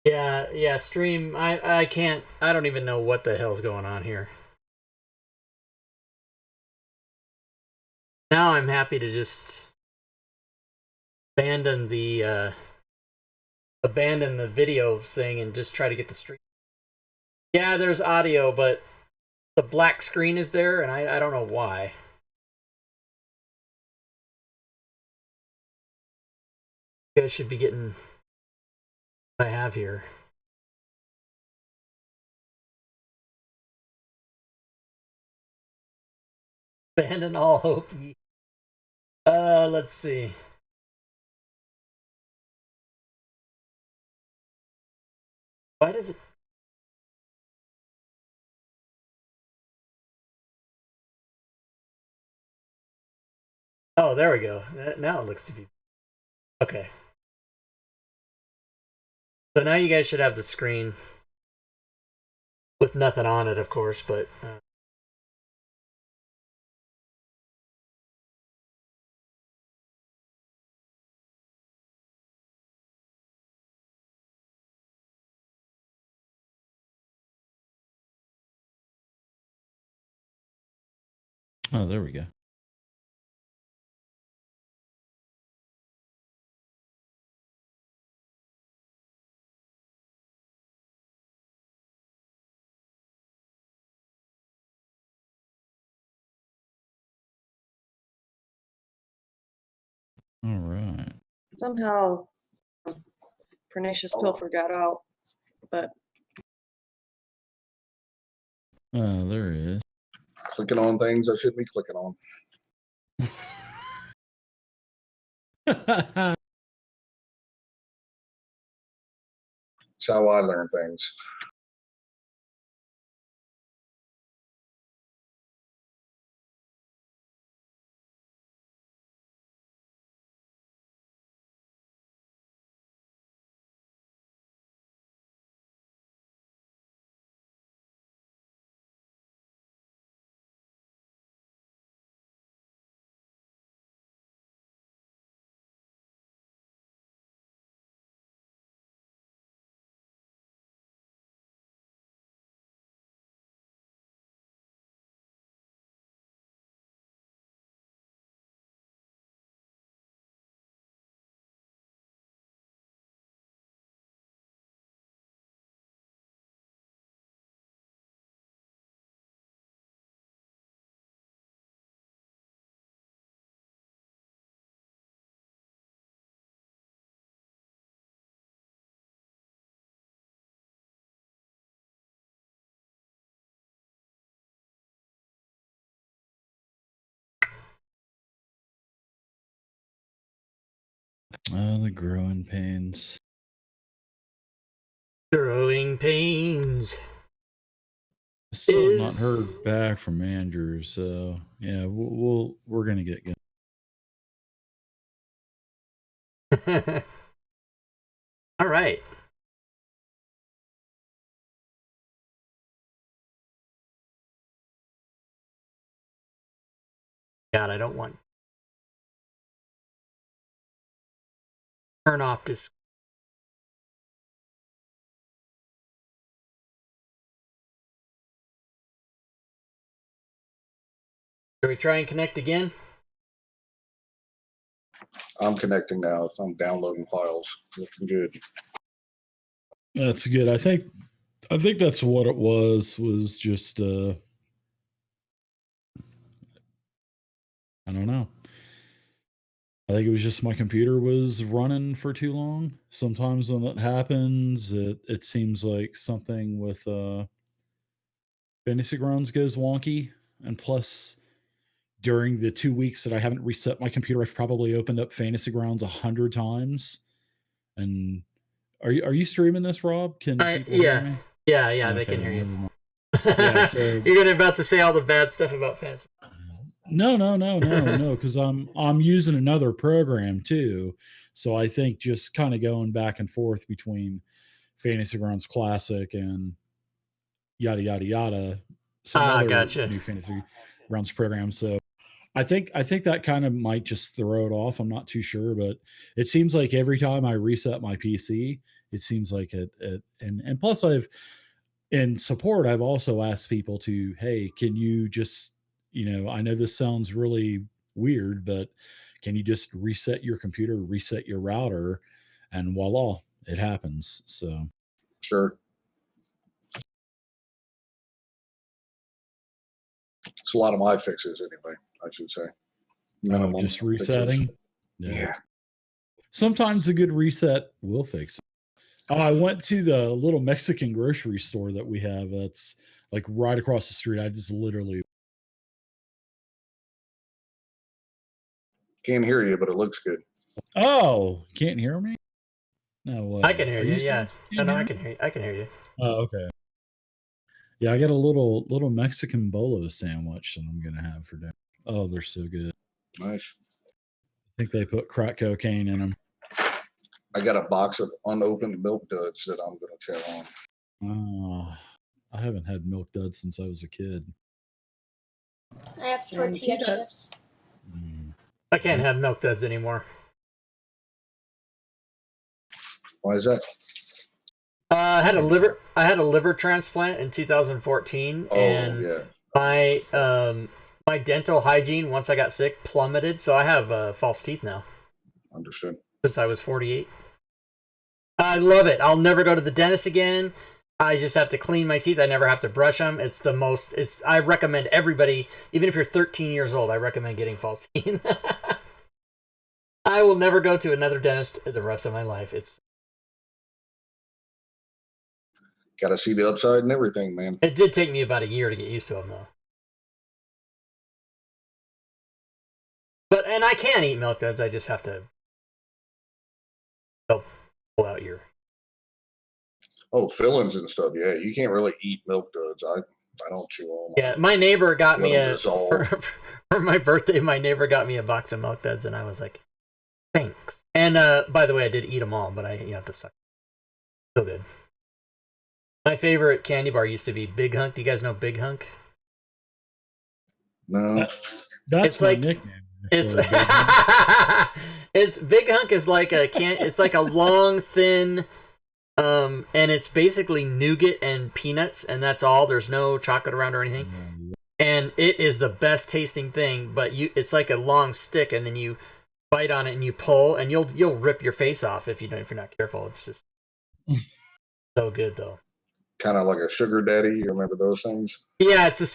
Yeah, stream. I can't. I don't even know what the hell's going on here. Now I'm happy to just abandon the video thing and just try to get the stream. Yeah, there's audio, but the black screen is there, and I don't know why. You guys should be getting what I have here. Abandon all hope. Let's see. Why does it? Oh, there we go. Now it looks to be okay. So now you guys should have the screen with nothing on it, of course, but. Oh, there we go. All right. Somehow, Pernicious Pilfer got out, but There it is. Clicking on things I shouldn't be clicking on. That's how I learn things. Oh, the growing pains. Growing pains. Still have not heard back from Andrew, so yeah, we're gonna get going. All right. God, I don't want. Turn off this. Should we try and connect again? I'm connecting now. I'm downloading files. Looking good. That's good. I think that's what it was just I don't know. I think it was just my computer was running for too long. Sometimes when that happens, it seems like something with Fantasy Grounds goes wonky. And plus, during the 2 weeks that I haven't reset my computer, I've probably opened up Fantasy Grounds 100 times. And are you streaming this, Rob? Can people hear me? Yeah, okay, they can hear you. Yeah, so you're about to say all the bad stuff about Fantasy. No, because I'm using another program too. So I think just kind of going back and forth between Fantasy Grounds Classic and yada yada yada, some other gotcha. new Fantasy Grounds program. So I think that kind of might just throw it off. I'm not too sure, but it seems like every time I reset my PC, it seems like and plus in support, I've also asked people to, hey, can you just, I know this sounds really weird, but can you just reset your computer, reset your router, and voila, it happens. So Sure. It's a lot of my fixes anyway, I should say. Minimum just fixes. resetting. Yeah. Sometimes a good reset will fix it. I went to the little Mexican grocery store that we have. That's like right across the street. I just literally. Can't hear you, but it looks good. Oh, can't hear me? No way. I can hear Are you. serious? Yeah. Can't No, hear I me? can hear you. I can hear you. Oh, okay. Yeah, I got a little Mexican bolo sandwich that I'm gonna have for dinner. Oh, they're so good. Nice. I think they put crack cocaine in them. I got a box of unopened milk duds that I'm going to chow on. Oh, I haven't had milk duds since I was a kid. I have Same tortilla T-Duds. chips. Mm. I can't have milk duds anymore. Why is that? I had a liver transplant in 2014, Oh, and yeah. my dental hygiene once I got sick plummeted. So I have false teeth now Understood. since I was 48. I love it. I'll never go to the dentist again. I just have to clean my teeth. I never have to brush them. It's the most. I recommend everybody, even if you're 13 years old, I recommend getting false teeth. I will never go to another dentist the rest of my life. Got to see the upside and everything, man. It did take me about a year to get used to them, though. And I can eat milk duds. I just have to pull out your. Oh, fillings and stuff. Yeah, you can't really eat milk duds. I don't chew on them. Yeah, my neighbor got me Let 'em dissolve. for my birthday. My neighbor got me a box of milk duds, and I was like, "Thanks." And by the way, I did eat them all, but I have to suck. So good. My favorite candy bar used to be Big Hunk. Do you guys know Big Hunk? No. That's It's my like- nickname. It's actually, Big Hunk. it's Big Hunk is like it's like a long thin and it's basically nougat and peanuts, and that's all. There's no chocolate around or anything. And it is the best tasting thing, but it's like a long stick, and then you bite on it and you pull, and you'll rip your face off if you're not careful. It's just so good though. Kind of like a sugar daddy. You remember those things? Yeah, it's the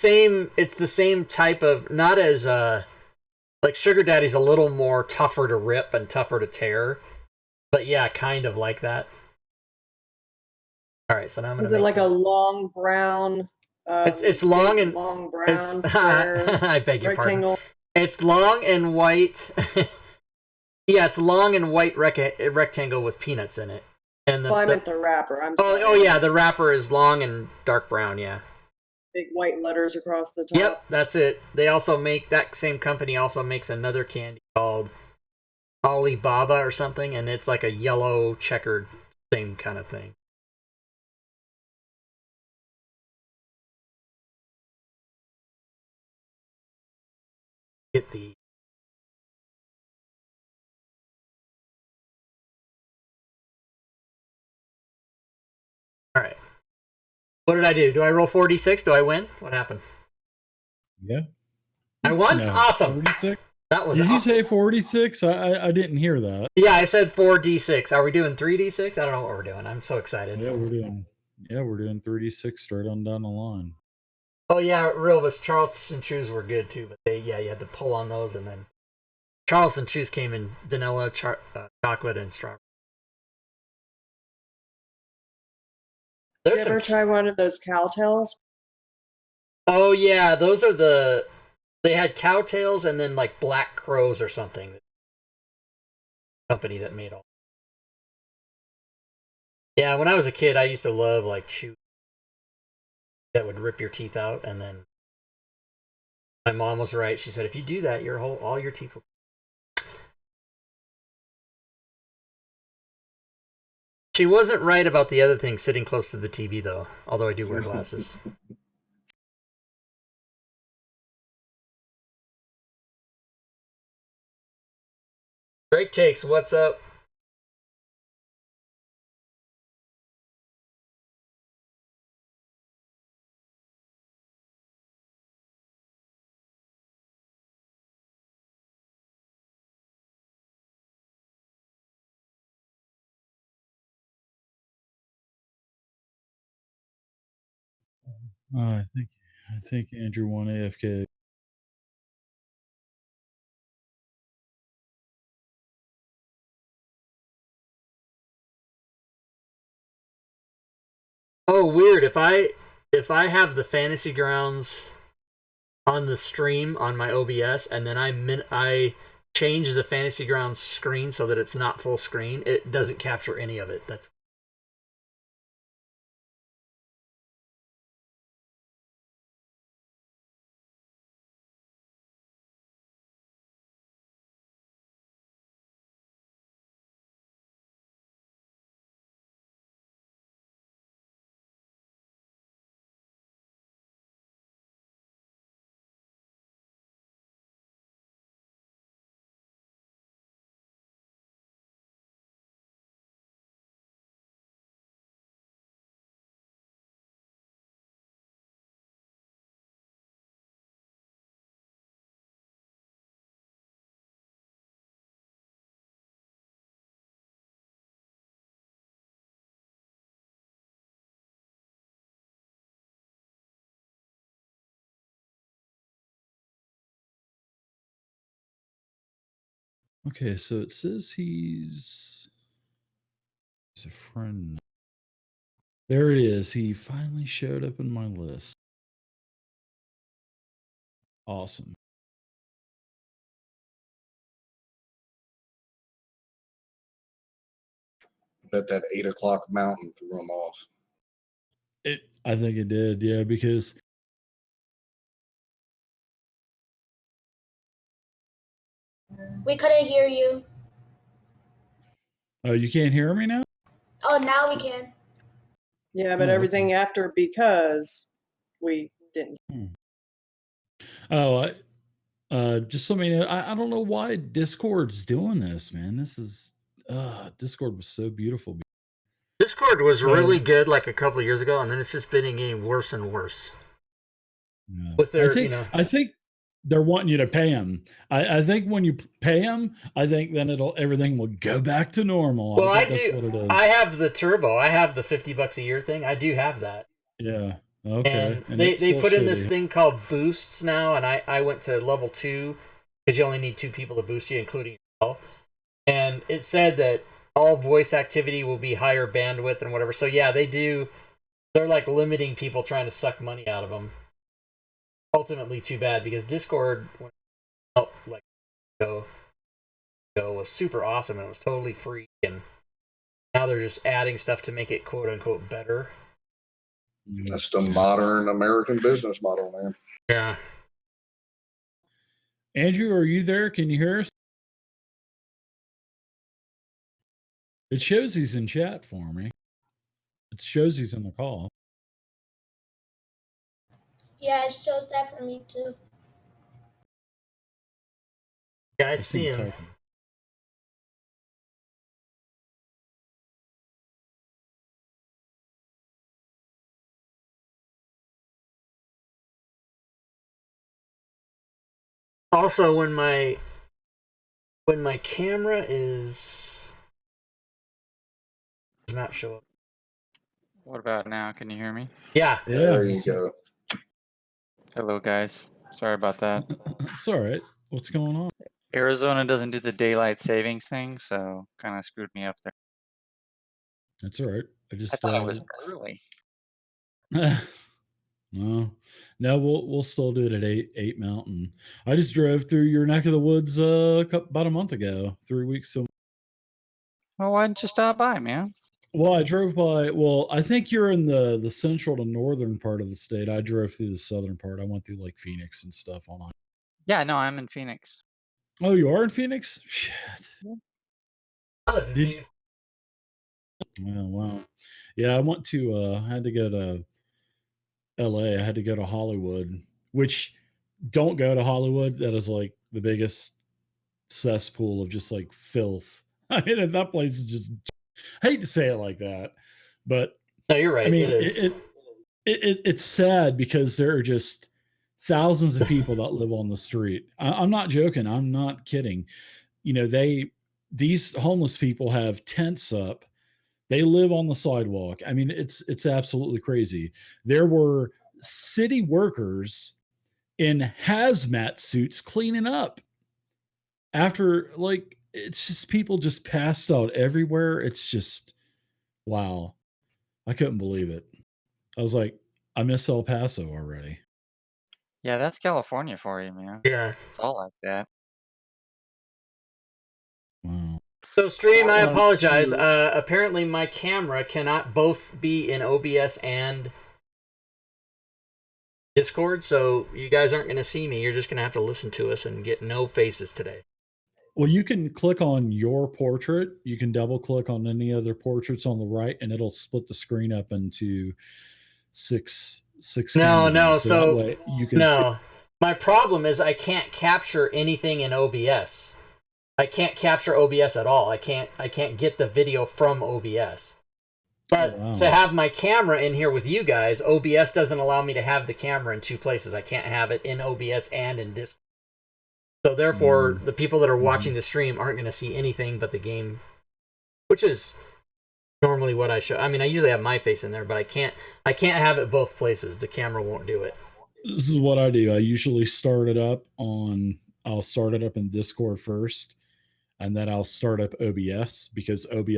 same type of, not as like Sugar Daddy's a little more tougher to rip and tougher to tear, but yeah, kind of like that. All right, so now I'm gonna. Is it make like a this. long brown? It's long big, and long brown it's square I beg your rectangle. pardon. It's long and white. Yeah, it's long and white rectangle with peanuts in it. And I meant the wrapper. I'm sorry. oh yeah, the wrapper is long and dark brown. Yeah. Big white letters across the top. Yep, that's it. They also make, that same company also makes another candy called Alibaba or something, and it's like a yellow checkered same kind of thing. Get the all right. What did I do? Do I roll 4d6? Do I win? What happened? Yeah. I won. No, Awesome. 46. That was. Did you say 46? I didn't hear that. Yeah, I said 4d6. Are we doing 3d6? I don't know what we're doing. I'm so excited. Yeah, we're doing 36 straight on down the line. Oh yeah, real was Charleston Chews were good too, but you had to pull on those, and then Charleston Chews came in vanilla, chocolate, and strawberry. You There's ever some. try one of those cowtails? Oh yeah, those are they had cowtails and then like black crows or something. Company that made all. Yeah, when I was a kid, I used to love like chew that would rip your teeth out, and then my mom was right. She said, if you do that, all your teeth will. She wasn't right about the other thing, sitting close to the TV though. Although I do wear glasses. Great takes. What's up? I think Andrew won AFK. Oh, weird. If I have the Fantasy Grounds on the stream on my OBS, and then I change the Fantasy Grounds screen so that it's not full screen, it doesn't capture any of it. That's Okay, so it says he's a friend. There it is. He finally showed up in my list. Awesome. Bet that 8 o'clock mountain threw him off. I think it did, yeah, because We couldn't hear you. oh, you can't hear me now? Oh, now we can. Yeah, but Oh, everything after because we didn't. Oh, just let me know. I don't know why Discord's doing this, man. This is Discord was so beautiful. Discord was So really good like a couple of years ago, and then it's just been getting worse and worse. yeah. With their, I think they're wanting you to pay them. I think when you pay them, I think then everything will go back to normal. Well, I think that's what it is. I have the turbo. I have the $50 a year thing. I do have that. Yeah. Okay. And they put in this thing called boosts now, and I went to level 2 because you only need 2 people to boost you, including yourself. And it said that all voice activity will be higher bandwidth and whatever. So yeah, they're like limiting people trying to suck money out of them. Ultimately, too bad because Discord, like go was super awesome and it was totally free, and now they're just adding stuff to make it quote unquote better. That's the modern American business model, man. Yeah. Andrew, are you there? Can you hear us? It shows he's in chat for me. It shows he's in the call. Yeah, it shows that for me too. Yeah, I see him. Typing. Also, when my camera does not show up. What about now? Can you hear me? Yeah. There you go. Hello, guys. Sorry about that. It's all right. What's going on? Arizona doesn't do the daylight savings thing, so kind of screwed me up there. That's all right. I thought it was early. No, we'll still do it at 8 Mountain. I just drove through your neck of the woods about a month ago, 3 weeks. So, Well, why didn't you stop by, man? well, I drove by. Well, I think you're in the central to northern part of the state. I drove through the southern part. I went through like Phoenix and stuff on. Yeah, no, I'm in Phoenix. Oh, you are in Phoenix? Shit. Oh, Wow. Yeah, I went to. I had to go to LA. I had to go to Hollywood, which don't go to Hollywood. That is like the biggest cesspool of just like filth. I mean, that place is just, I hate to say it like that, but no, you're right. I mean, it is. It's sad because there are just thousands of people that live on the street. I'm not joking. I'm not kidding. You know, these homeless people have tents up. They live on the sidewalk. I mean, it's absolutely crazy. There were city workers in hazmat suits cleaning up after, like, it's just people just passed out everywhere. It's just, wow. I couldn't believe it. I was like, I miss El Paso already. Yeah, that's California for you, man. Yeah. It's all like that. Wow. So stream, I Well, apologize. Apparently my camera cannot both be in OBS and Discord, so you guys aren't going to see me. You're just going to have to listen to us and get no faces today. Well, you can click on your portrait. You can double click on any other portraits on the right, and it'll split the screen up into six No, camera no, views. So that so way you can see. no. My problem is I can't capture anything in OBS. I can't capture OBS at all. I can't get the video from OBS. But wow. to have my camera in here with you guys, OBS doesn't allow me to have the camera in two places. I can't have it in OBS and in Discord. So therefore, the people that are watching the stream aren't going to see anything but the game, which is normally what I show. I mean, I usually have my face in there, but I can't have it both places. The camera won't do it. This is what I do. I usually I'll start it up in Discord first, and then I'll start up OBS because OBS.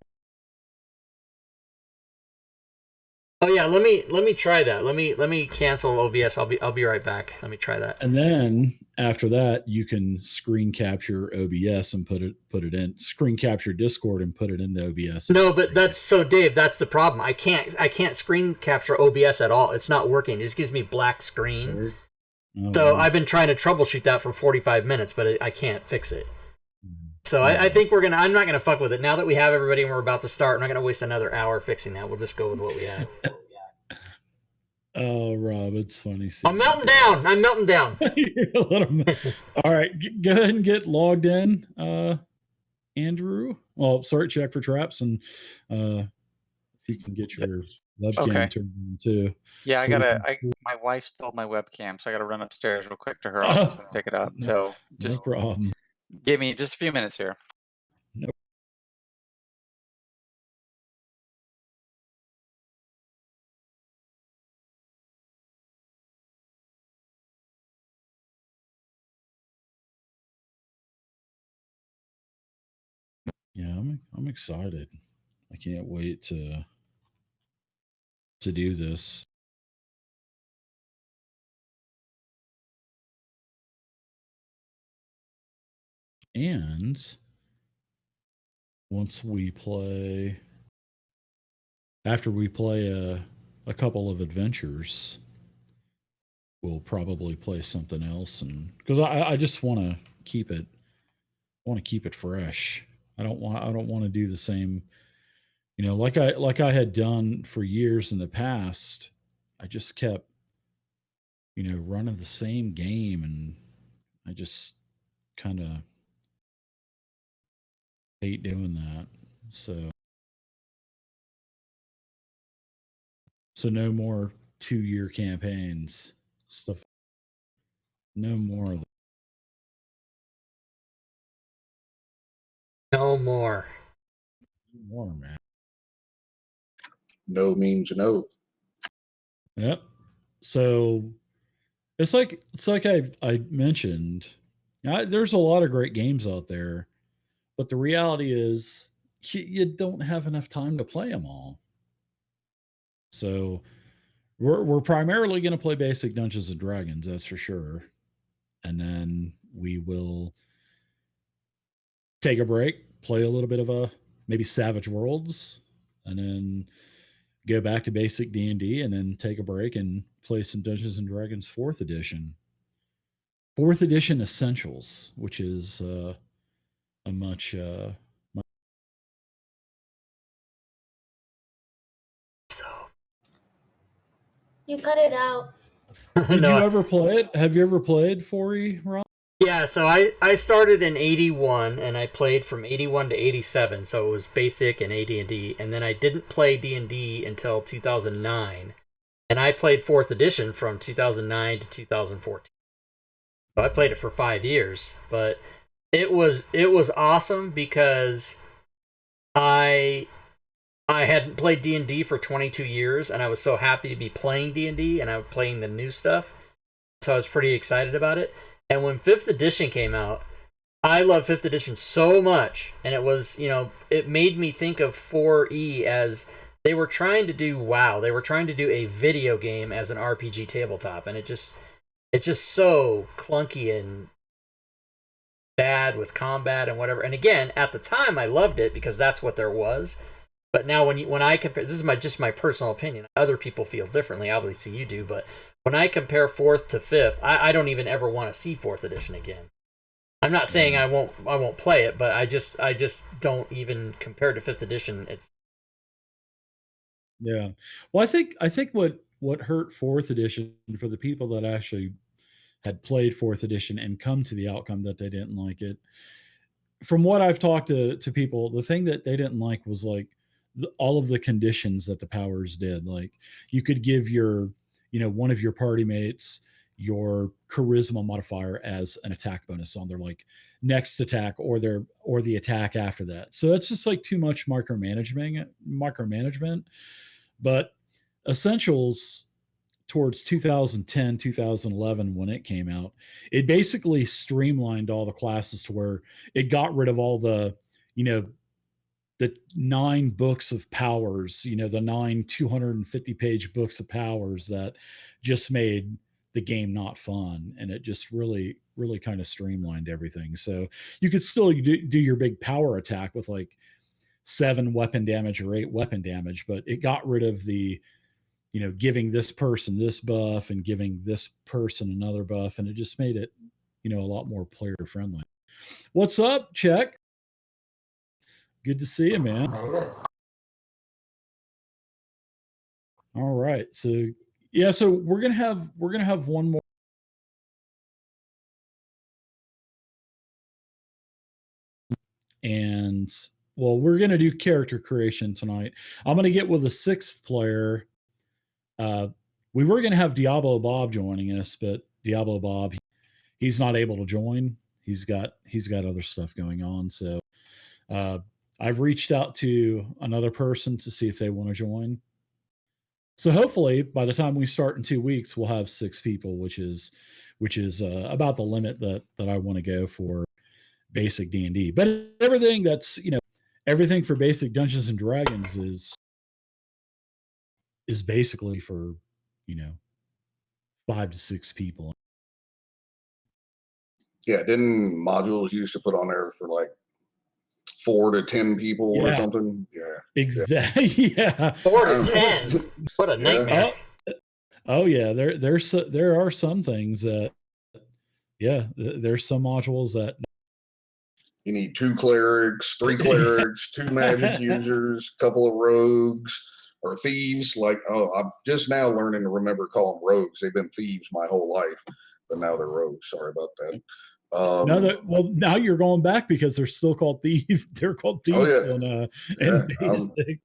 Oh yeah, let me try that. Let me cancel OBS. I'll be right back. Let me try that. And then after that, you can screen capture OBS and put it in screen capture Discord and put it in the OBS. No, but that's so Dave, that's the problem. I can't screen capture OBS at all. It's not working. It just gives me black screen. So I've been trying to troubleshoot that for 45 minutes, but I can't fix it. So I think I'm not gonna fuck with it. Now that we have everybody and we're about to start, I'm not gonna waste another hour fixing that. We'll just go with what we have. Oh, Rob, it's funny. I'm melting down. All right, go ahead and get logged in, Andrew. Well, start check for traps, and if you can get your webcam turned on too. Yeah, So my wife stole my webcam, so I gotta run upstairs real quick to her office and pick it up. So no just problem. give me just a few minutes here. Nope. Yeah, I'm excited. I can't wait to do this. And once we play, after we play a couple of adventures, we'll probably play something else, and because I just want to keep it fresh. I don't want to do the same, like I had done for years in the past. I just kept running the same game, and I just kind of hate doing that. So no more 2-year campaigns stuff. No more of that. No more. More, man. No means no. Yep. So it's like I mentioned, there's a lot of great games out there, but the reality is you don't have enough time to play them all. So we're primarily going to play basic Dungeons and Dragons, that's for sure, and then we will take a break, play a little bit of maybe Savage Worlds, and then go back to basic D&D, and then take a break and play some Dungeons and Dragons 4th edition. 4th edition Essentials, which is a much You cut it out. Did you ever play it? Have you ever played 4E, Ron? Yeah, so I started in 81 and I played from 81 to 87, so it was basic and AD&D, and then I didn't play D&D until 2009. And I played 4th edition from 2009 to 2014. So I played it for 5 years, but it was awesome because I I hadn't played D&D for 22 years, and I was so happy to be playing D&D, and I was playing the new stuff, so I was pretty excited about it. And when 5th edition came out, I love 5th edition so much, and it was, it made me think of 4E as they were trying to do WoW. They were trying to do a video game as an RPG tabletop, and it's just so clunky and bad with combat and whatever. And again, at the time, I loved it because that's what there was. But now, when I compare, this is just my personal opinion. Other people feel differently. Obviously, you do. But when I compare 4th to 5th, I don't even ever want to see 4th edition again. I'm not saying I won't play it, but I just don't even compare to 5th edition. It's Yeah. Well, I think what hurt 4th edition for the people that actually had played 4th edition and come to the outcome that they didn't like it. From what I've talked to people, the thing that they didn't like was like all of the conditions that the powers did. Like you could give your, one of your party mates your charisma modifier as an attack bonus on their like next attack or the attack after that. So that's just like too much micromanagement. But Essentials towards 2010, 2011 when it came out, it basically streamlined all the classes to where it got rid of all the, you know, the 9 books of powers, the 9 250-page books of powers that just made the game not fun. And it just really, really kind of streamlined everything. So you could still do your big power attack with like 7 weapon damage or 8 weapon damage, but it got rid of the, giving this person this buff and giving this person another buff. And it just made it, a lot more player friendly. What's up, Check? Good to see you, man. All right. So yeah, so we're gonna have one more. And well, we're gonna do character creation tonight. I'm gonna get with a 6th player. We were gonna have Diablo Bob joining us, but Diablo Bob, he's not able to join. He's got other stuff going on. So I've reached out to another person to see if they want to join. So hopefully by the time we start in 2 weeks, we'll have 6 people, which is about the limit that I want to go for basic D&D. But everything that's, everything for basic Dungeons and Dragons is basically for, 5 to 6 people. Yeah, didn't modules used to put on there for like 4 to 10 people or something? Yeah. Exactly. Yeah. 4 to 10. What a nightmare. Oh yeah, there are some things that, there's some modules that you need 2 clerics, 3 clerics, 2 magic users, a couple of rogues or thieves. Like, I'm just now learning to remember call them rogues. They've been thieves my whole life, but now they're rogues. Sorry about that. Now you're going back because they're still called thieves. They're called thieves in basic.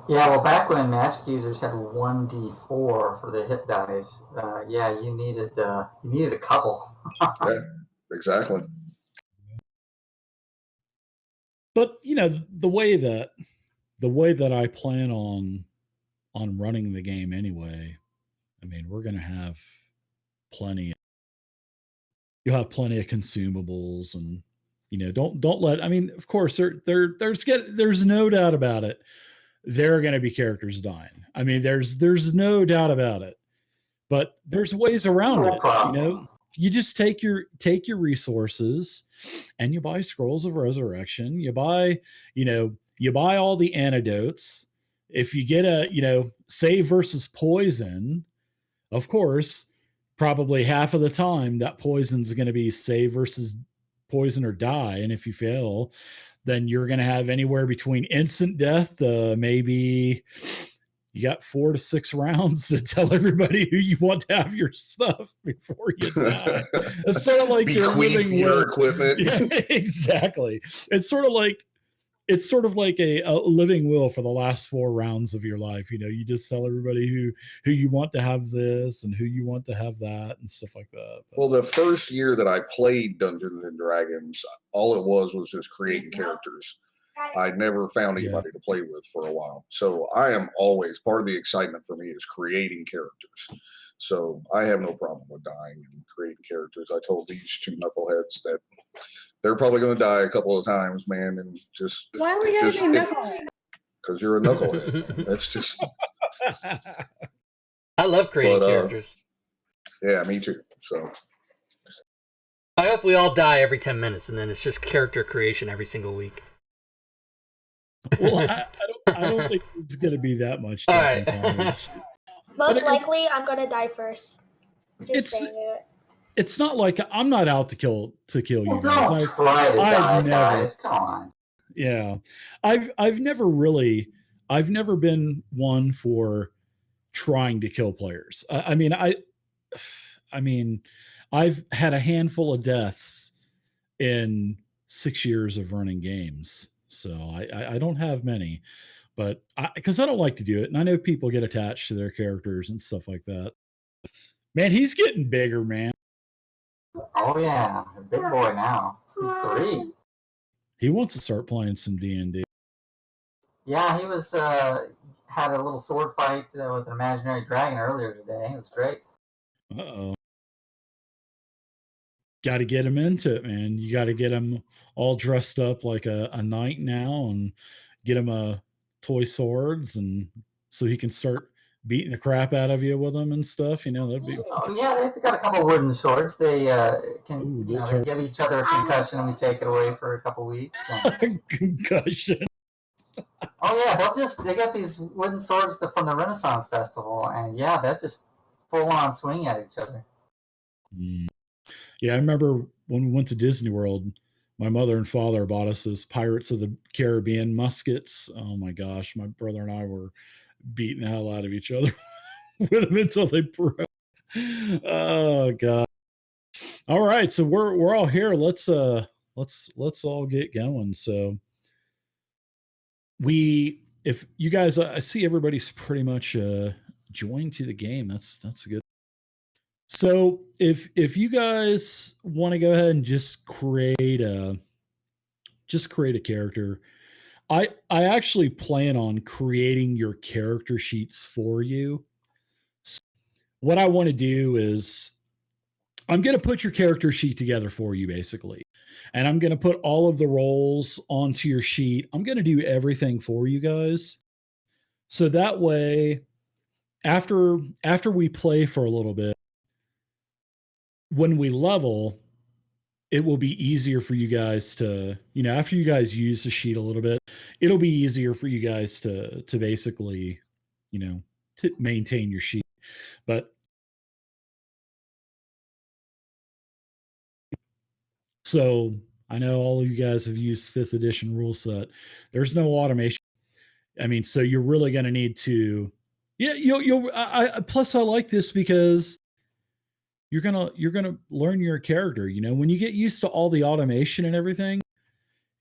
Yeah, well, back when magic users had 1d4 for the hit dice, you needed a couple. Yeah, exactly. But the way that I plan on running the game anyway, I mean, we're going to have plenty. You'll have plenty of consumables, and don't let. I mean, of course, there's no doubt about it. There are going to be characters dying. I mean, there's no doubt about it. But there's ways around it. You just take your resources and you buy scrolls of resurrection. You buy all the antidotes. If you get a save versus poison, of course, probably half of the time that poison's going to be save versus poison or die. And if you fail, then you're going to have anywhere between instant death to maybe you got 4 to 6 rounds to tell everybody who you want to have your stuff before you die. It's sort of like your living will. Equipment. Yeah, exactly. It's sort of like a living will for the last 4 rounds of your life. You just tell everybody who you want to have this and who you want to have that and stuff like that. But, well, the first year that I played Dungeons and Dragons, all it was just creating characters. I never found Yeah. anybody to play with for a while. So I am always, part of the excitement for me is creating characters. So I have no problem with dying and creating characters. I told these two knuckleheads that they're probably going to die a couple of times, man, and just Why are we gotta just be knucklehead? because you're a knucklehead. That's just. I love creating characters. Yeah, me too. So I hope we all die every 10 minutes, and then it's just character creation every single week. Well, I don't think it's going to be that much. All right. Most likely, I'm gonna die first. Just It's- saying it. It's not like I'm not out to kill you Well, guys. don't try to die, I've never- guys. Come on. Yeah, I've never been one for trying to kill players. I mean, I've had a handful of deaths in 6 years of running games, so I don't have many, but because I don't like to do it, and I know people get attached to their characters and stuff like that. Man, he's getting bigger, man. Oh yeah, a big boy now. He's 3. He wants to start playing some D&D. Yeah, he was had a little sword fight with an imaginary dragon earlier today. It was great. Uh-oh. Got to get him into it, man. You got to get him all dressed up like a knight now, and get him a toy swords, and so he can start beating the crap out of you with them and stuff. You know, that'd be. Oh yeah, they've got a couple wooden swords. They can Ooh, they give each other a concussion, and we take it away for a couple weeks. And... Concussion. Oh yeah, they got these wooden swords from the Renaissance Festival, and yeah, they're just full on swing at each other. Yeah, I remember when we went to Disney World, my mother and father bought us those Pirates of the Caribbean muskets. Oh my gosh, my brother and I were beating the hell out of each other with them until they broke. Oh god. All right, so we're all here. Let's all get going. So if you guys, I see everybody's pretty much joined to the game. That's good. So if you guys want to go ahead and just create a character, I actually plan on creating your character sheets for you. So what I want to do is I'm going to put your character sheet together for you, basically. And I'm going to put all of the roles onto your sheet. I'm going to do everything for you guys. So that way, after we play for a little bit, when we level, it will be easier for you guys to, after you guys use the sheet a little bit, it'll be easier for you guys to basically, to maintain your sheet. But so I know all of you guys have used 5th edition rule set. There's no automation. I mean, so you're really going to need to, plus I like this because you're gonna learn your character. When you get used to all the automation and everything,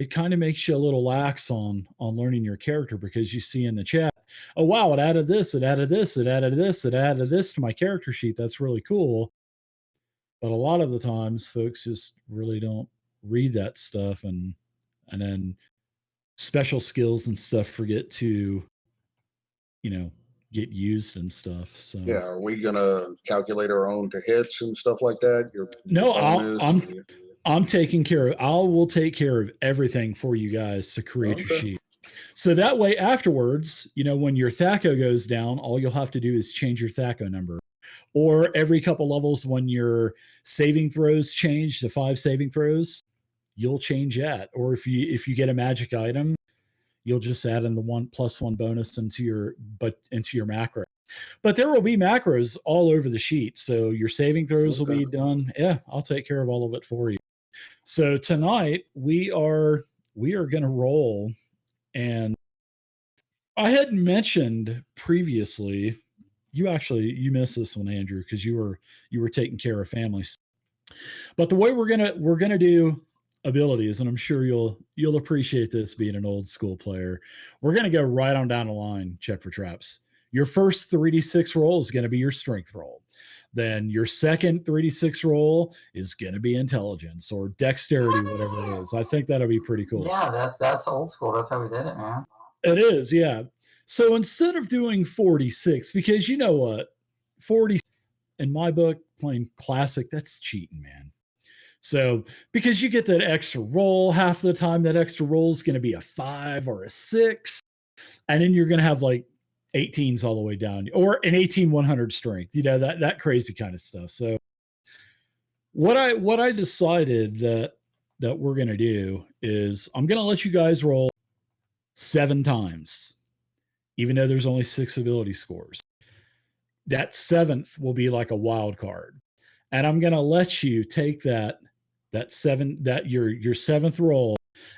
it kind of makes you a little lax on learning your character, because you see in the chat, oh wow, it added this, it added this, it added this, it added this to my character sheet. That's really cool. But a lot of the times, folks just really don't read that stuff, and then special skills and stuff forget to, get used and stuff. So yeah, are we gonna calculate our own to hits and stuff like that? I'm taking care of. I will take care of everything for you guys to create your sheet. So that way, afterwards, when your THACO goes down, all you'll have to do is change your THACO number. Or every couple levels, when your saving throws change to 5 saving throws, you'll change that. Or if you get a magic item, you'll just add in the 1+1 bonus into your macro. But there will be macros all over the sheet, so your saving throws will be done. Yeah, I'll take care of all of it for you. So tonight we are going to roll, and I had mentioned previously. You missed this one, Andrew, because you were taking care of families. But the way we're gonna do abilities, and I'm sure you'll appreciate this being an old school player. We're gonna go right on down the line. Check for traps. Your first 3d6 roll is going to be your strength roll. then your second 3d6 roll is going to be intelligence or dexterity, whatever it is. I think that'll be pretty cool. Yeah, that's old school. That's how we did it, man. It is, yeah. So instead of doing 46, because you know what, 40 in my book, playing classic, that's cheating, man. So because you get that extra roll half the time, that extra roll is going to be a 5 or a 6, and then you're going to have like 18s all the way down, or an 18-100 strength, that crazy kind of stuff. So what I decided that we're going to do is I'm going to let you guys roll 7 times, even though there's only 6 ability scores. That 7th will be like a wild card, and I'm going to let you take that your 7th roll,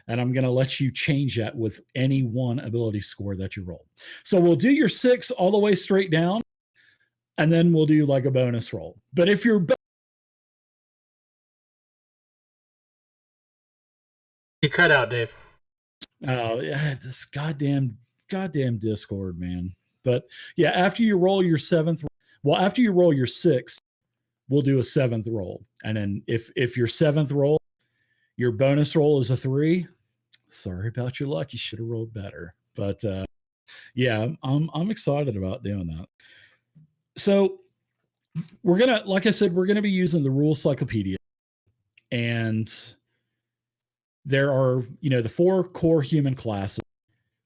and I'm going to let you change that with any one ability score that you roll. So we'll do your 6 all the way straight down, and then we'll do like a bonus roll. But if you're You cut out, Dave. oh yeah, this goddamn Discord, man. But yeah, after you roll your 7th, well, after you roll your 6th, we'll do a 7th roll, and then if your 7th roll, your bonus roll is a 3. Sorry about your luck. You should have rolled better. But yeah, I'm excited about doing that. So we're gonna, like I said, we're gonna be using the rule cyclopedia, and there are the 4 core human classes,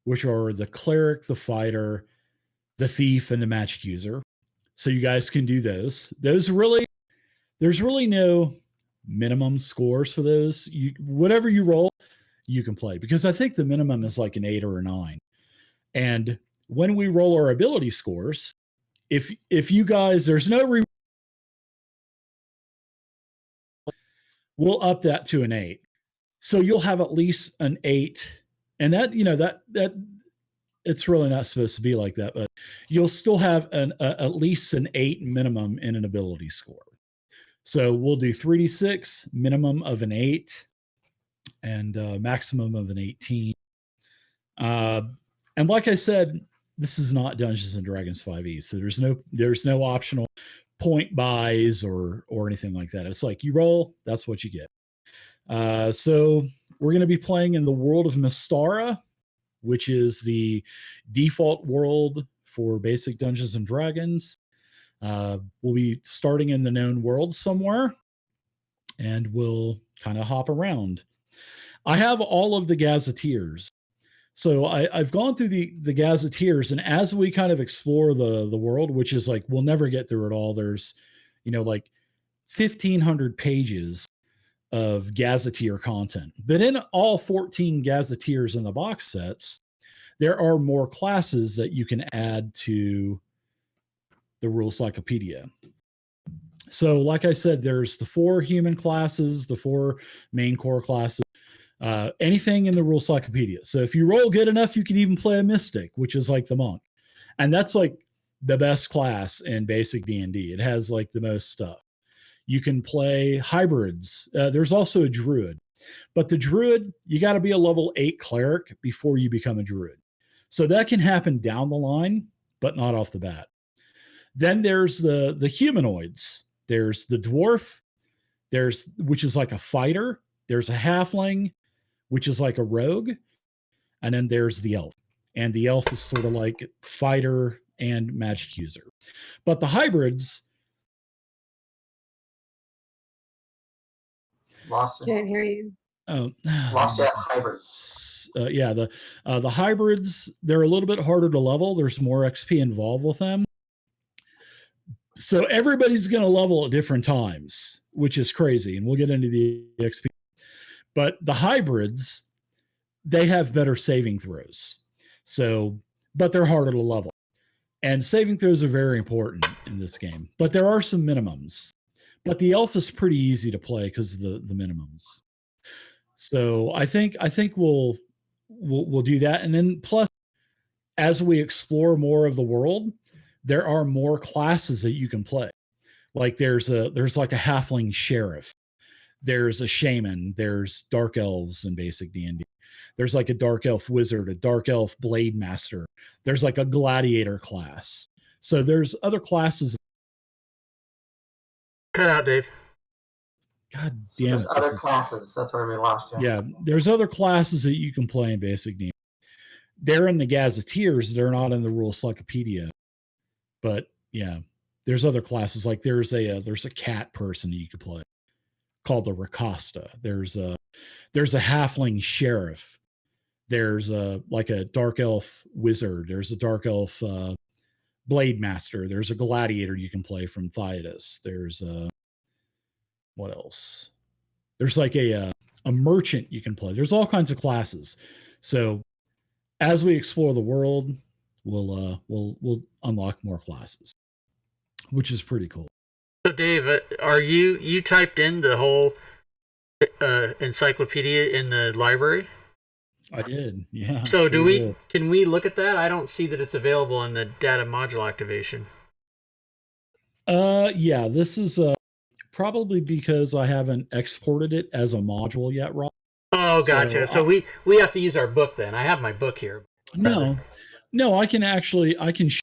which are the cleric, the fighter, the thief, and the magic user. So you guys can do those. There's really no minimum scores for those. Whatever you roll, you can play, because I think the minimum is like an 8 or a 9. And when we roll our ability scores, if you guys, there's no we'll up that to an 8. So you'll have at least an 8, and that that it's really not supposed to be like that, but you'll still have at least an 8 minimum in an ability score. So we'll do 3d6, minimum of an 8, and maximum of an 18. And like I said, this is not Dungeons and Dragons 5e, so there's no optional point buys or anything like that. It's like you roll, that's what you get. So we're going to be playing in the world of Mystara, which is the default world for basic Dungeons and Dragons. We'll be starting in the known world somewhere, and we'll kind of hop around. I have all of the gazetteers. So I've gone through the gazetteers, and as we kind of explore the world, which is like, we'll never get through it all. There's, like 1,500 pages of gazetteer content. But in all 14 gazetteers in the box sets, there are more classes that you can add to the rule cyclopedia. So like I said, there's the 4 human classes, the 4 main core classes, anything in the rule cyclopedia. So if you roll good enough, you can even play a mystic, which is like the monk. And that's like the best class in basic D&D. It has like the most stuff. You can play hybrids. There's also a druid. But the druid, you got to be a level 8 cleric before you become a druid. So that can happen down the line, but not off the bat. Then there's the humanoids. There's the dwarf, which is like a fighter. There's a halfling, which is like a rogue. And then there's the elf. And the elf is sort of like fighter and magic user. But the hybrids... Lost it. Can't hear you. Oh, Lost that hybrids. Yeah, the hybrids, they're a little bit harder to level. There's more XP involved with them. So everybody's going to level at different times, which is crazy. And we'll get into the XP. But the hybrids, they have better saving throws. So, but they're harder to level. And saving throws are very important in this game. But there are some minimums. But the elf is pretty easy to play because of the minimums. So I think we'll do that. And then plus, as we explore more of the world, there are more classes that you can play. Like there's like a halfling sheriff. There's a shaman. There's dark elves in basic D&D. There's like a dark elf wizard, a dark elf blade master. There's like a gladiator class. So there's other classes Cut out, Dave. God So damn there's it. other classes. That's where we lost you. Yeah, there's other classes that you can play in basic D&D. They're in the Gazetteers. They're not in the Rule Cyclopedia. But yeah, there's other classes. Like there's a cat person that you could play called the Racosta. There's a halfling sheriff. There's like a dark elf wizard. There's a dark elf blade master. There's a gladiator you can play from Theodas. There's what else? There's like a merchant you can play. There's all kinds of classes. So as we explore the world, we'll unlock more classes, which is pretty cool. So, Dave, are you typed in the whole encyclopedia in the library? I did, yeah. So, sure can we look at that? I don't see that it's available in the data module activation. Yeah, this is probably because I haven't exported it as a module yet, Rob. Oh, gotcha. So we have to use our book then. I have my book here. No, I can share.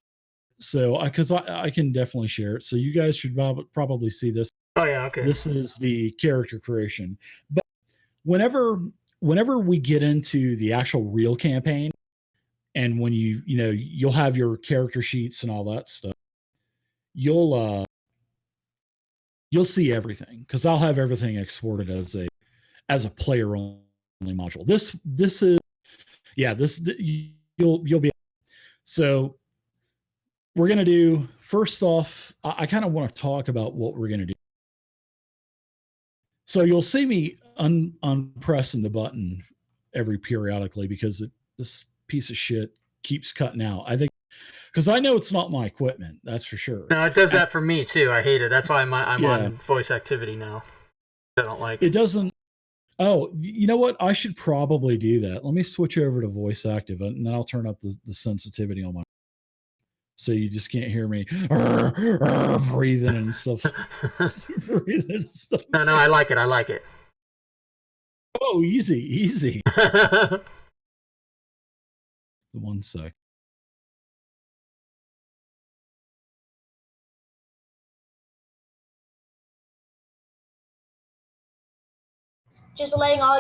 So because I can definitely share it. So you guys should probably see this. Oh yeah, okay. This is the character creation. But whenever we get into the actual real campaign, and when you'll have your character sheets and all that stuff, you'll see everything because I'll have everything exported as a player only module. This is you'll be. So we're going to do, first off, I kind of want to talk about what we're going to do. So you'll see me unpressing the button every periodically because this piece of shit keeps cutting out. I think because I know it's not my equipment, that's for sure. No, it does that for me too. I hate it. That's why I'm on voice activity now. I don't like it. Doesn't. Oh, you know what? I should probably do that. Let me switch over to voice active, and then I'll turn up the sensitivity on my. So you just can't hear me breathing and stuff. Breathing and stuff. No, I like it. I like it. Oh, easy. 1 sec. Just letting all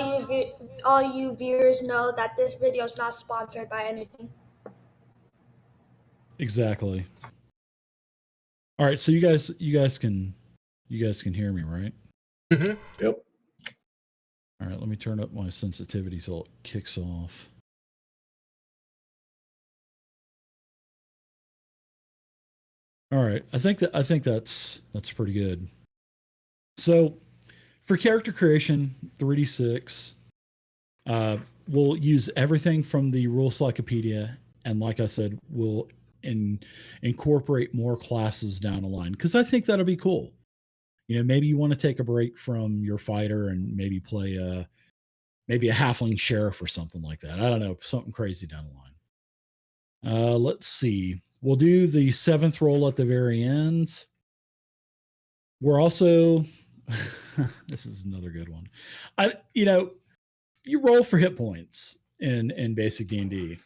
you viewers know that this video is not sponsored by anything. Exactly. All right, so you guys can hear me, right? Mm-hmm. Yep. All right, let me turn up my sensitivity till it kicks off. All right, I think that's pretty good. So, for character creation, 3d6, we'll use everything from the Rule Cyclopedia, and like I said, we'll incorporate more classes down the line because I think that'll be cool. Maybe you want to take a break from your fighter and maybe play a halfling sheriff or something like that. I don't know, something crazy down the line. Let's see. We'll do the 7th roll at the very end. We're also this is another good one. You roll for hit points in basic D&D.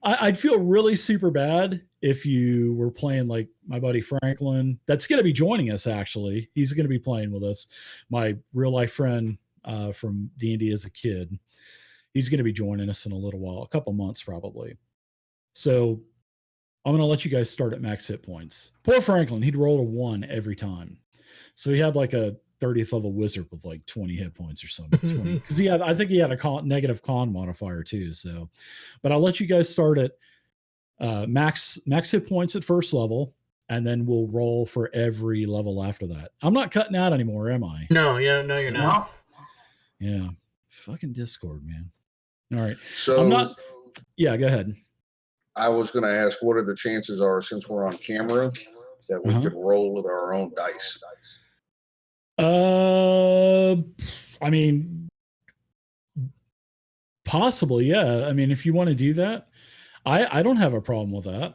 I'd feel really super bad if you were playing like my buddy Franklin. That's going to be joining us, actually. He's going to be playing with us. My real life friend from D&D as a kid. He's going to be joining us in a little while, a couple months probably. So I'm going to let you guys start at max hit points. Poor Franklin, he'd roll a 1 every time. So he had like a 30th level wizard with like 20 hit points or something. Because I think he had a negative con modifier too. So, but I'll let you guys start at max hit points at first level, and then we'll roll for every level after that. I'm not cutting out anymore, am I? No, you're not. Yeah, fucking Discord, man. All right, so I'm not. Yeah, go ahead. I was going to ask, what are the chances are, since we're on camera, that we could roll with our own dice? I mean, possibly, yeah. I mean, if you want to do that, I don't have a problem with that.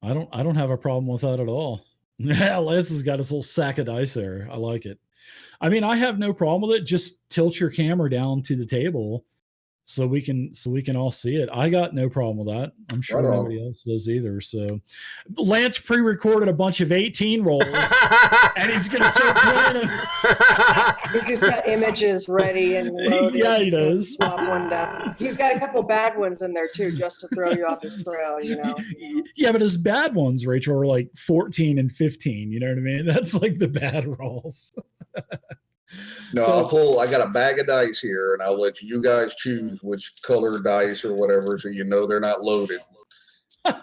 I don't have a problem with that at all. Yeah, Lance has got his whole sack of dice there. I like it. I mean, I have no problem with it. Just tilt your camera down to the table so we can all see it. I got no problem with that. I'm sure Right on. nobody else does either. So Lance pre-recorded a bunch of 18 rolls and he's gonna start playing them. He's just got images ready and loaded. Yeah, he He's gonna does. swap one down. He's got a couple bad ones in there too, just to throw you off his trail, you know. Yeah, but his bad ones, Rachel, are like 14 and 15. You know what I mean? That's like the bad rolls. No, I got a bag of dice here, and I'll let you guys choose which color dice or whatever, so you know they're not loaded.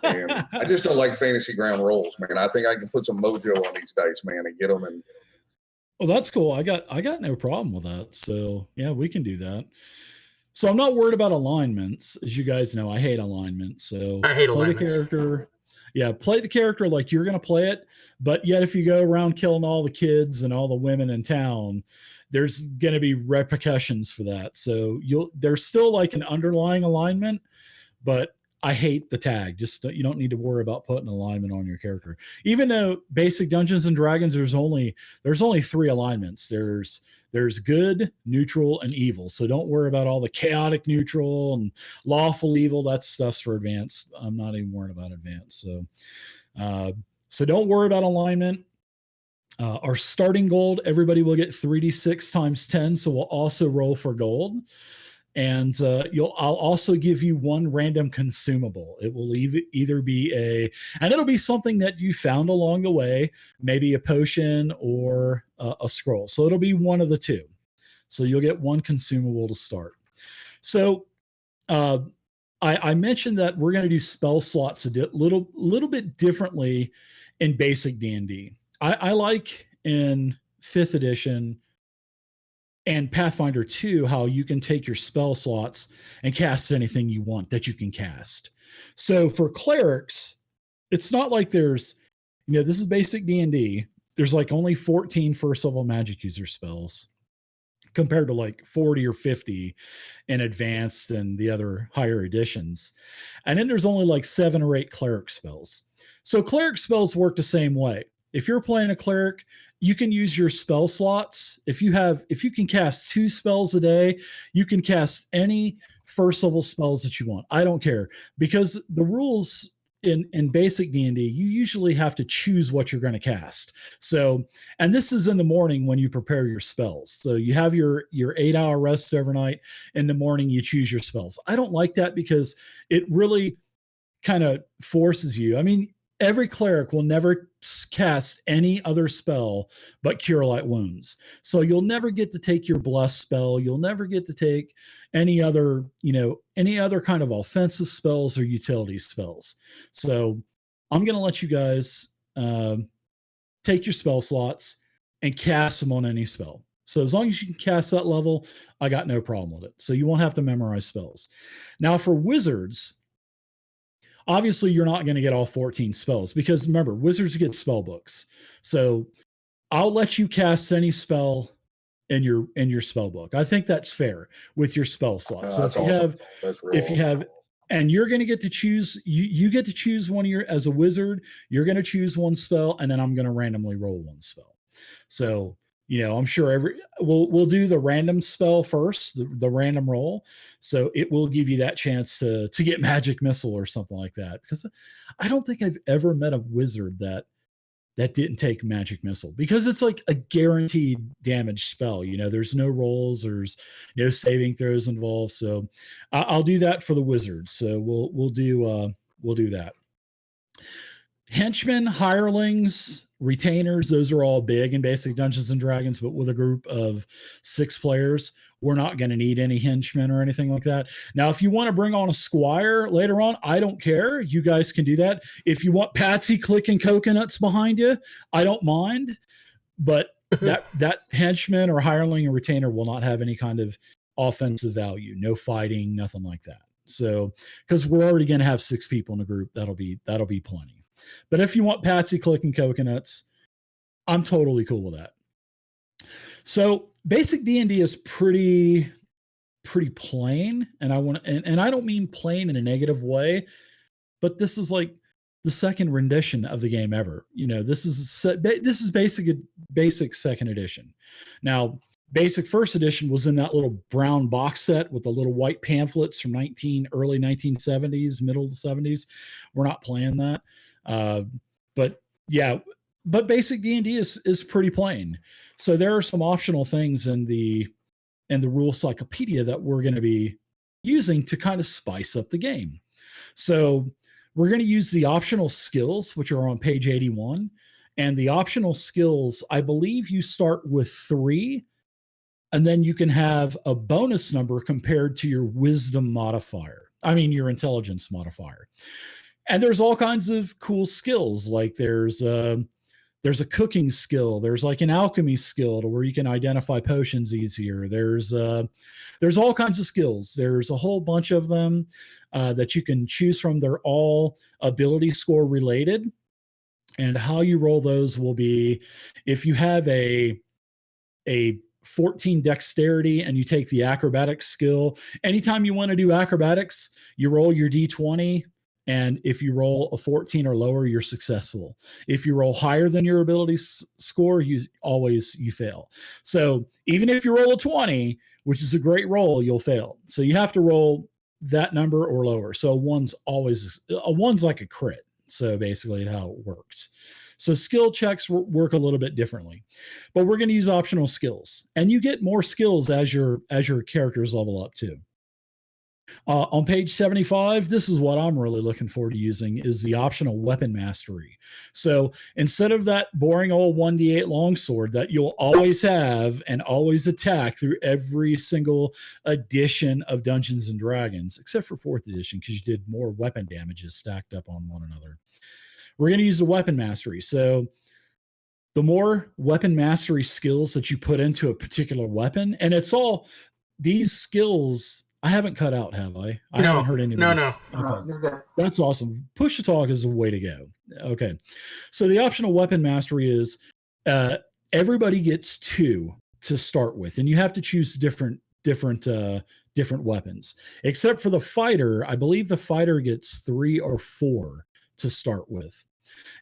And I just don't like fantasy ground rolls, man. I think I can put some mojo on these dice, man, and get them. And well, that's cool. I got no problem with that. So yeah, we can do that. So I'm not worried about alignments. As you guys know, I hate alignments. So I hate play alignments. the character. Yeah, play the character like you're going to play it. But yet, if you go around killing all the kids and all the women in town, there's going to be repercussions for that. So there's still like an underlying alignment, but I hate the tag. Just you don't need to worry about putting alignment on your character. Even though basic Dungeons and Dragons, there's only 3 alignments. There's good, neutral, and evil. So don't worry about all the chaotic neutral and lawful evil. That stuff's for advanced. I'm not even worried about advanced. So don't worry about alignment. Our starting gold, everybody will get 3d6 times 10. So we'll also roll for gold. And I'll also give you 1 random consumable. It will either be and it'll be something that you found along the way, maybe a potion or a scroll. So it'll be one of the 2. So you'll get 1 consumable to start. So I mentioned that we're going to do spell slots a little bit differently in basic D&D. I like in 5th edition and Pathfinder 2 how you can take your spell slots and cast anything you want that you can cast. So for clerics, it's not like there's, this is basic D&D. There's like only 14 first level magic user spells compared to like 40 or 50 in advanced and the other higher editions. And then there's only like 7 or 8 cleric spells. So cleric spells work the same way. If you're playing a cleric, you can use your spell slots. If you can cast 2 spells a day, you can cast any first level spells that you want. I don't care, because the rules in basic D&D, you usually have to choose what you're going to cast. So, and this is in the morning when you prepare your spells. So you have your 8-hour rest overnight. In the morning, you choose your spells. I don't like that because it really kind of forces you. I mean, every cleric will never cast any other spell but Cure Light Wounds. So you'll never get to take your Bless spell. You'll never get to take any other kind of offensive spells or utility spells. So I'm going to let you guys take your spell slots and cast them on any spell. So as long as you can cast that level, I got no problem with it. So you won't have to memorize spells. Now for wizards, obviously you're not going to get all 14 spells, because remember, wizards get spell books. So I'll let you cast any spell in your spell book. I think that's fair with your spell slots. So that's awesome. You have, and you're going to get to choose, you get to choose one of your, as a wizard, you're going to choose one spell, and then I'm going to randomly roll one spell. So, I'm sure we'll do the random spell first, the random roll. So it will give you that chance to get magic missile or something like that. Because I don't think I've ever met a wizard that didn't take magic missile, because it's like a guaranteed damage spell. There's no rolls, there's no saving throws involved. So I'll do that for the wizards. So we'll do that. Henchmen, hirelings, retainers, those are all big in basic Dungeons and Dragons, but with a group of 6 players, we're not going to need any henchmen or anything like that. Now, if you want to bring on a squire later on, I don't care. You guys can do that. If you want Patsy clicking coconuts behind you, I don't mind. But that henchman or hireling or retainer will not have any kind of offensive value. No fighting, nothing like that. So, because we're already going to have 6 people in a group, that'll be plenty. But if you want Patsy clicking coconuts, I'm totally cool with that. So basic D&D is pretty plain, and I don't mean plain in a negative way, but this is like the second rendition of the game ever. This is basic second edition. Now, Basic First Edition was in that little brown box set with the little white pamphlets from early 1970s, middle of the 70s. We're not playing that, but yeah. But basic D&D is pretty plain. So there are some optional things in the rule cyclopedia that we're going to be using to kind of spice up the game. So we're going to use the optional skills, which are on page 81. And the optional skills, I believe you start with 3, and then you can have a bonus number compared to your wisdom modifier. I mean, your intelligence modifier. And there's all kinds of cool skills. Like there's a cooking skill. There's like an alchemy skill to where you can identify potions easier. There's all kinds of skills. There's a whole bunch of them that you can choose from. They're all ability score related. And how you roll those will be if you have a 14 dexterity and you take the acrobatics skill. Anytime you want to do acrobatics, you roll your d20, and if you roll a 14 or lower, you're successful. If you roll higher than your ability score, you fail. So even if you roll a 20, which is a great roll, you'll fail. So you have to roll that number or lower. So a one's like a crit. So basically how it works. So skill checks work a little bit differently, but we're going to use optional skills, and you get more skills as your characters level up too. On page 75, this is what I'm really looking forward to using, is the optional weapon mastery. So instead of that boring old 1d8 longsword that you'll always have and always attack through every single edition of Dungeons and Dragons, except for 4th edition, because you did more weapon damages stacked up on one another. We're going to use the weapon mastery. So the more weapon mastery skills that you put into a particular weapon, and it's all these skills I haven't cut out, have I? I haven't heard any of these. Okay. Okay. That's awesome. Push to talk is the way to go. Okay. So the optional weapon mastery is everybody gets 2 to start with, and you have to choose different weapons. Except for the fighter, I believe the fighter gets 3 or 4 to start with.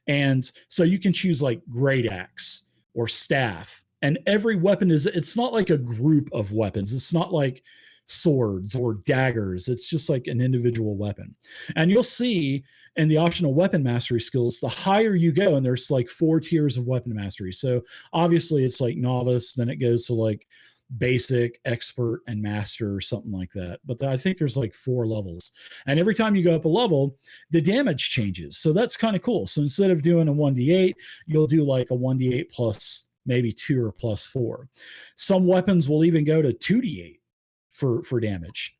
And so you can choose like great axe or staff, and every weapon it's not like a group of weapons. It's not like swords or daggers. It's just like an individual weapon. And you'll see in the optional weapon mastery skills, the higher you go, and there's like 4 tiers of weapon mastery. So obviously it's like novice, then it goes to like basic, expert, and master, or something like that. But I think there's like 4 levels. And every time you go up a level, the damage changes. So that's kind of cool. So instead of doing a 1d8, you'll do like a 1d8 plus maybe 2 or plus 4. Some weapons will even go to 2d8 for damage.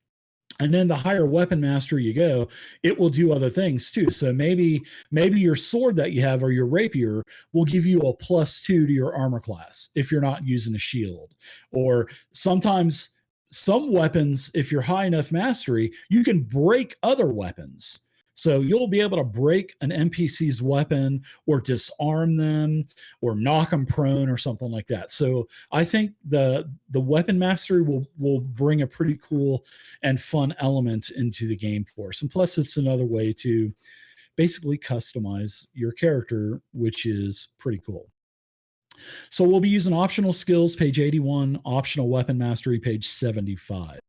And then the higher weapon mastery you go, it will do other things too. So maybe your sword that you have or your rapier will give you a +2 to your armor class if you're not using a shield. Or sometimes some weapons, if you're high enough mastery, you can break other weapons. So you'll be able to break an NPC's weapon or disarm them or knock them prone or something like that. So I think the weapon mastery will bring a pretty cool and fun element into the game for us. And plus, it's another way to basically customize your character, which is pretty cool. So we'll be using optional skills, page 81, optional weapon mastery, page 75.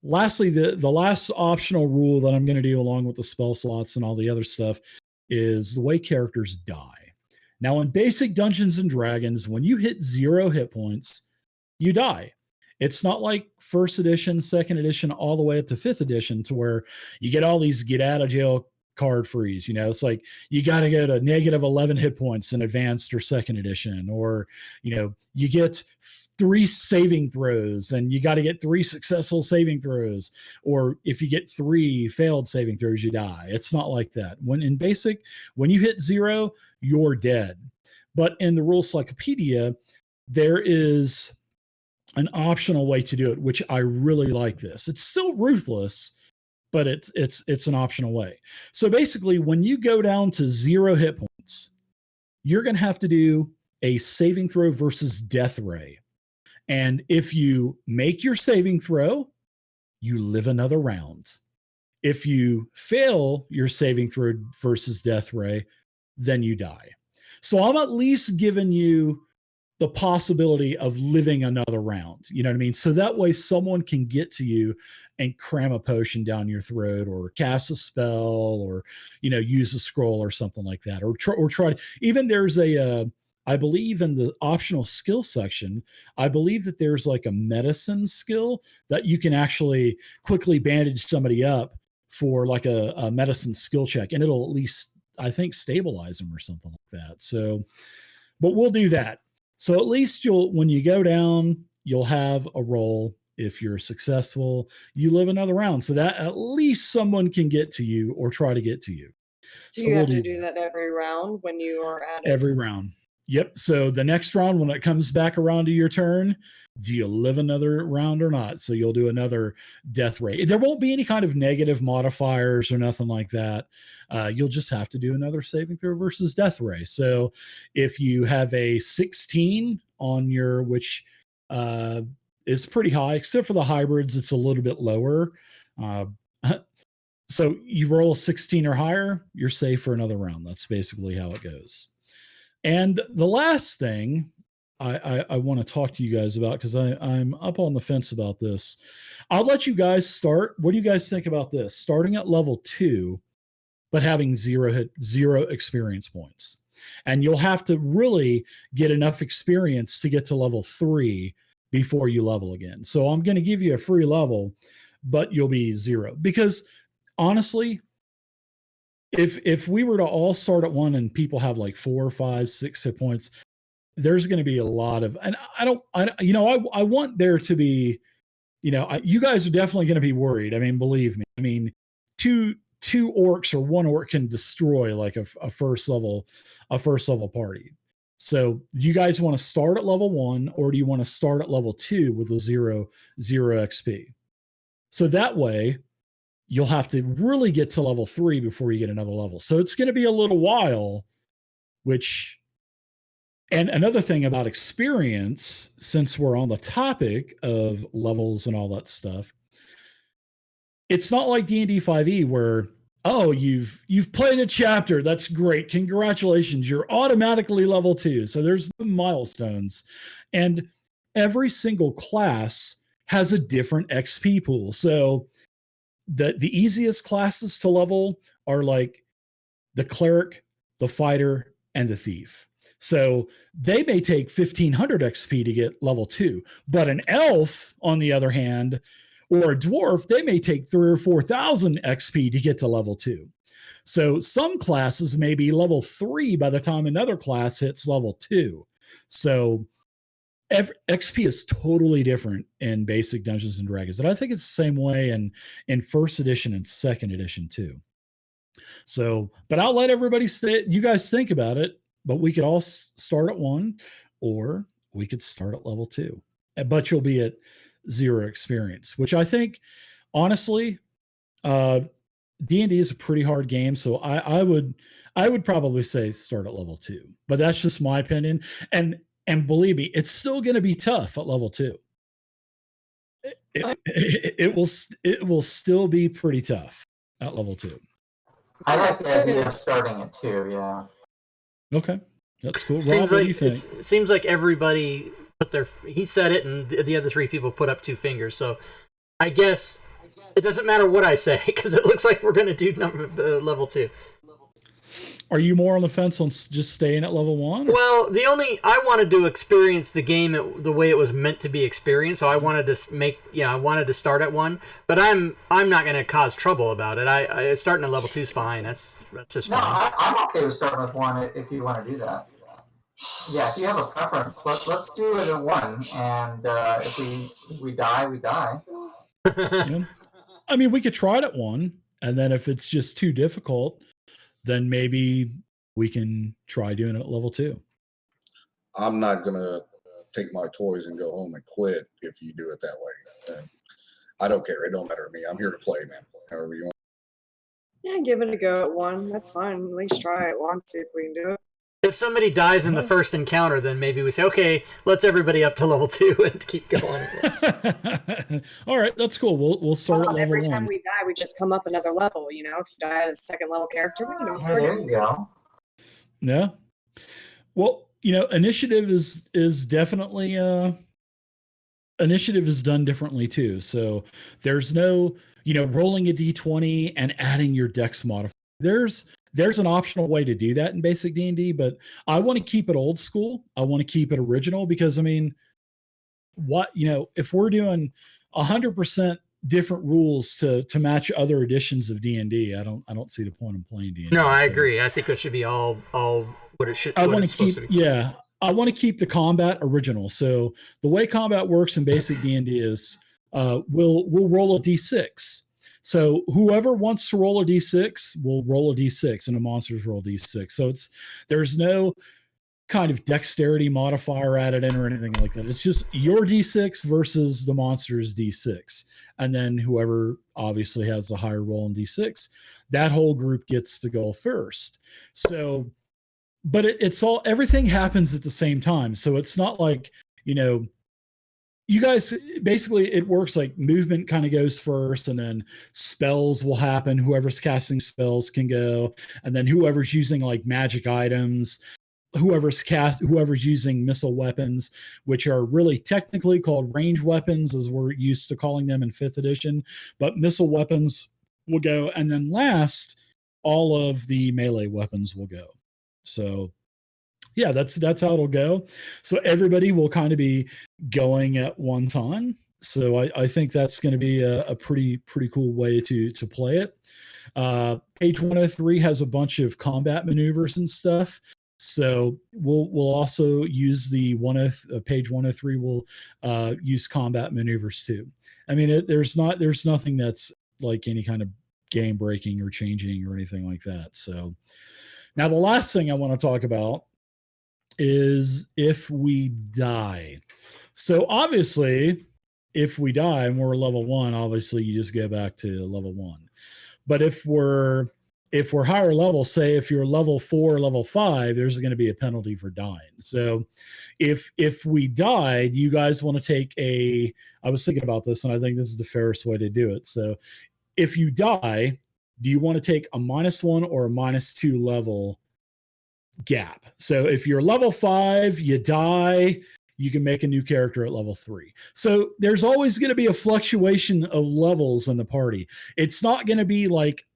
Lastly, the last optional rule that I'm going to do along with the spell slots and all the other stuff is the way characters die. Now, in basic Dungeons and Dragons, when you hit 0 hit points, you die. It's not like 1st edition, 2nd edition, all the way up to 5th edition, to where you get all these get out of jail card frees. It's like you got to go to -11 hit points in advanced or 2nd edition, or you get 3 saving throws and you got to get 3 successful saving throws, or if you get 3 failed saving throws, you die. It's not like that. When in basic, when you hit 0, you're dead. But in the Rules Cyclopedia, there is an optional way to do it, which I really like. This, it's still ruthless, but it's an optional way. So basically, when you go down to 0 hit points, you're going to have to do a saving throw versus death ray. And if you make your saving throw, you live another round. If you fail your saving throw versus death ray, then you die. So I'm at least giving you the possibility of living another round. You know what I mean? So that way someone can get to you and cram a potion down your throat, or cast a spell, or, you know, use a scroll or something like that, or try. Even there's I believe in the optional skill section, I believe that there's like a medicine skill that you can actually quickly bandage somebody up for like a medicine skill check, and it'll at least, I think, stabilize them or something like that. So, but we'll do that. So at least when you go down, you'll have a roll. If you're successful, you live another round, so that at least someone can get to you or try to get to you. Do So you we'll have to do that every round when you are at every round. Yep. So the next round, when it comes back around to your turn, do you live another round or not? So you'll do another death rate. There won't be any kind of negative modifiers or nothing like that. You'll just have to do another saving throw versus death ray. So if you have a 16 on your, which is pretty high, except for the hybrids, it's a little bit lower. So you roll a 16 or higher, you're safe for another round. That's basically how it goes. And the last thing I want to talk to you guys about, because I'm up on the fence about this. I'll let you guys start. What do you guys think about this? Starting at level 2, but having zero experience points. And you'll have to really get enough experience to get to level 3 before you level again. So I'm going to give you a free level, but you'll be 0. Because honestly, if we were to all start at 1 and people have like 4, 5, 6 hit points, there's going to be a lot of, and I want there to be, you guys are definitely going to be worried. I mean, believe me. I mean, two orcs or one orc can destroy like a first level party. So you guys want to start at level 1, or do you want to start at level 2 with a zero XP? So that way you'll have to really get to level 3 before you get another level. So it's going to be a little while, and another thing about experience, since we're on the topic of levels and all that stuff, it's not like D&D 5e where, oh, you've played a chapter, that's great, congratulations, you're automatically level 2. So there's no milestones, and every single class has a different XP pool. So the easiest classes to level are like the cleric, the fighter, and the thief. So they may take 1500 XP to get level 2, but an elf, on the other hand, or a dwarf, they may take 3,000 or 4,000 XP to get to level 2. So some classes may be level 3 by the time another class hits level 2. So XP is totally different in basic Dungeons and Dragons, and I think it's the same way in first edition and second edition too. So, but I'll let everybody you guys think about it. But we could all start at 1, or we could start at level 2. But you'll be at 0 experience, which I think, honestly, D&D is a pretty hard game. So I would probably say start at level 2. But that's just my opinion. And believe me, it's still going to be tough at level 2. It will still be pretty tough at level 2. I like the idea of starting at 2. Yeah. Okay, that's cool. Rob, what do you think? It seems like everybody he said it, and the other 3 people put up 2 fingers. So I guess it doesn't matter what I say, because it looks like we're going to do level 2. Are you more on the fence on just staying at level 1? Well, I wanted to experience the game the way it was meant to be experienced. So I wanted to I wanted to start at 1, but I'm not going to cause trouble about it. I starting at level 2 is fine. That's just fine. I'm okay with starting with 1 if you want to do that. Yeah, if you have a preference, let's do it at 1, and if we die, we die. Yeah. I mean, we could try it at 1, and then if it's just too difficult, then maybe we can try doing it at level 2. I'm not going to take my toys and go home and quit if you do it that way. And I don't care. It don't matter to me. I'm here to play, man. However you want. Yeah, give it a go at 1. That's fine. At least try it once, see if we can do it. If somebody dies in the first encounter, then maybe we say, okay, let's everybody up to level 2 and keep going. All right, that's cool. We'll start at level 1. Every time we die, we just come up another level. If you die as a second level character, There you go. Yeah. Well, initiative is definitely initiative is done differently too. So there's no, rolling a d20 and adding your dex modifier. There's an optional way to do that in basic D&D, but I want to keep it old school. I want to keep it original because if we're doing 100% different rules to match other editions of D&D, I don't see the point in playing D&D. No, I agree. I think it should be all what it should. I want to keep I want to keep the combat original. So the way combat works in basic D&D is we'll roll a d6. So whoever wants to roll a d6 will roll a d6, and the monsters roll d6. So there's no kind of dexterity modifier added in or anything like that. It's just your d6 versus the monster's d6, and then whoever obviously has the higher roll in d6, that whole group gets to go first. So, but it's all, everything happens at the same time. So it's not like, you guys, basically it works like movement kind of goes first, and then spells will happen. Whoever's casting spells can go, and then whoever's using like magic items, whoever's using missile weapons, which are really technically called range weapons as we're used to calling them in 5th edition, but missile weapons will go, and then last all of the melee weapons will go. So yeah, that's how it'll go. So everybody will kind of be going at one time. So I think that's going to be a pretty cool way to play it. Page 103 has a bunch of combat maneuvers and stuff. So we'll also use the page 103 will use combat maneuvers too. I mean, there's nothing that's like any kind of game breaking or changing or anything like that. So now the last thing I want to talk about is if we die. So obviously, if we die and we're level 1, obviously you just go back to level 1. But if we're higher level, say if you're level 4, level 5, there's going to be a penalty for dying. So if we died, you guys want to take I was thinking about this, and I think this is the fairest way to do it. So if you die, do you want to take a -1 or a -2 level gap? So if you're level 5, you die, you can make a new character at level 3. So there's always going to be a fluctuation of levels in the party. It's not going to be like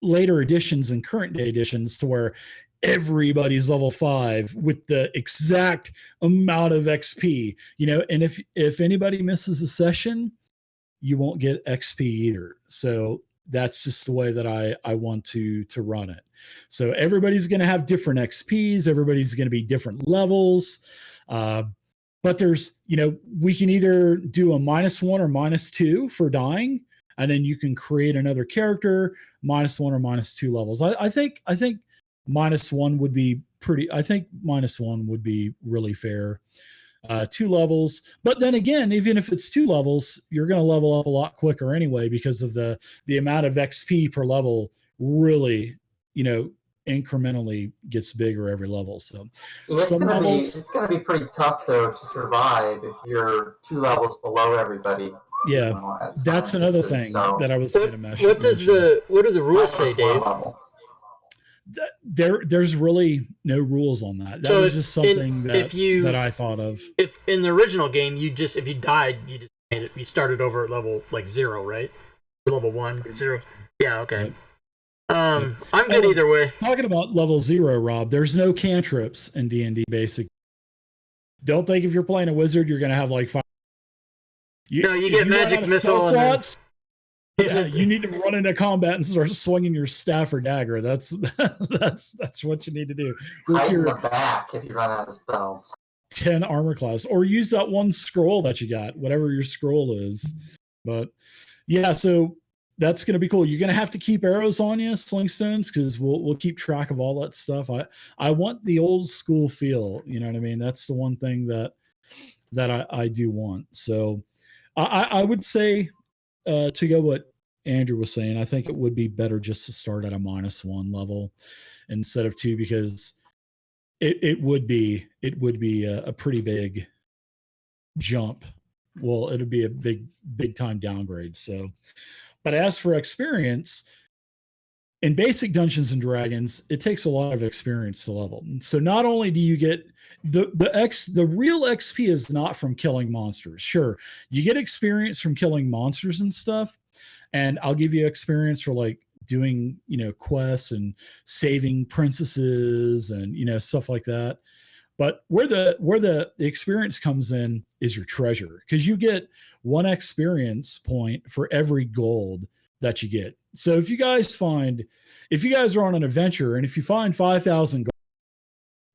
later editions and current day editions to where everybody's level 5 with the exact amount of XP, and if anybody misses a session, you won't get XP either. So that's just the way that I want to run it. So everybody's going to have different XPs. Everybody's going to be different levels. But there's, we can either do a -1 or -2 for dying, and then you can create another character, -1 or -2 levels. I think -1 would be -1 would be really fair. 2 levels, but then again, even if it's 2 levels, you're going to level up a lot quicker anyway because of the amount of XP per level really, incrementally gets bigger every level. So it's gonna be pretty tough though to survive if you're 2 levels below everybody. Yeah, that's another thing that I was going to mention. What do the rules say, Dave? There's really no rules on that. That was just something that I thought of. If in the original game, if you died, you started over at level like 0, right? Level 1, 0. Yeah, okay. Yep. I'm good either way. Talking about level 0, Rob, there's no cantrips in D&D Basic. Don't think if you're playing a wizard, you're going to have like 5. You get magic missile slots. Yeah, you need to run into combat and start swinging your staff or dagger. That's what you need to do. Hide in the back if you run out of spells. 10 armor class, or use that one scroll that you got, whatever your scroll is. But yeah, so that's going to be cool. You're going to have to keep arrows on you, slingstones, because we'll keep track of all that stuff. I want the old school feel. You know what I mean? That's the one thing that I do want. So I would say, to go what Andrew was saying, I think it would be better just to start at a -1 level instead of 2, because it would be a pretty big jump. Well, it'd be a big time downgrade. So, but as for experience, in basic Dungeons and Dragons, it takes a lot of experience to level. So not only do you get the real XP is not from killing monsters. Sure, you get experience from killing monsters and stuff, and I'll give you experience for like doing, quests and saving princesses and stuff like that. But where the experience comes in is your treasure, because you get 1 experience point for every gold that you get. So if you guys are on an adventure and if you find 5,000 gold,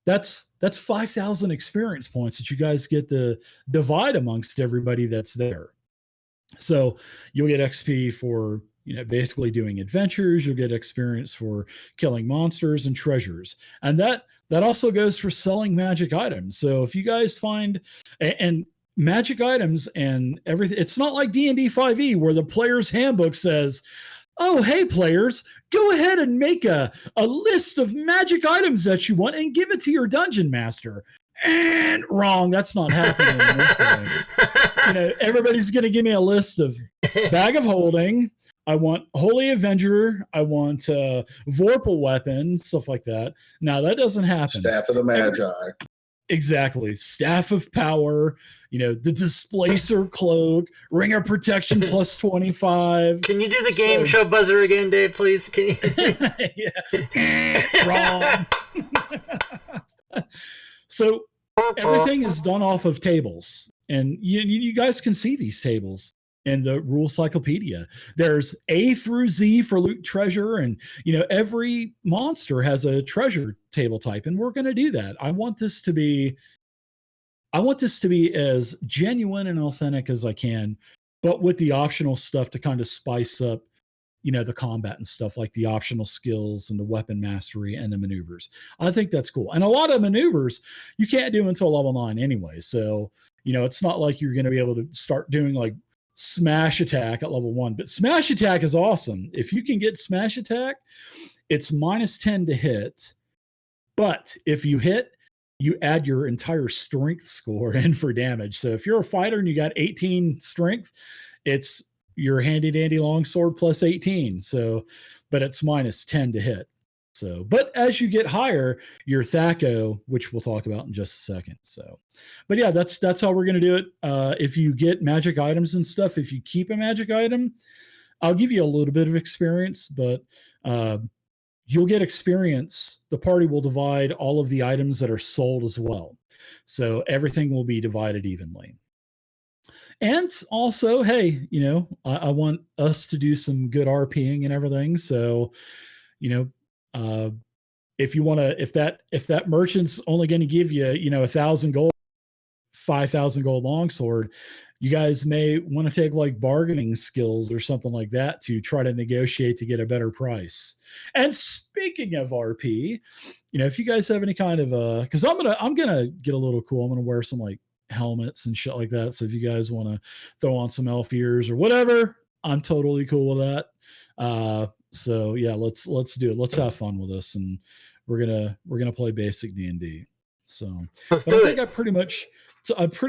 that's 5,000 experience points that you guys get to divide amongst everybody that's there. So you'll get XP for basically doing adventures. You'll get experience for killing monsters and treasures, and that also goes for selling magic items. So if you guys find and magic items and everything, it's not like D&D 5e where the player's handbook says, "Oh, hey players, go ahead and make a list of magic items that you want and give it to your dungeon master." And wrong, that's not happening in this game. Everybody's going to give me a list of bag of holding. I want Holy Avenger. I want Vorpal weapon, stuff like that. Now that doesn't happen. Staff of the Magi. Exactly. Staff of Power, the Displacer Cloak, Ring of Protection plus 25. Can you do the game show buzzer again, Dave, please? Can you? Wrong. So everything is done off of tables, and you guys can see these tables in the rule cyclopedia. There's A through Z for loot treasure, and every monster has a treasure table type, and we're going to do that. I want this to be as genuine and authentic as I can, but with the optional stuff to kind of spice up the combat and stuff, like the optional skills and the weapon mastery and the maneuvers. I think that's cool. And a lot of maneuvers you can't do until level 9 anyway. So, it's not like you're going to be able to start doing like smash attack at level 1, but smash attack is awesome. If you can get smash attack, it's -10 to hit. But if you hit, you add your entire strength score in for damage. So if you're a fighter and you got 18 strength, it's your handy dandy longsword plus 18. So, but it's -10 to hit. So, but as you get higher, your THAC0, which we'll talk about in just a second. So, but yeah, that's how we're going to do it. If you get magic items and stuff, if you keep a magic item, I'll give you a little bit of experience, but you'll get experience. The party will divide all of the items that are sold as well. So everything will be divided evenly. And also, hey, I want us to do some good RPing and everything. So, if you want to, if that merchant's only going to give you, 1,000 gold, 5,000 gold longsword, you guys may want to take like bargaining skills or something like that to try to negotiate to get a better price. And speaking of RP, if you guys have any kind of because I'm gonna get a little cool. I'm gonna wear some like helmets and shit like that. So if you guys want to throw on some elf ears or whatever, I'm totally cool with that. So yeah, let's do it. Let's have fun with this, and we're gonna play basic D&D. So I think I pretty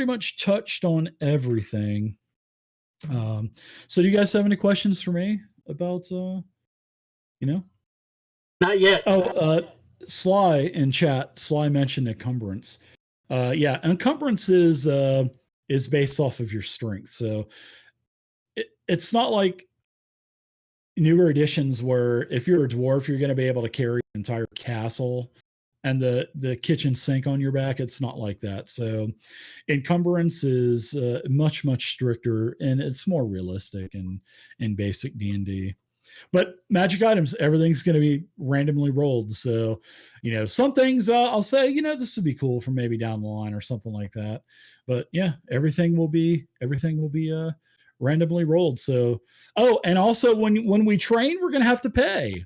much touched on everything. So do you guys have any questions for me about Not yet. Sly in chat, Sly mentioned encumbrance. Yeah, encumbrance is based off of your strength. So it's not like newer editions where if you're a dwarf, you're going to be able to carry an entire castle and the kitchen sink on your back. It's not like that. So encumbrance is much stricter, and it's more realistic in basic D&D. But magic items, everything's going to be randomly rolled. So, some things I'll say, this would be cool for maybe down the line or something like that. But yeah, everything will be randomly rolled. So, and also when we train, we're going to have to pay,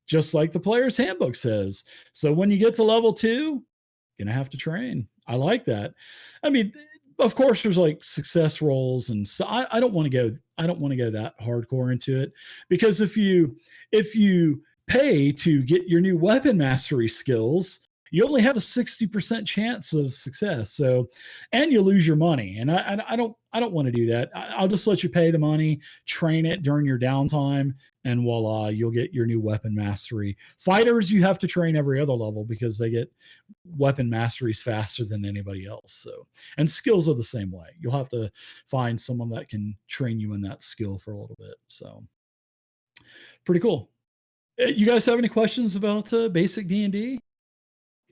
just like the player's handbook says. So when you get to level 2, you're going to have to train. I like that. I mean, of course there's like success rolls, and so I don't want to go that hardcore into it, because if you pay to get your new weapon mastery skills, you only have a 60% chance of success. So, and you lose your money. And I don't want to do that. I'll just let you pay the money, train it during your downtime, and voila, you'll get your new weapon mastery. Fighters, you have to train every other level because they get weapon masteries faster than anybody else. So, and skills are the same way. You'll have to find someone that can train you in that skill for a little bit. So, pretty cool. You guys have any questions about basic D&D?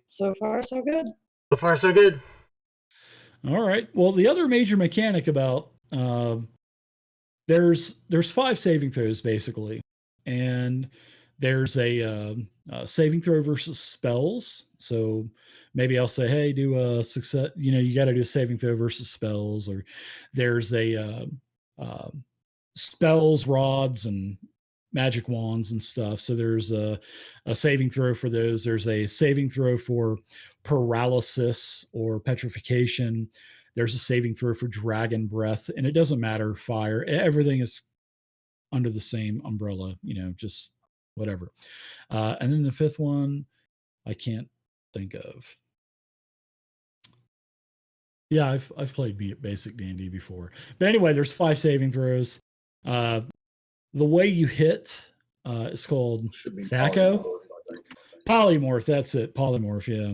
So far, so good. So far, so good. All right. Well, the other major mechanic about there's 5 saving throws basically, and there's a saving throw versus spells. So maybe I'll say, hey, do a success. You got to do a saving throw versus spells, or there's a spells, rods, and magic wands and stuff. So there's a saving throw for those. There's a saving throw for paralysis or petrification. There's a saving throw for dragon breath, and it doesn't matter fire. Everything is under the same umbrella, just whatever. And then the 5th one, I can't think of. Yeah, I've played basic D&D before, but anyway, there's 5 saving throws. The way you hit is called Should be Thaco. polymorph, I think. Polymorph, that's it. Polymorph, yeah.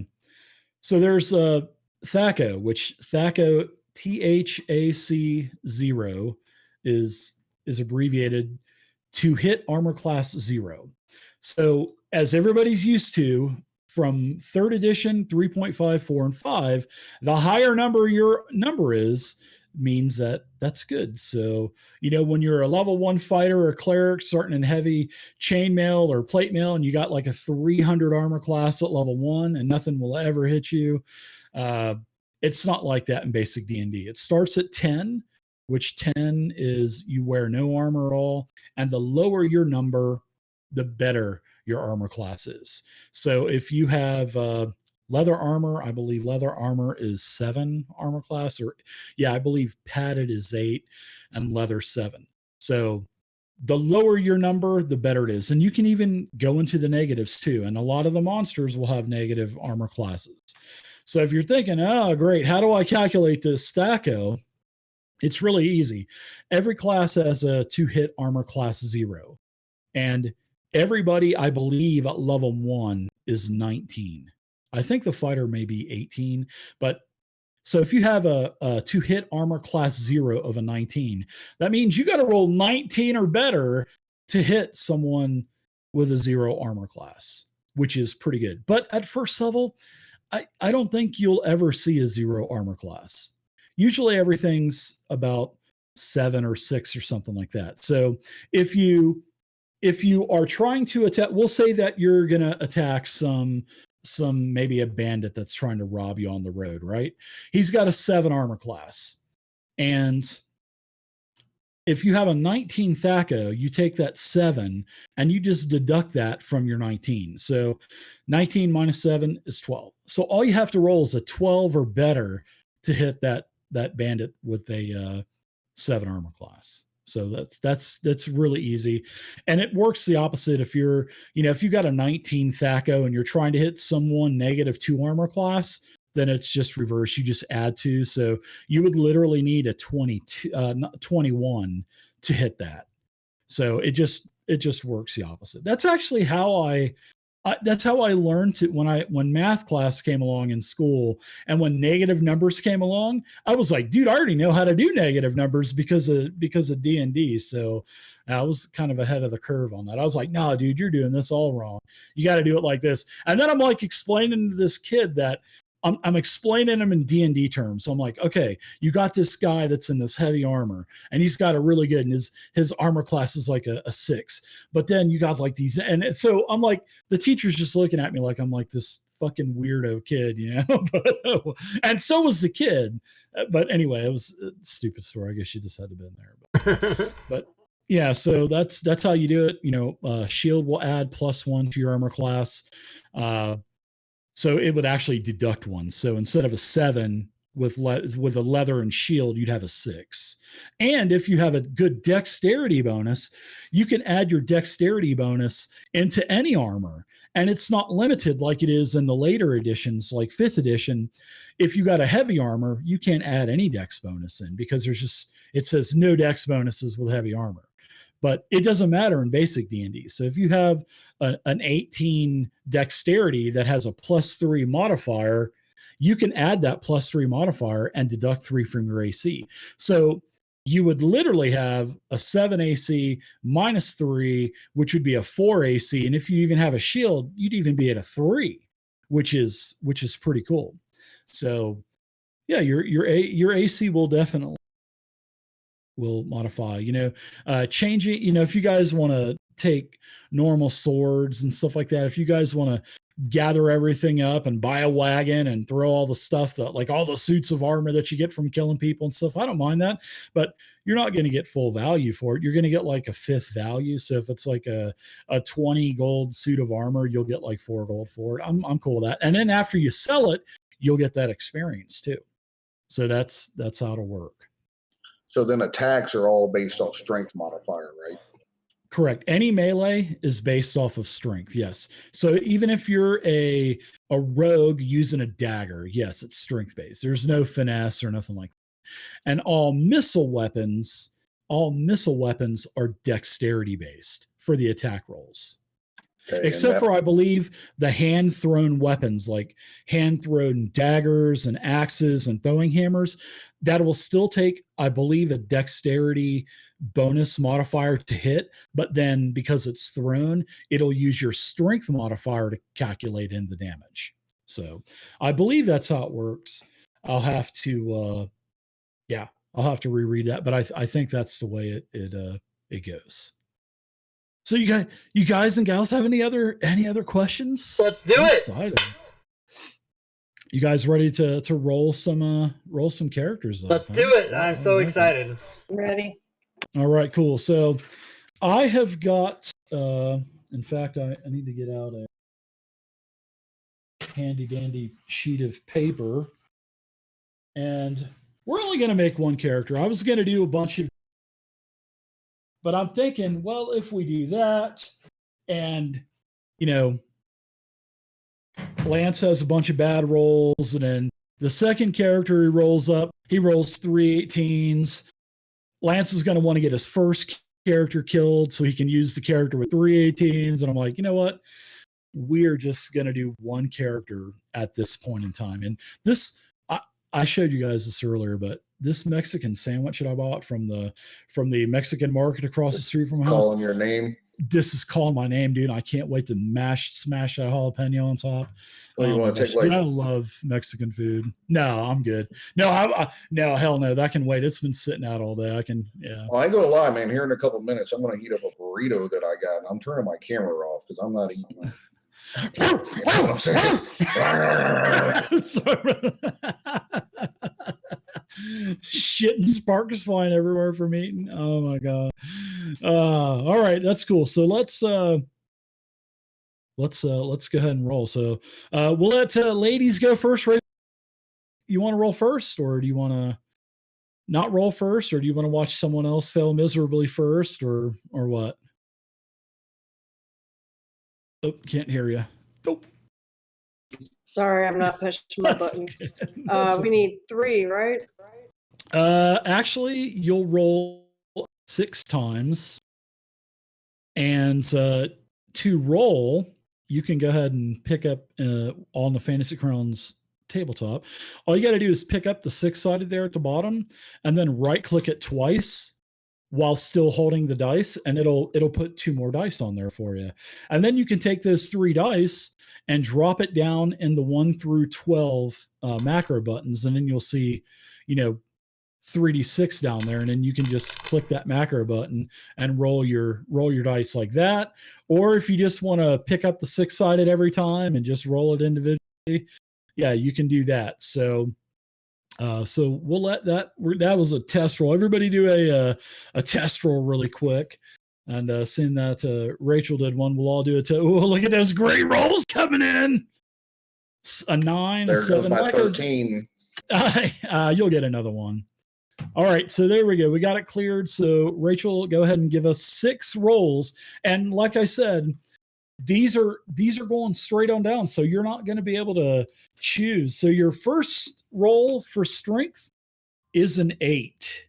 So there's Thaco, which Thaco, THAC 0 is abbreviated to hit armor class 0. So as everybody's used to, from 3rd edition, 3.5, 4, and 5, the higher number your number is, means that's good. So, when you're a level 1 fighter or cleric starting in heavy chainmail or plate mail, and you got like a 300 armor class at level 1 and nothing will ever hit you, it's not like that in basic D&D. It starts at 10, which 10 is you wear no armor at all, and the lower your number, the better your armor class is. So if you have leather armor, I believe leather armor is 7 armor class, or I believe padded is 8 and leather 7. So the lower your number, the better it is. And you can even go into the negatives too. And a lot of the monsters will have negative armor classes. So if you're thinking, oh, great, how do I calculate this Thaco? It's really easy. Every class has a 2-hit armor class 0. And everybody, I believe, at level 1 is 19. I think the fighter may be 18, but so if you have a 2-hit armor class 0 of a 19, that means you got to roll 19 or better to hit someone with a 0 armor class, which is pretty good. But at first level, I don't think you'll ever see a 0 armor class. Usually everything's about 7 or 6 or something like that. So if you are trying to attack, we'll say that you're going to attack some maybe a bandit that's trying to rob you on the road, right? He's got a 7 armor class. And if you have a 19 Thaco, you take that 7 and you just deduct that from your 19. So 19 minus 7 is 12. So all you have to roll is a 12 or better to hit that bandit with a 7 armor class. So that's really easy. And it works the opposite. If you're, if you got a 19 Thaco and you're trying to hit someone negative 2 armor class, then it's just reverse. You just add 2. So you would literally need a 21 to hit that. So it just works the opposite. That's actually how I learned to, when math class came along in school and when negative numbers came along, I was like, dude, I already know how to do negative numbers because of D&D. So I was kind of ahead of the curve on that. I was like, no, dude, you're doing this all wrong. You got to do it like this. And then I'm like explaining to this kid that I'm explaining him in D&D terms. So I'm like, okay, you got this guy that's in this heavy armor and he's got a really good, and his armor class is like a 6. But then you got like these, and so I'm like, the teacher's just looking at me like I'm like this fucking weirdo kid, but, and so was the kid. But anyway, it was a stupid story. I guess you just had to have been there. But yeah, so that's how you do it. Shield will add +1 to your armor class. So it would actually deduct 1. So instead of a 7 with a leather and shield, you'd have a 6. And if you have a good dexterity bonus, you can add your dexterity bonus into any armor. And it's not limited like it is in the later editions, like 5th edition. If you got a heavy armor, you can't add any dex bonus in because it says no dex bonuses with heavy armor. But it doesn't matter in basic D&D. So if you have an 18 dexterity that has a +3 modifier, you can add that +3 modifier and deduct 3 from your AC. So you would literally have a 7 AC -3, which would be a 4 AC. And if you even have a shield, you'd even be at a 3, which is pretty cool. So yeah, your AC will definitely modify, changing, if you guys want to take normal swords and stuff like that, if you guys want to gather everything up and buy a wagon and throw all the stuff that, like all the suits of armor that you get from killing people and stuff, I don't mind that, but you're not going to get full value for it. You're going to get like a 5th value. So if it's like a 20 gold suit of armor, you'll get like 4 gold for it. I'm cool with that. And then after you sell it, you'll get that experience too. So that's how it'll work. So then attacks are all based off strength modifier, right? Correct. Any melee is based off of strength. Yes. So even if you're a rogue using a dagger, yes, it's strength based. There's no finesse or nothing like that. And all missile weapons are dexterity based for the attack rolls. Okay, Except for, I believe, the hand-thrown weapons, like hand-thrown daggers and axes and throwing hammers, that will still take, I believe, a dexterity bonus modifier to hit, but then because it's thrown, it'll use your strength modifier to calculate in the damage. So I believe that's how it works. I'll have to reread that, but I think that's the way it goes. So you guys and gals have any other questions? Let's do it. Excited. You guys ready to roll some characters up? Let's do it. I'm so excited. Ready? All right, cool. So I have got in fact I need to get out a handy dandy sheet of paper, and we're only going to make one character. I was going to do a bunch of, but I'm thinking, well, if we do that, and Lance has a bunch of bad rolls, and then the second character he rolls 3 18s. Lance is going to want to get his first character killed so he can use the character with 3 18s. And I'm like, you know what? We're just going to do one character at this point in time. And this, I showed you guys this earlier, but this Mexican sandwich that I bought from the Mexican market across the street from my house. Calling your name. This is calling my name, dude. I can't wait to smash that jalapeno on top. Well, you want to take like? Dude, I love Mexican food. No, I'm good. No, no, hell no. That can wait. It's been sitting out all day. I can, yeah. Well, I ain't gonna lie, man. Here in a couple minutes, I'm gonna heat up a burrito that I got, and I'm turning my camera off because I'm not eating it. You know what I'm saying? Shit and sparks flying everywhere from eating. Oh my god. All right, that's cool. So let's go ahead and roll. So we'll let ladies go first. Right? You want to roll first, or do you want to not roll first, or do you want to watch someone else fail miserably first, or what? Oh, can't hear you. Nope. Sorry, I'm not pushing my button. We need 3, right? Actually, you'll roll 6 times, and to roll, you can go ahead and pick up on the Fantasy Crowns tabletop. All you got to do is pick up the 6-sided there at the bottom, and then right-click it twice while still holding the dice, and it'll put 2 more dice on there for you. And then you can take those 3 dice and drop it down in the 1 through 12 macro buttons, and then you'll see, 3d6 down there, and then you can just click that macro button and roll your dice like that. Or if you just want to pick up the 6-sided every time and just roll it individually, yeah, you can do that. So we'll let that was a test roll. Everybody do a test roll really quick. And seeing that Rachel did one, we'll all do it. Oh, look at those great rolls coming in. A 9, there a 7. Goes my 13. You'll get another one. All right, so there we go. We got it cleared. So Rachel, go ahead and give us 6 rolls. And like I said, these are going straight on down, so you're not going to be able to choose. So your first roll for strength is an 8.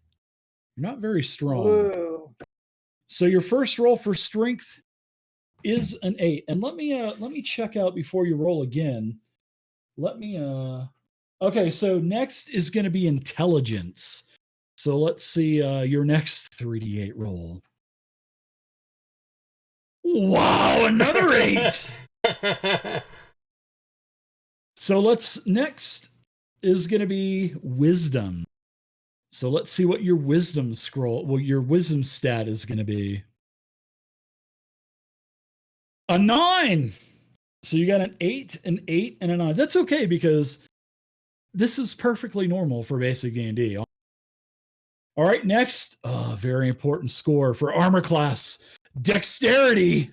You're not very strong. Whoa. So your first roll for strength is an 8. And let me check out before you roll again. Okay, so next is going to be intelligence. So let's see your next 3d8 roll. Wow, another 8. So next is going to be wisdom. So let's see what your wisdom stat is going to be. A 9. So you got an 8, an 8, and a 9. That's okay because this is perfectly normal for basic D&D. All right, next, very important score for armor class, dexterity.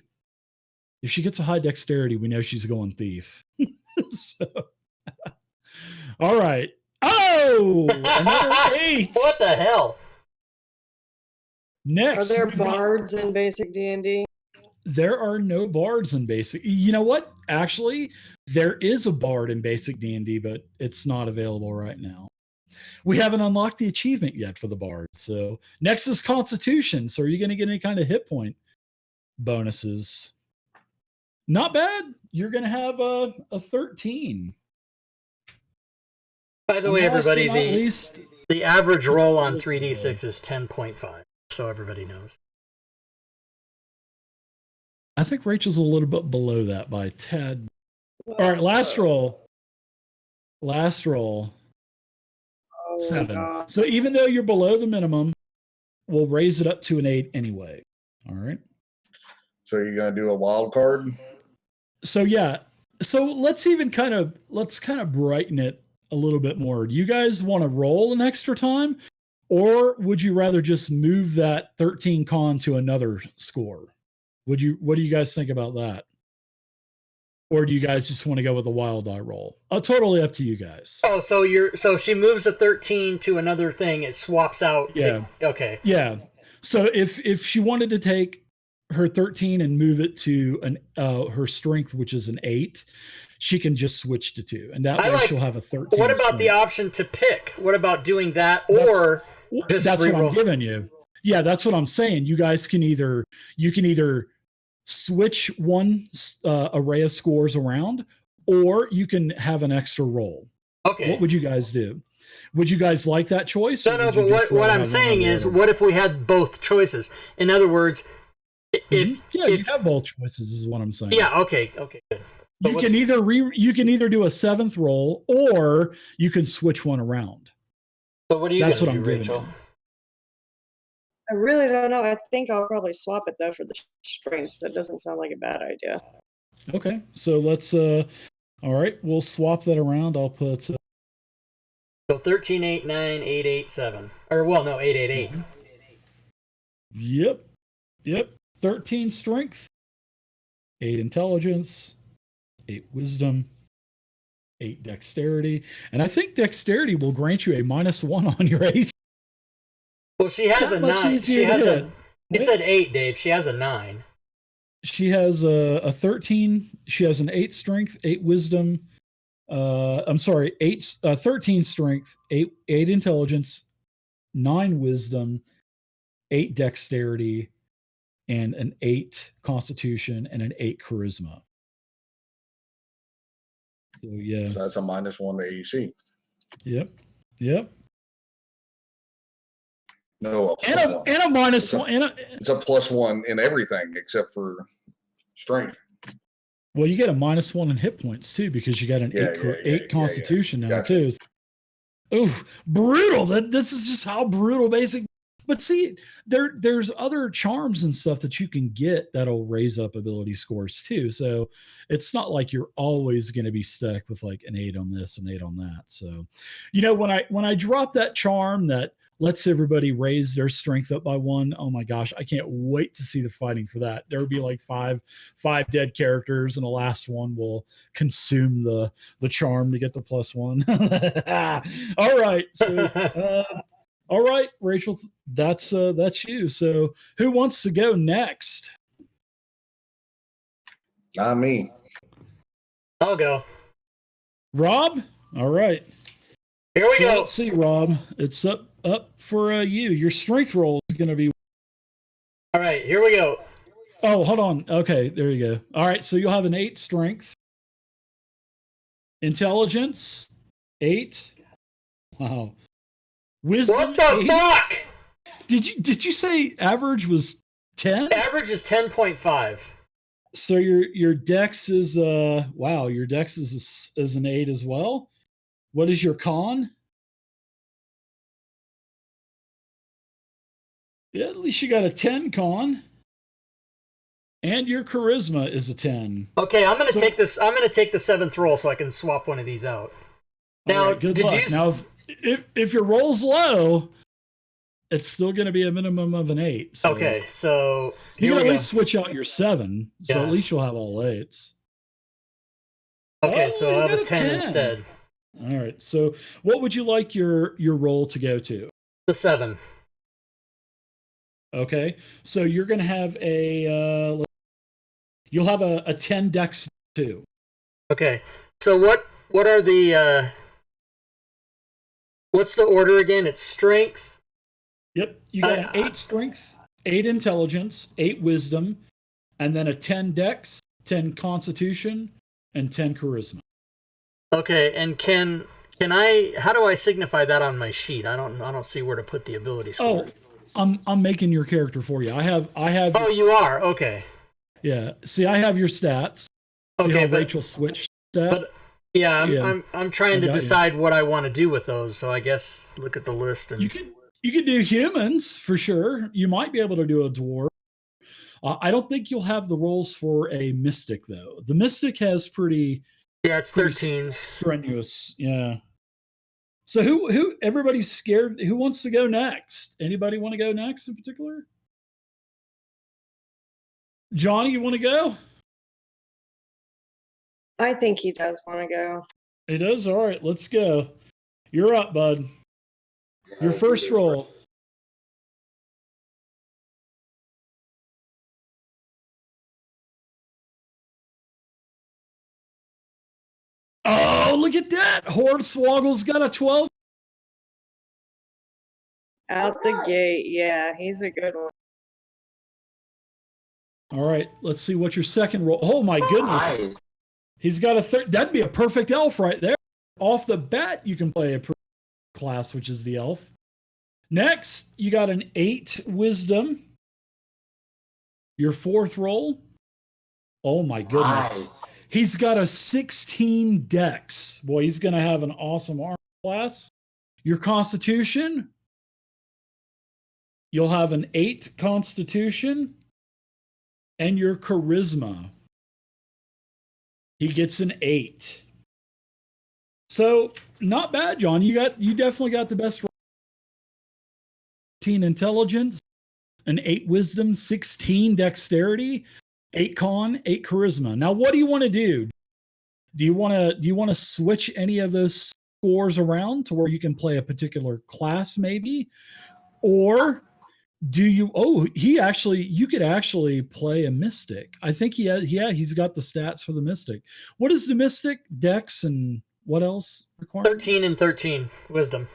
If she gets a high dexterity, we know she's going thief. So, all right. Oh, another 8. What the hell? Next, Are there bards in basic D&D? there are no bards in basic. You know what? Actually, there is a bard in basic D&D, but it's not available right now. We haven't unlocked the achievement yet for the bard. So next is Constitution. So are you going to get any kind of hit point bonuses? Not bad. You're going to have a 13. By the way, everybody, the average roll on 3d6 is 10.5, so everybody knows. I think Rachel's a little bit below that by a tad. All right, last roll. Oh, 7. God. So even though you're below the minimum, we'll raise it up to an 8 anyway. All right. So you're gonna do a wild card? So yeah. So let's kind of brighten it a little bit more. Do you guys want to roll an extra time, or would you rather just move that 13 con to another score? What do you guys think about that? Or do you guys just want to go with a wild die roll? Totally up to you guys. Oh, so she moves a 13 to another thing, it swaps out. Yeah. Okay. Yeah. So if she wanted to take her 13 and move it to her strength, which is an 8, she can just switch to 2, and that way she'll have a 13. What about the option to pick? What about doing that, or that's what I'm giving you? Yeah, that's what I'm saying. You guys can either switch one array of scores around, or you can have an extra roll. Okay. What would you guys do? Would you guys like that choice? No, but what I'm saying is, what if we had both choices? In other words, if you have both choices, is what I'm saying. Yeah. Okay. Good. You can either do a 7th roll, or you can switch one around. But what do you? That's what do, I'm giving Rachel. you. I really don't know. I think I'll probably swap it though for the strength. That doesn't sound like a bad idea. Okay, so let's. All right, we'll swap that around. I'll put. So 13, 8, 9, 8, 8, 7. Or well, no, 8, 8, 8. Yep. 13 strength, 8 intelligence, 8 wisdom, 8 dexterity, and I think dexterity will grant you a -1 on your AC. Well, she has a 9. She has a. You said 8, Dave. She has a 9. She has a 13. She has an 8 strength, 8 wisdom. I'm sorry, 13 strength, 8 intelligence, 9 wisdom, 8 dexterity, and an 8 constitution and an 8 charisma. So yeah. So that's a -1 to AC. Yep. No, a And +1. a -1. It's a +1 in everything except for strength. Well, you get a -1 in hit points too, because you got an 8 constitution now too. Ooh, brutal. This is just how brutal basic. But see, there's other charms and stuff that you can get that'll raise up ability scores too. So it's not like you're always going to be stuck with like an 8 on this and 8 on that. So, when I drop that charm that lets everybody raise their strength up by 1, oh my gosh, I can't wait to see the fighting for that. There would be like five dead characters, and the last one will consume the charm to get the +1. All right, so all right, Rachel, that's you. So who wants to go next? Not me. I'll go. Rob? All right. Here we So go. let's see, Rob. It's up for you. Your strength roll is going to be. All right, here we go. Oh, hold on. Okay, there you go. All right, so you'll have an 8 strength. Intelligence, 8. Wow. Wisdom, What the 8. fuck? Did you say average was 10? Average is 10.5. So your dex is wow, your dex is an 8 as well. What is your con? Yeah, at least you got a 10 con. And your charisma is a 10. Okay, I'm gonna take this. I'm gonna take the 7th roll so I can swap one of these out. Now, right, good did luck. you? Now, if your roll's low, it's still going to be a minimum of an 8. So Okay, so you here can we at go. least switch out your 7, so Yeah. at least you'll have all 8s. Okay, Oh, so you I'll have got a 10 instead. All right. So what would you like your roll to go to? The 7. Okay. So you're going to have you'll have a 10 dex too. Okay, so what are the what's the order again? It's strength. Yep. You got an 8 strength, 8 intelligence, 8 wisdom, and then a 10 dex, 10 constitution, and 10 charisma. Okay, and can I? How do I signify that on my sheet? I don't see where to put the ability score. Oh, I'm making your character for you. I have. Oh, you are? Okay. Yeah. See, I have your stats. See Okay, how but- Rachel switched stats? But yeah, Yeah. I'm trying to I got you. decide what I want to do with those. So I guess look at the list and You could do humans for sure. You might be able to do a dwarf. I don't think you'll have the rolls for a mystic though. The mystic has pretty yeah, it's pretty 13. strenuous. Yeah. So who everybody's scared? Who wants to go next? Anybody want to go next in particular? Johnny, you want to go? I think he does want to go. He does. All right, let's go. You're up, bud. Your first roll. Oh, look at that! Hornswoggle's got a 12. Out the gate. Yeah, he's a good one. All right, let's see what your second roll. Oh my goodness, Nice. he's got a third. That'd be a perfect elf right there. Off the bat, you can play a class, which is the elf. Next, you got an 8 wisdom. Your fourth roll. Oh my goodness. Nice. He's got a 16 dex. Boy, he's going to have an awesome armor class. Your constitution, you'll have an 8 constitution. And your charisma, he gets an 8. So not bad, John. You definitely got the best. 13 intelligence, an 8 wisdom, 16 dexterity, 8 con, 8 charisma. Now, what do you want to do? Do you want to switch any of those scores around to where you can play a particular class, maybe, or do you? Oh, you could actually play a mystic. I think he's got the stats for the mystic. What is the mystic? Dex and what else? 13 and 13 wisdom.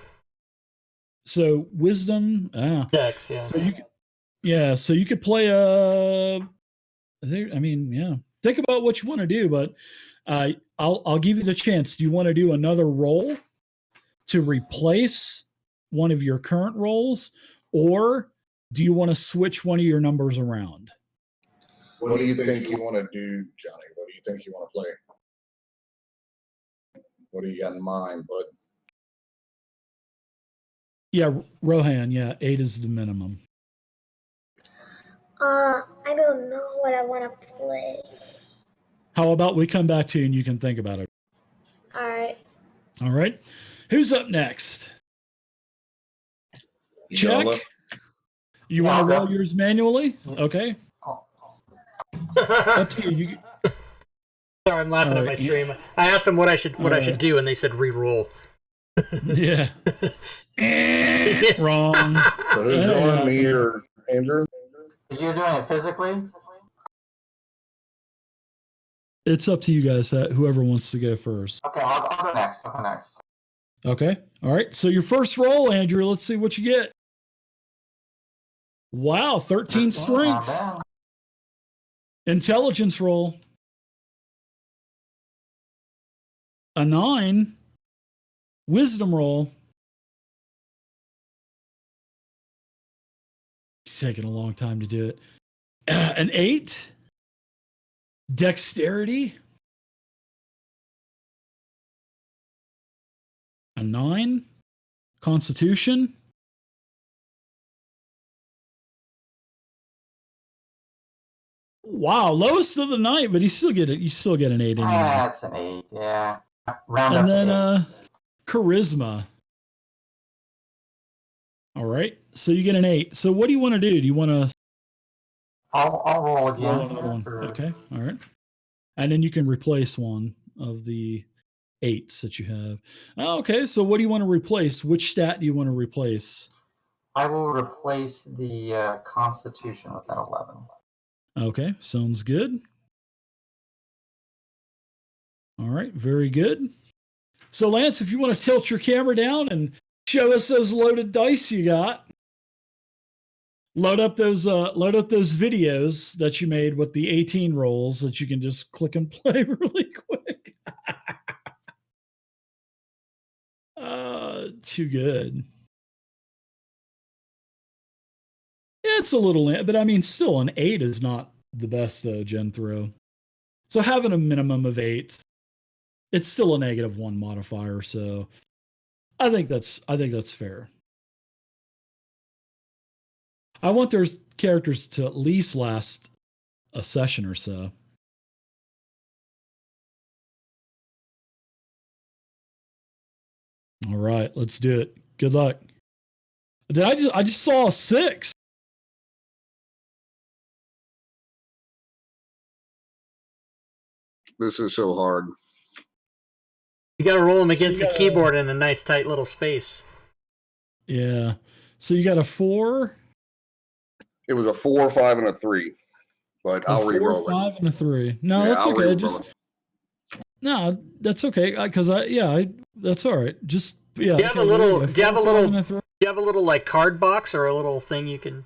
So wisdom, Dex, yeah. So you could play a. I mean, yeah. Think about what you want to do, but I'll give you the chance. Do you want to do another roll to replace one of your current rolls, or do you want to switch one of your numbers around? What do you think you want to do, Johnny? What do you think you want to play? What do you got in mind, bud? Yeah, Rohan. Yeah, 8 is the minimum. I don't know what I want to play. How about we come back to you and you can think about it? All right. All right. Who's up next? Check. Yalla. You Yeah, want to I'll roll go. yours manually? Okay. Up to you. Sorry, I'm laughing at my stream. I asked them what I should do, and they said re-roll. Yeah. Wrong. So who's going, me or Andrew? You're doing it physically? It's up to you guys. Whoever wants to go first. Okay, I'll go next. I'll go next. Okay. All right. So your first roll, Andrew. Let's see what you get. Wow, 13 Not strength. bad. Intelligence roll. A 9. Wisdom roll. It's taking a long time to do it. An 8. Dexterity. A 9. Constitution. Wow, lowest of the night, but you still get it. You still get an 8 anyway. That's an 8. Yeah. Round And up then to 8. charisma. All right. So you get an 8. So what do you want to do? Do you want to I'll roll again. roll another one? Okay. All right. And then you can replace one of the 8s that you have. Oh, okay. So what do you want to replace? Which stat do you want to replace? I will replace the Constitution with that 11. Okay. Sounds good. All right. Very good. So Lance, if you want to tilt your camera down and show us those loaded dice you got. Load up those videos that you made with the 18 rolls that you can just click and play really quick. Too good. It's a little, but I mean, still an 8 is not the best gen throw. So having a minimum of 8, it's still a -1 modifier. So I think that's fair. I want their characters to at least last a session or so. All right, let's do it. Good luck. I just saw a 6. This is so hard. You got to roll them against the keyboard in a nice tight little space. Yeah. So you got a 4. It was a 4, 5, and a 3. But I'll re-roll it. 5, and a 3. No, that's I'll okay. re-roll it. No, that's okay. That's all right. Just yeah. Do you have a little like card box or a little thing you can?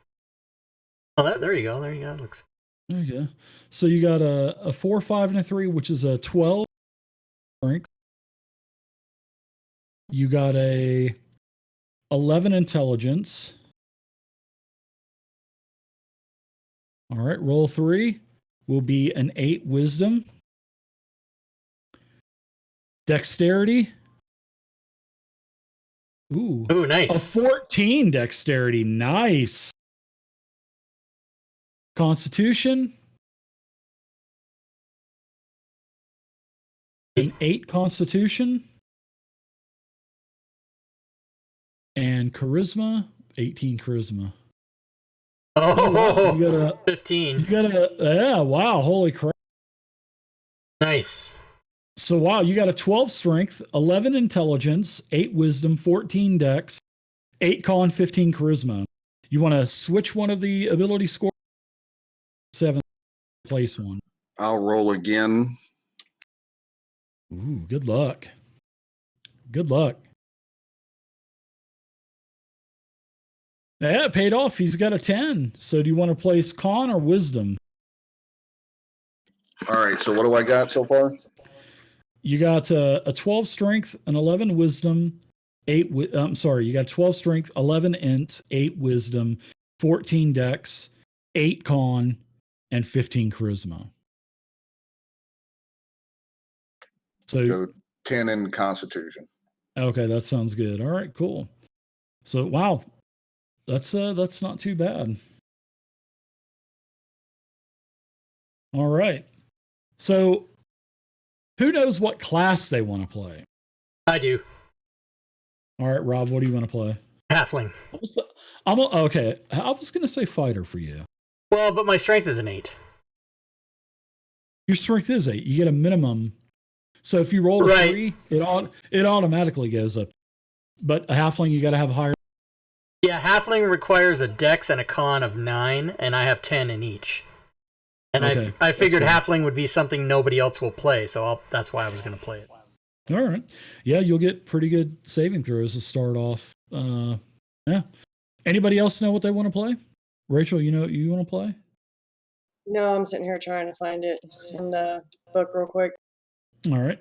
Oh, there you go. There you go. It looks. There you go. So you got a 4, 5, and a 3, which is a 12 strength. You got a 11 intelligence. All right, roll 3 will be an 8 wisdom. Dexterity. Ooh, nice. A 14 dexterity. Nice. Constitution. An 8 constitution. And charisma, 18 charisma. Oh, wow. You got a 15. You got a wow, holy crap. Nice. So wow, you got a 12 strength, 11 intelligence, 8 wisdom, 14 dex, 8 con, 15 charisma. You want to switch one of the ability scores? 7 place one. I'll roll again. Ooh, good luck. Good luck. Yeah, it paid off. He's got a 10. So do you want to place con or wisdom? All right, so what do I got so far? You got a 12 strength, an 11 wisdom, 8. You got 12 strength, 11 int, 8 wisdom, 14 dex, 8 con, and 15 charisma. So 10 in Constitution. Okay, that sounds good. All right, cool. So wow, that's not too bad. All right. So who knows what class they want to play? I do. All right, Rob, what do you want to play? Halfling. Okay. I was going to say fighter for you. Well, but my strength is an 8. Your strength is 8. You get a minimum. So if you roll a 3, it automatically goes up. But a halfling, you got to have higher. Yeah, halfling requires a dex and a con of 9, and I have 10 in each. And Okay, I figured that's fine. halfling would be something nobody else will play, so that's why I was going to play it. All right. Yeah, you'll get pretty good saving throws to start off. Yeah. Anybody else know what they want to play? Rachel, you know what you want to play? No, I'm sitting here trying to find it in the book real quick. All right.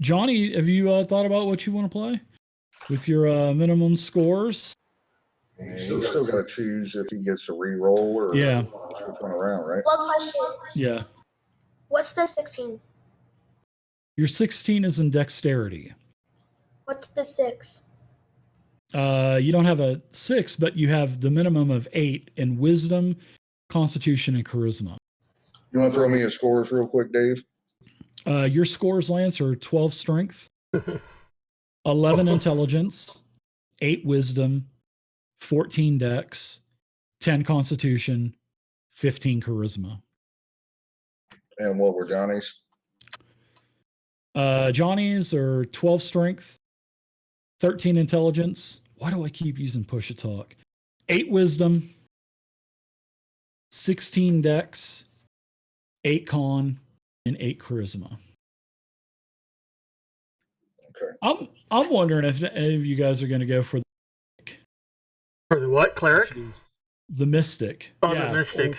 Johnny, have you thought about what you want to play with your minimum scores? Yeah, he's still got to choose if he gets to re-roll or Yeah. switch one around, right? One question. Yeah. What's the 16? Your 16 is in dexterity. What's the 6? You don't have a 6, but you have the minimum of 8 in wisdom, constitution, and charisma. You want to throw me his scores real quick, Dave? Your scores, Lance, are 12 strength, 11 intelligence, 8 wisdom, 14 dex, 10 constitution, 15 charisma. And what were Johnny's? Johnny's are 12 strength, 13 intelligence. Why do I keep using push to talk? 8 wisdom, 16 dex, 8 con, and 8 charisma. Okay. I'm wondering if any of you guys are going to go for For the what, cleric? the mystic. Oh, Yeah, the mystic.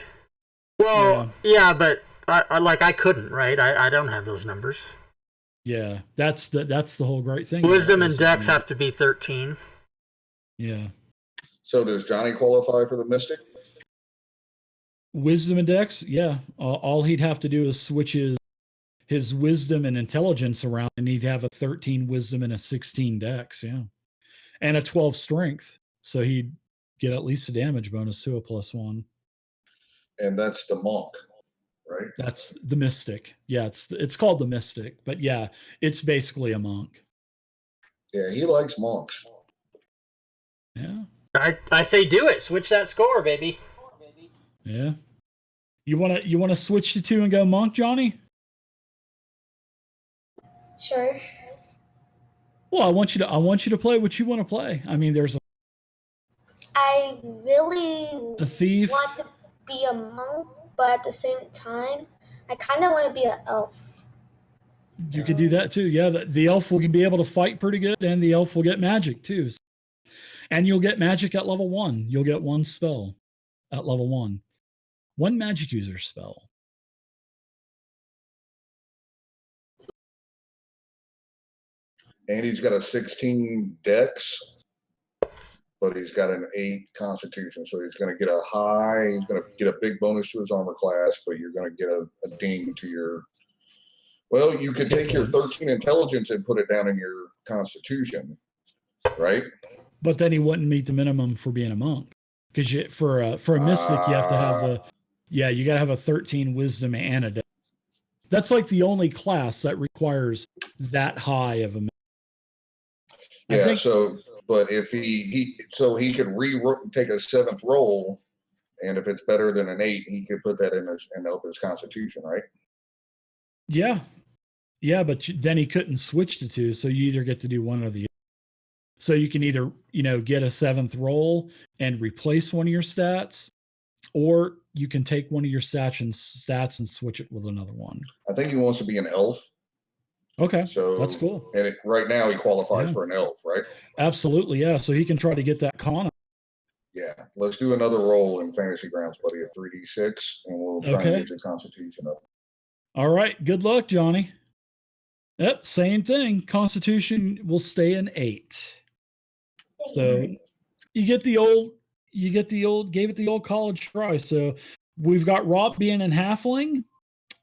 Well, yeah, but I couldn't, right? I don't have those numbers. Yeah, that's the whole great thing. Wisdom and dex have to be 13. Yeah. So does Johnny qualify for the Mystic? Wisdom and dex, yeah. All he'd have to do is switch his wisdom and intelligence around, and he'd have a 13 wisdom and a 16 dex, yeah. And a 12 strength. So he'd get at least a damage bonus to a +1. And that's the monk, right? That's the mystic. Yeah, it's called the mystic, but yeah, it's basically a monk. Yeah, he likes monks. Yeah. I say do it. Switch that score, baby. Yeah. You wanna switch to 2 and go monk, Johnny? Sure. Well, I want you to play what you want to play. I mean, there's I really a thief. want to be a monk, but at the same time, I kind of want to be an elf. You could do that too. Yeah, the elf will be able to fight pretty good, and the elf will get magic too. And you'll get magic at level 1. You'll get 1 spell at level 1. 1 magic user spell. And he's got a 16 dex, but he's got an 8 constitution. So he's going to get he's going to get a big bonus to his armor class, but you're going to get a ding to your. Well, you could take your 13 intelligence and put it down in your constitution, right? But then he wouldn't meet the minimum for being a monk, because for a mystic you have to have you got to have a 13 wisdom and a dex. That's like the only class that requires that high of a. Yeah. But if he could take a 7th roll, and if it's better than an 8, he could put that in his constitution, right? Yeah. Yeah, but then he couldn't switch to 2, so you either get to do one or the other. So you can either, get a 7th roll and replace one of your stats, or you can take one of your stats and switch it with another one. I think he wants to be an elf. Okay, so that's cool. And right now he qualifies for an elf, right? Absolutely, yeah. So he can try to get that con. Yeah, let's do another roll in Fantasy Grounds, buddy, of 3d6, and we'll try and get your constitution up. All right, good luck, Johnny. Yep, same thing. Constitution will stay in 8. So you get the old, gave it the old college try. So we've got Rob being in halfling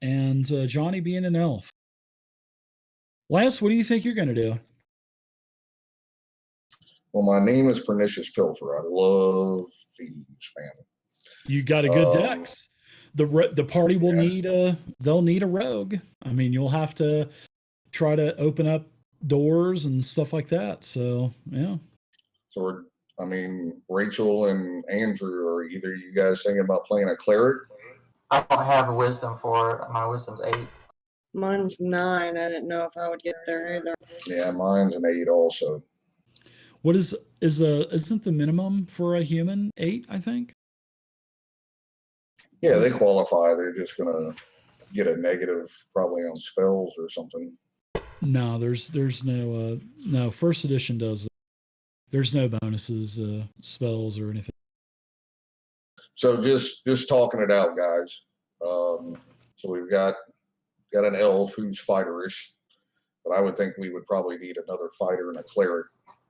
and Johnny being an elf. Lance, what do you think you're going to do? Well, my name is Pernicious Pilfer. I love thieves, man. You got a good dex. The party will they'll need a rogue. I mean, you'll have to try to open up doors and stuff like that. So yeah. So Rachel and Andrew, are either you guys thinking about playing a cleric? I don't have a wisdom for it. My wisdom's 8. Mine's 9. I didn't know if I would get there either. Yeah, mine's an 8 also. What isn't the minimum for a human 8, I think? Yeah, they qualify. They're just gonna get a negative probably on spells or something. No, there's no first edition does. There's no bonuses, spells or anything. So just talking it out, guys. So we've got an elf who's fighterish, but I would think we would probably need another fighter and a cleric.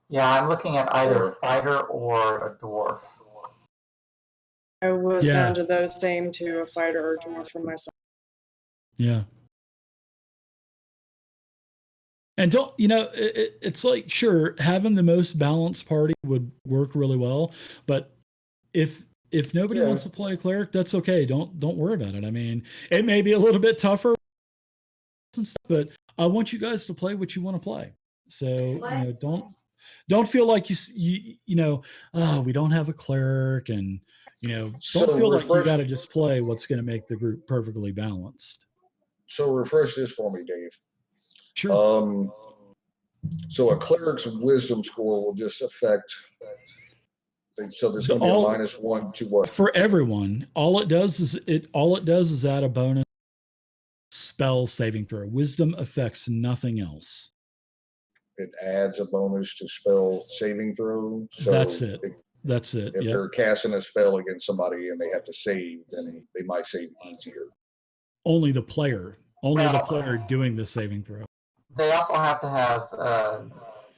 Yeah, I'm looking at either fighter or a dwarf. I was Yeah. down to those same two, a fighter or dwarf for myself. Yeah. And it's like, sure, having the most balanced party would work really well, but if nobody wants to play a cleric, that's okay. Don't worry about it. I mean, it may be a little bit tougher and stuff, but I want you guys to play what you want to play. So don't feel like oh, we don't have a cleric, and don't feel like you got to just play what's going to make the group perfectly balanced. So refresh this for me, Dave. Sure. So a cleric's wisdom score will just affect. So there's going to be a -1 to what? For everyone. All it does is add a bonus spell saving throw. Wisdom affects nothing else. It adds a bonus to spell saving throw. So that's it. That's it. If they're casting a spell against somebody and they have to save, then they might save easier. Only the player doing the saving throw. They also have to have.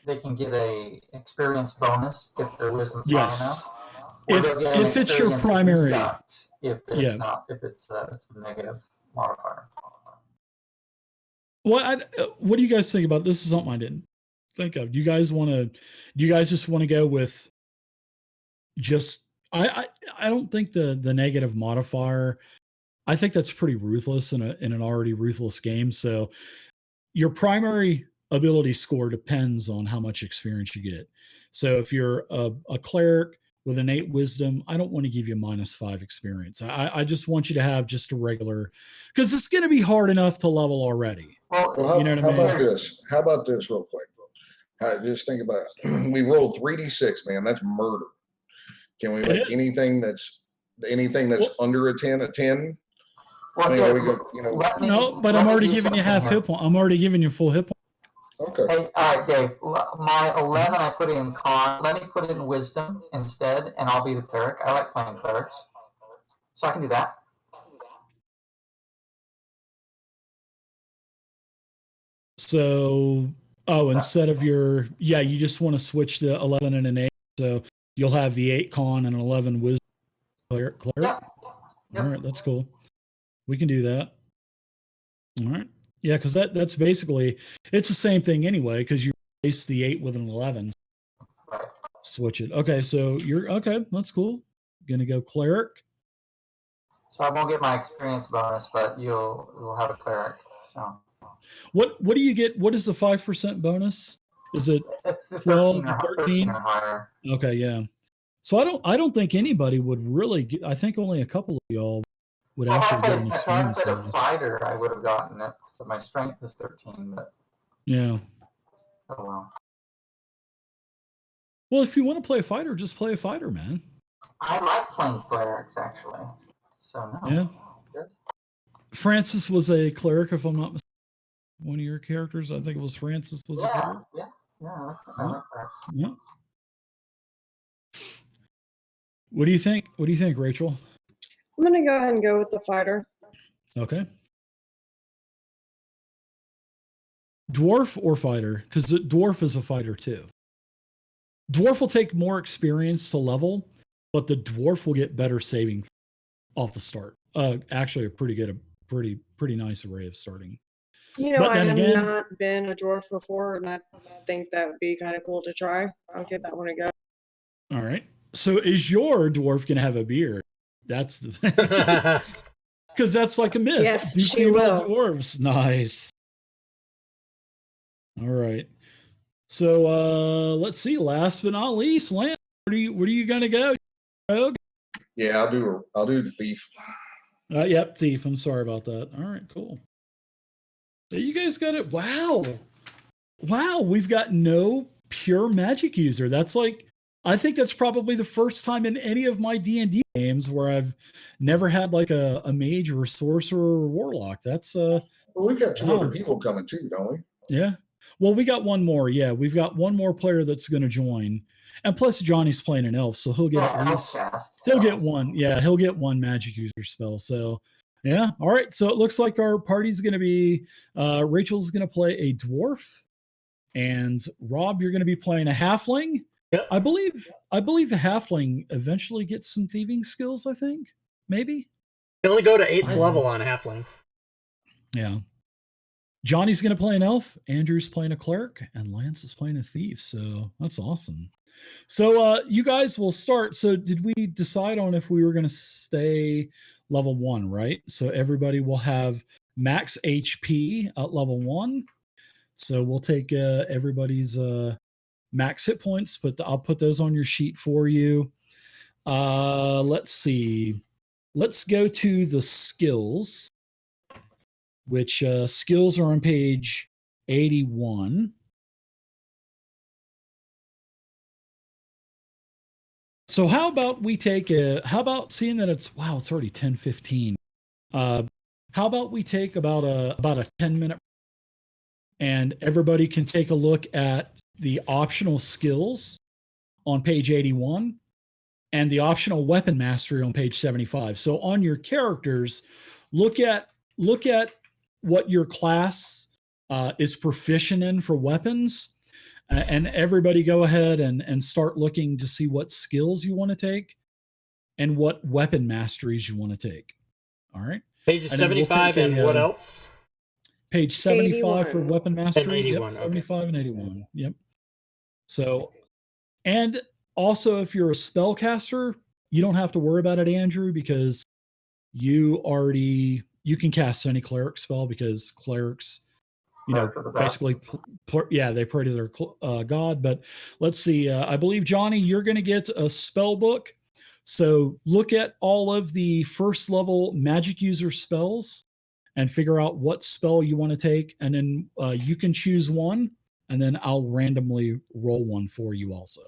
They can get a experience bonus if their wisdom's high enough. If it's your primary, if it's a negative modifier. What do you guys think about this? Is something I didn't think of. Do you guys just want to go with just I don't think the negative modifier, I think that's pretty ruthless in an already ruthless game. So your primary ability score depends on how much experience you get. So if you're a cleric with an 8 wisdom, I don't want to give you -5 experience. I just want you to have just a regular, because it's going to be hard enough to level already. How about this? How about this real quick? Just think about it. We rolled 3d6, man. That's murder. Can we make anything that's under a 10? Well, no, but I'm already giving you half hit point. I'm already giving you full hit point. Okay. Hey, all right, Dave. My 11, I put in con. Let me put it in wisdom instead, and I'll be the cleric. I like playing clerics, so I can do that. So, instead of you just want to switch the 11 and an 8. So you'll have the 8 con and an 11 wisdom cleric. Yep. All right, that's cool. We can do that. All right. Yeah, because that's basically, it's the same thing anyway, because you replace the 8 with an 11. Right. Switch it. Okay, so you're okay. That's cool. Gonna go cleric. So I won't get my experience bonus, but you'll have a cleric. So what do you get? What is the 5% bonus? Is it 12 or 13 or higher? Okay, yeah. So I don't think anybody would really get, I think only a couple of y'all would actually get an experience bonus. If I played a fighter, I would have gotten it. So my strength is 13, but yeah. Oh well. Well, if you want to play a fighter, just play a fighter, man. I like playing clerics actually. So no. Yeah. Good. Francis was a cleric, if I'm not mistaken. One of your characters, I think it was Francis, was a cleric. Yeah, I like clerics. Yeah. What do you think? What do you think, Rachel? I'm going to go ahead and go with the fighter. Okay. Dwarf or fighter? Because the dwarf is a fighter too. Dwarf will take more experience to level, but the dwarf will get better saving off the start. Actually, a pretty nice array of starting. I have not been a dwarf before, and I think that would be kind of cool to try. I'll give that one a go. All right. So is your dwarf going to have a beard? That's the thing. Because that's like a myth. Yes, she will. Dwarves. Nice. All right. So let's see. Last but not least, Lance, where are you going to go? Rogue? Yeah, I'll do the thief. Yep, thief. I'm sorry about that. All right, cool. So you guys got it. Wow. We've got no pure magic user. That's like I think that's probably the first time in any of my D&D games where I've never had like a mage or a sorcerer or warlock. That's Well, we've got two wow. other people coming too, don't we? Yeah. Well, we got one more. Yeah, we've got one more player that's going to join, and plus Johnny's playing an elf, so he'll get at least he'll get one. Yeah, he'll get one magic user spell. So yeah, all right. So it looks like our party's going to be Rachel's going to play a dwarf, and Rob, you're going to be playing a halfling. Yep. I believe the halfling eventually gets some thieving skills. I think maybe. You only go to 8th level on halfling. Yeah. Johnny's going to play an elf, Andrew's playing a cleric, and Lance is playing a thief. So that's awesome. So you guys will start. So did we decide on if we were going to stay level 1, right? So everybody will have max HP at level 1. So we'll take everybody's max hit points, but I'll put those on your sheet for you. Let's see. Let's go to the skills, which skills are on page 81. So how about we take how about seeing that it's already 10:15. How about we take about a 10-minute, and everybody can take a look at the optional skills on page 81 and the optional weapon mastery on page 75. So on your characters, look at what your class is proficient in for weapons, and everybody go ahead and start looking to see what skills you want to take and what weapon masteries you want to take. All right. Page 75 and what else? Page 75 for 81. weapon mastery. And 81, Yep, 75 and 81. Yep. So, and also if you're a spellcaster, you don't have to worry about it, Andrew, because you can cast any cleric spell, because clerics, basically, they pray to their god. But let's see. I believe, Johnny, you're going to get a spell book. So look at all of the first level magic user spells and figure out what spell you want to take. And then you can choose one, and then I'll randomly roll one for you also.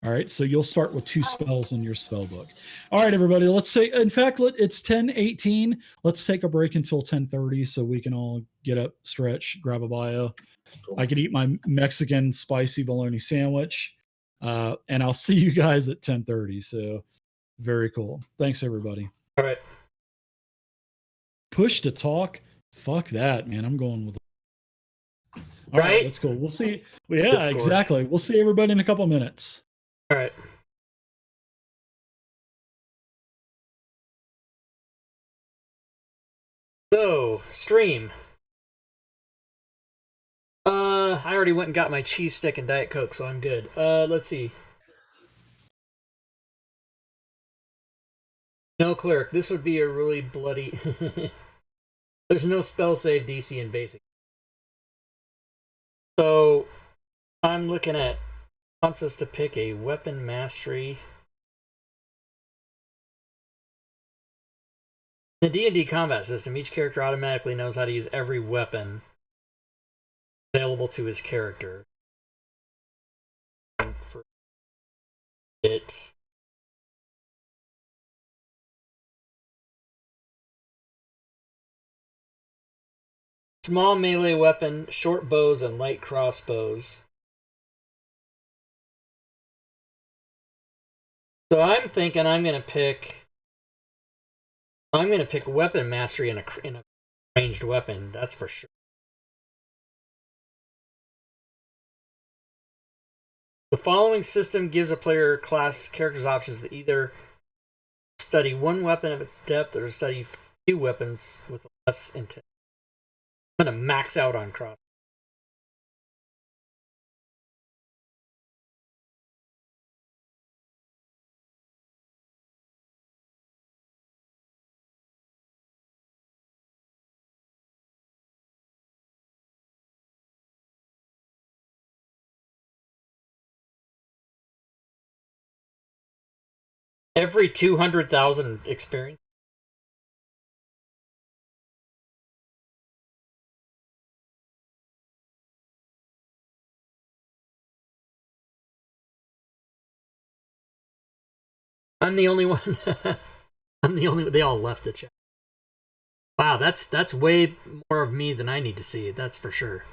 All right, so you'll start with 2 spells in your spell book. All right, everybody, let's say, in fact, it's 10:18. Let's take a break until 10:30 so we can all get up, stretch, grab a bio. Cool. I could eat my Mexican spicy bologna sandwich, and I'll see you guys at 10:30. So very cool. Thanks, everybody. All right. Push to talk. Fuck that, man. I'm going with. All Right? that's cool. We'll see. Yeah, Discord. exactly. We'll see everybody in a couple minutes. All right. So, stream. I already went and got my cheese stick and Diet Coke, so I'm good. Let's see. No cleric. This would be a really bloody... There's no spell save DC in basic. So, I'm looking at... Wants us to pick a weapon mastery. In the D&D combat system, each character automatically knows how to use every weapon available to his character. And for it... Small melee weapon, short bows, and light crossbows. So I'm thinking I'm gonna pick weapon mastery in a ranged weapon. That's for sure. The following system gives a player class characters options to either study one weapon of its depth or study few weapons with less intent. I'm gonna max out on cross. Every 200,000 experience. I'm the only one. I'm the only. They all left the chat. Wow, that's way more of me than I need to see. That's for sure.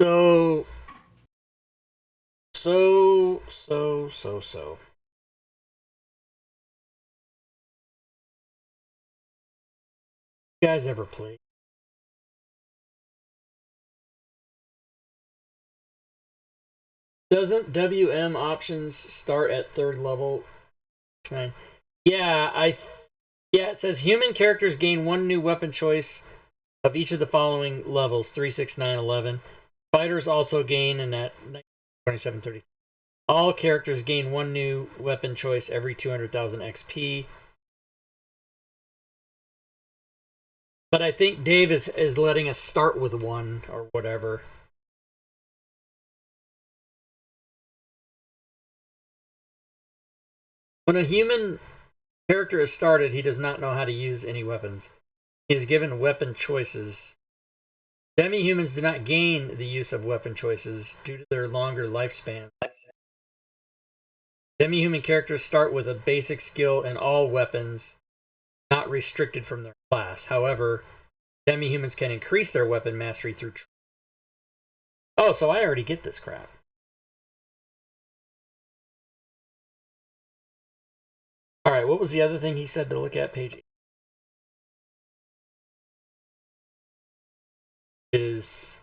So. You guys ever play? Doesn't WM options start at 3rd level? Yeah, yeah, it says human characters gain 1 new weapon choice of each of the following levels: 3, 6, 9, 11. Fighters also gain, and at 27, 30. All characters gain 1 new weapon choice every 200,000 XP. But I think Dave is letting us start with 1 or whatever. When a human character is started, he does not know how to use any weapons. He is given weapon choices. Demi-humans do not gain the use of weapon choices due to their longer lifespan. Demi-human characters start with a basic skill in all weapons, not restricted from their class. However, demi-humans can increase their weapon mastery through... Oh, so I already get this crap. Alright, what was the other thing he said to look at? Page 8. Is...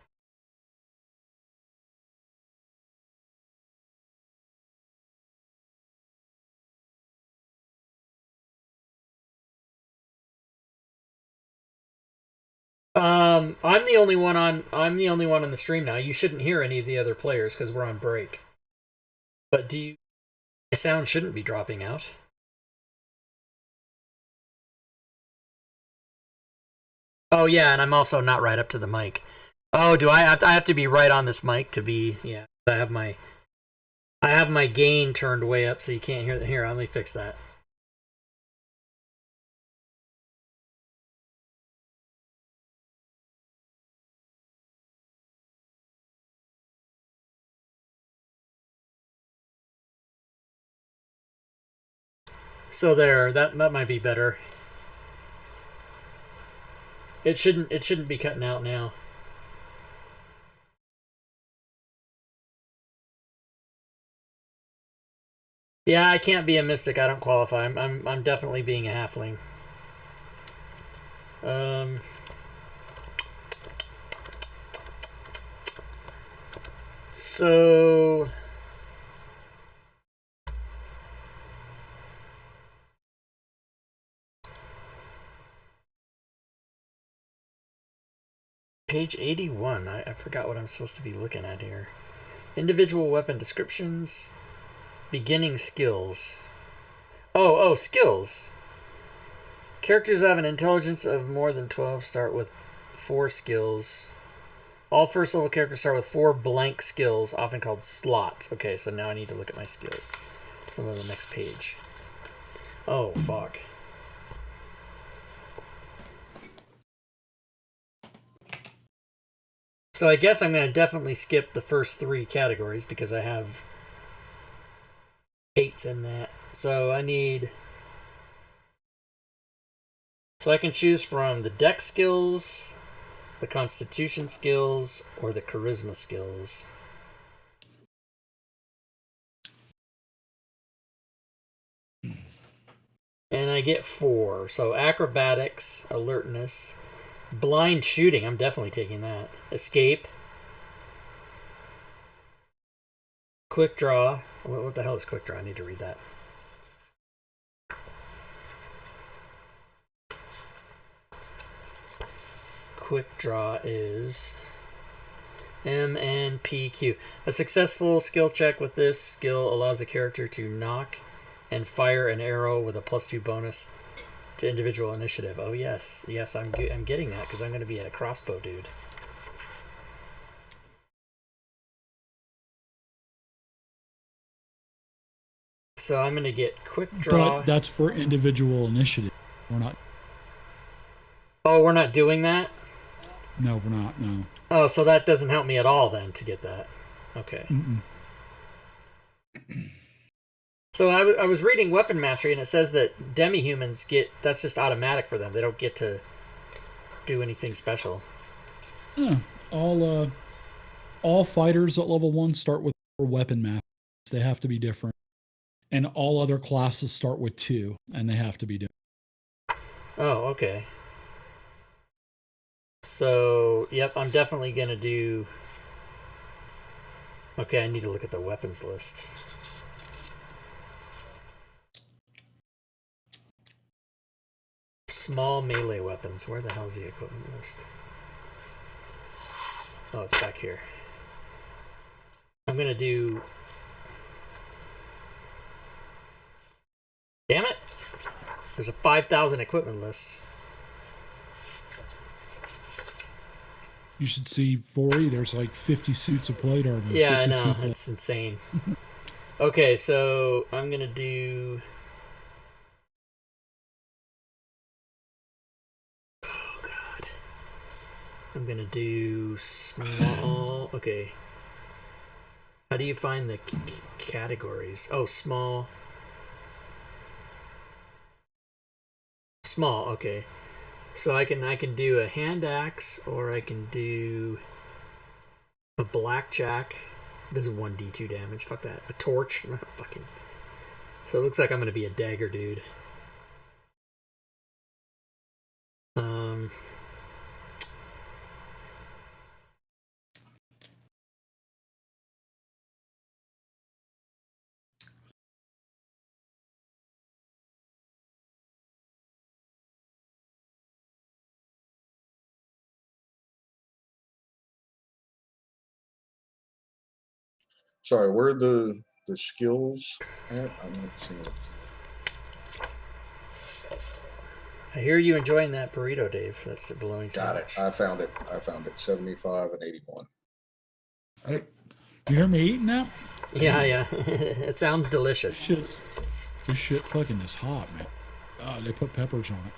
I'm the only one on the stream now. You shouldn't hear any of the other players because we're on break. But my sound shouldn't be dropping out. Oh yeah, and I'm also not right up to the mic. Oh, do I have to be right on this mic to be? Yeah, I have my gain turned way up so you can't hear. Here, let me fix that. So there, that might be better. It shouldn't be cutting out now. Yeah, I can't be a mystic. I don't qualify. I'm definitely being a halfling. So page 81. I forgot what I'm supposed to be looking at here. Individual weapon descriptions. Beginning skills. Oh, skills. Characters have an intelligence of more than 12 start with 4 skills. All first level characters start with 4 blank skills, often called slots. Okay, so now I need to look at my skills. So on the next page. Oh, fuck. So I guess I'm going to definitely skip the first 3 categories because I have 8s in that. So I need... So I can choose from the dex skills, the constitution skills, or the charisma skills. And I get 4. So acrobatics, alertness, blind shooting. I'm definitely taking that. Escape. Quick draw. What the hell is quick draw? I need to read that. Quick draw is MNPQ. A successful skill check with this skill allows the character to knock and fire an arrow with a +2 bonus to individual initiative. Oh yes, I'm getting that because I'm going to be a crossbow dude. So I'm going to get quick draw. But that's for individual initiative. We're not. Oh, we're not doing that? No, we're not. No. Oh, so that doesn't help me at all then to get that. Okay. Mm-mm. So I was reading Weapon Mastery, and it says that demi-humans that's just automatic for them. They don't get to do anything special. Yeah, all fighters at level 1 start with 4 weapon maps. They have to be different. And all other classes start with 2, and they have to be different. Oh, okay. So, yep, I'm definitely going to do... Okay, I need to look at the weapons list. Small melee weapons. Where the hell is the equipment list? Oh, it's back here. I'm going to do... Damn it! There's a 5,000 equipment list. You should see 40. There's like 50 suits of plate armor. Yeah, I know. Suits It's insane. Okay, so I'm going to do... Oh, God. I'm going to do small... Okay. How do you find the categories? Oh, small. Small, okay. So I can do a hand axe, or I can do a blackjack. This is 1d2 damage. Fuck that. A torch. Fucking. So it looks like I'm gonna be a dagger dude. Sorry, where are the skills at? I'm not seeing it. I hear you enjoying that burrito, Dave. That's the bologna sandwich. Got it. I found it. 75 and 81. Hey, you hear me eating that? Yeah. It sounds delicious. This shit fucking is hot, man. They put peppers on it.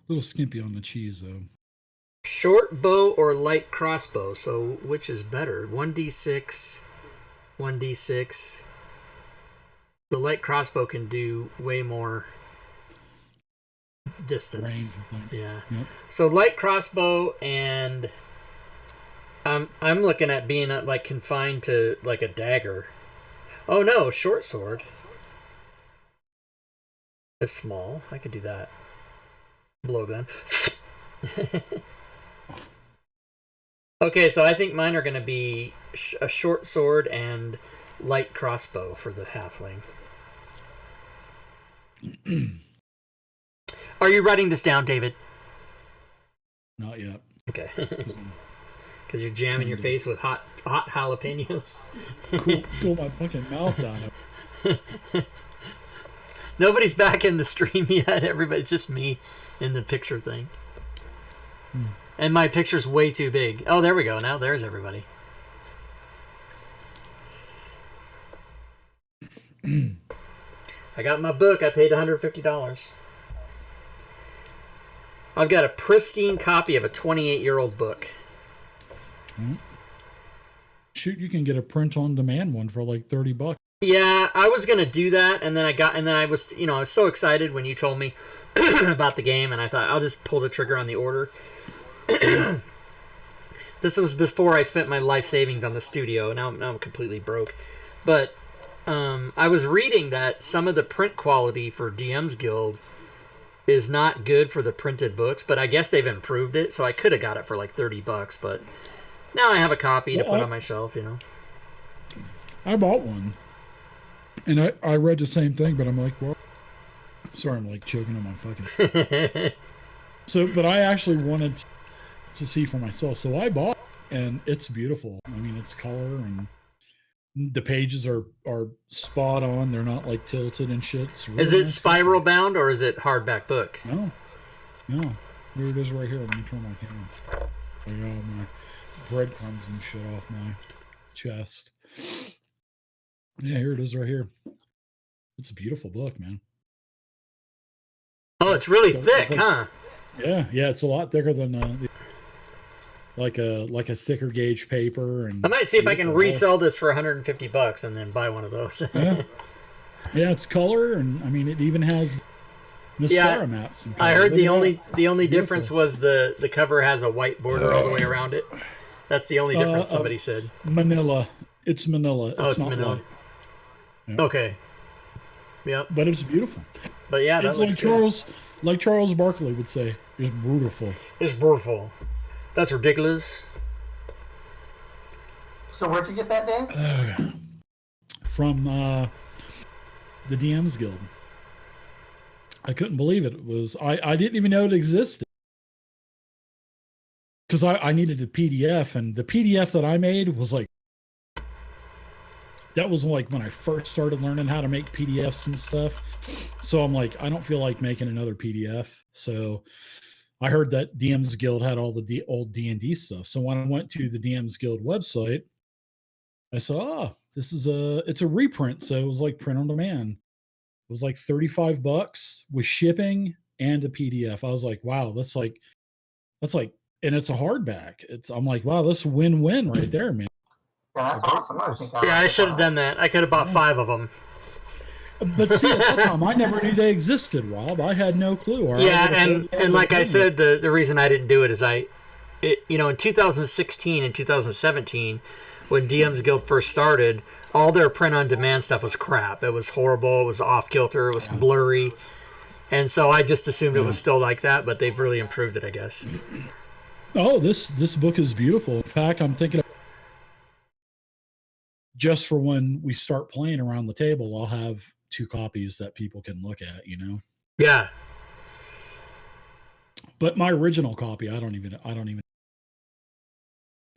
A little skimpy on the cheese, though. Short bow or light crossbow? So which is better? 1d6, 1d6. The light crossbow can do way more distance. Range. Yeah. Yep. So light crossbow, and I'm looking at being like confined to like a dagger. Oh no, short sword is small. I could do that. Blowgun. Okay, so I think mine are going to be a short sword and light crossbow for the halfling. Are you writing this down, David? Not yet. Okay. Because you're jamming your face with hot jalapenos. Cool my fucking mouth down. Nobody's back in the stream yet. Everybody's just me in the picture thing. And my picture's way too big. Oh, there we go. Now there's everybody. I got my book. I paid $150. I've got a pristine copy of a 28-year-old book. Shoot, you can get a print-on-demand one for like $30. Yeah, I was gonna do that, and then I was, I was so excited when you told me about the game, and I thought I'll just pull the trigger on the order. This was before I spent my life savings on the studio. Now I'm completely broke. But I was reading that some of the print quality for DM's Guild is not good for the printed books, but I guess they've improved it, so I could have got it for like $30, but now I have a copy to put on my shelf, I bought one. And I read the same thing, but I'm like, well, sorry, I'm like choking on my fucking. But I actually wanted to see for myself. So I bought it, and it's beautiful. I mean, it's color, and the pages are spot on. They're not like tilted and shit. Really is it nice spiral bound or is it hardback book? No. Here it is right here. Let me turn my camera. I got my breadcrumbs and shit off my. chest. Yeah, here it is right here. It's a beautiful book, man. Oh, it's really It's thick, like- huh? Yeah, it's a lot thicker than like a thicker gauge paper. And I might see if I can beautiful. resell this for $150 and then buy one of those. Yeah. Yeah, it's color, and I mean, it even has Mystara maps. And I color. heard Look the at only that. difference was the cover has a white border all the way around it. That's the only difference somebody said. Manila. It's Manila. Oh, it's not Manila. white. Yeah. Okay. Yep. But it's beautiful. But yeah, that It's looks like Charles Barkley would say. It's beautiful. It's beautiful. That's ridiculous. So where'd you get that, Dave? From the DMs Guild. I couldn't believe it. It was I didn't even know it existed. Because I needed the PDF, and the PDF that I made was like, that was like when I first started learning how to make PDFs and stuff. So I'm like, I don't feel like making another PDF. So I heard that DMs Guild had all the old D&D stuff. So when I went to the DMs Guild website, I saw, it's a reprint. So it was like print on demand. It was like $35 with shipping and a PDF. I was like, wow, that's like, and it's a hardback. I'm like, wow, that's a win-win right there, man. Yeah, that's awesome. I think Yeah, I should have done that. I could have bought 5 of them. But see, at that time, I never knew they existed, Rob. I had no clue. Or Yeah, I and like I said, the reason I didn't do it is in 2016 and 2017, when DM's Guild first started, all their print-on-demand stuff was crap. It was horrible. It was off-kilter. It was blurry. And so I just assumed it was still like that, but they've really improved it, I guess. Oh, this book is beautiful. In fact, I'm thinking just for when we start playing around the table, I'll have 2 copies that people can look at, Yeah. But my original copy, I don't even.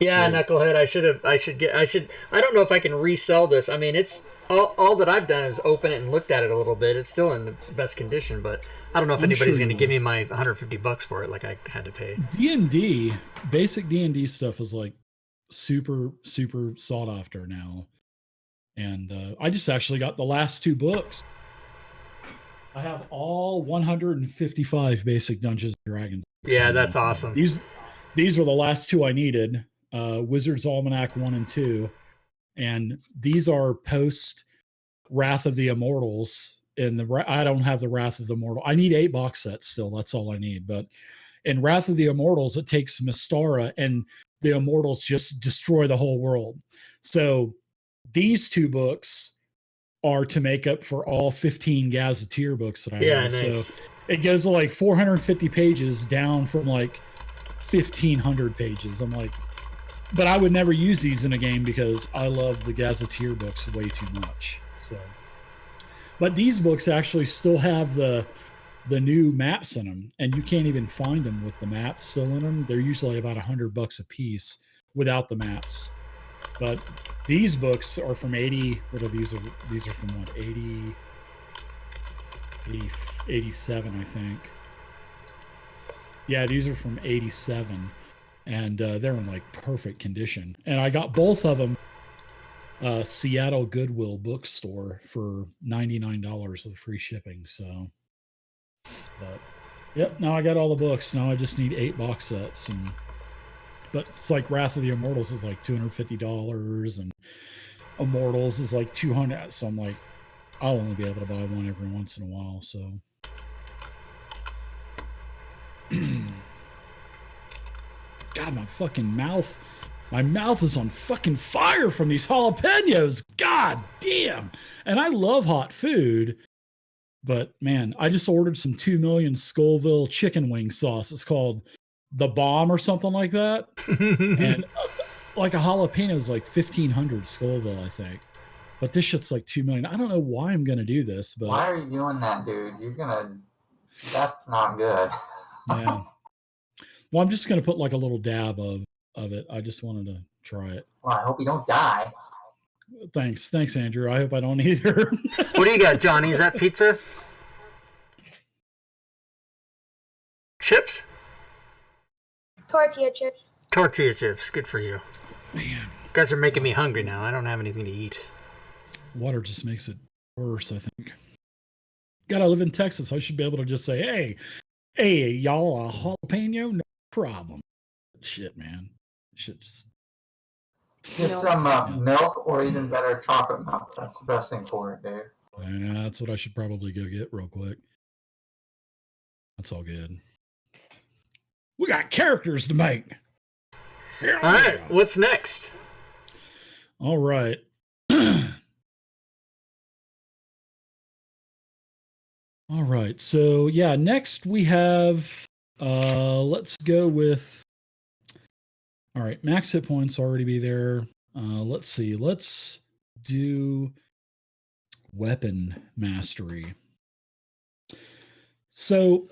Yeah, So- Knucklehead, I don't know if I can resell this. I mean, it's all that I've done is open it and looked at it a little bit. It's still in the best condition, but I don't know if I'm anybody's sure going to you give will. me my $150 for it like I had to pay. D&D, basic D&D stuff is like super, super sought after now. And I just actually got the last 2 books. I have all 155 basic Dungeons and Dragons. Yeah, that's awesome. These are the last 2 I needed. Wizard's Almanac 1 and 2. And these are post Wrath of the Immortals. I don't have the Wrath of the Immortal. I need 8 box sets still. That's all I need. But in Wrath of the Immortals, it takes Mystara, and the Immortals just destroy the whole world. So these 2 books are to make up for all 15 Gazetteer books that I Yeah, have. nice. So it goes to like 450 pages down from like 1,500 pages. I'm like, but I would never use these in a game because I love the Gazetteer books way too much. So, but these books actually still have the new maps in them, and you can't even find them with the maps still in them. They're usually about $100 a piece without the maps. But these books are from 80. What are these? These are from what? 80, 87, I think. Yeah, these are from 87. And they're in like perfect condition. And I got both of them Seattle Goodwill bookstore for $99 with free shipping. So, but yep, now I got all the books. Now I just need 8 box sets. But it's like Wrath of the Immortals is like $250, and Immortals is like $200. So I'm like, I'll only be able to buy one every once in a while. So. God, my mouth is on fucking fire from these jalapenos. God damn. And I love hot food, but man, I just ordered some 2 million Scoville chicken wing sauce. It's called the Bomb or something like that. And like a jalapeno is like 1,500 Scoville, I think. But this shit's like 2 million. I don't know why I'm going to do this, but Why are you doing that, dude? That's not good. yeah. Well, I'm just going to put like a little dab of it. I just wanted to try it. Well, I hope you don't die. Thanks, Andrew. I hope I don't either. What do you got, Johnny? Is that pizza? Chips? Tortilla chips. Tortilla chips. Good for you. Man, guys are making me hungry now. I don't have anything to eat. Water just makes it worse, I think. God, I live in Texas. I should be able to just say, hey, y'all, a jalapeno? No problem. Shit, man. Shit just... Get some milk or even better chocolate milk. That's the best thing for it, Dave. Yeah, that's what I should probably go get real quick. That's all good. We got characters to make. All right, what's next? All right. All right. So yeah, next we have let's go with all right, max hit points already be there. Let's see. Let's do weapon mastery. So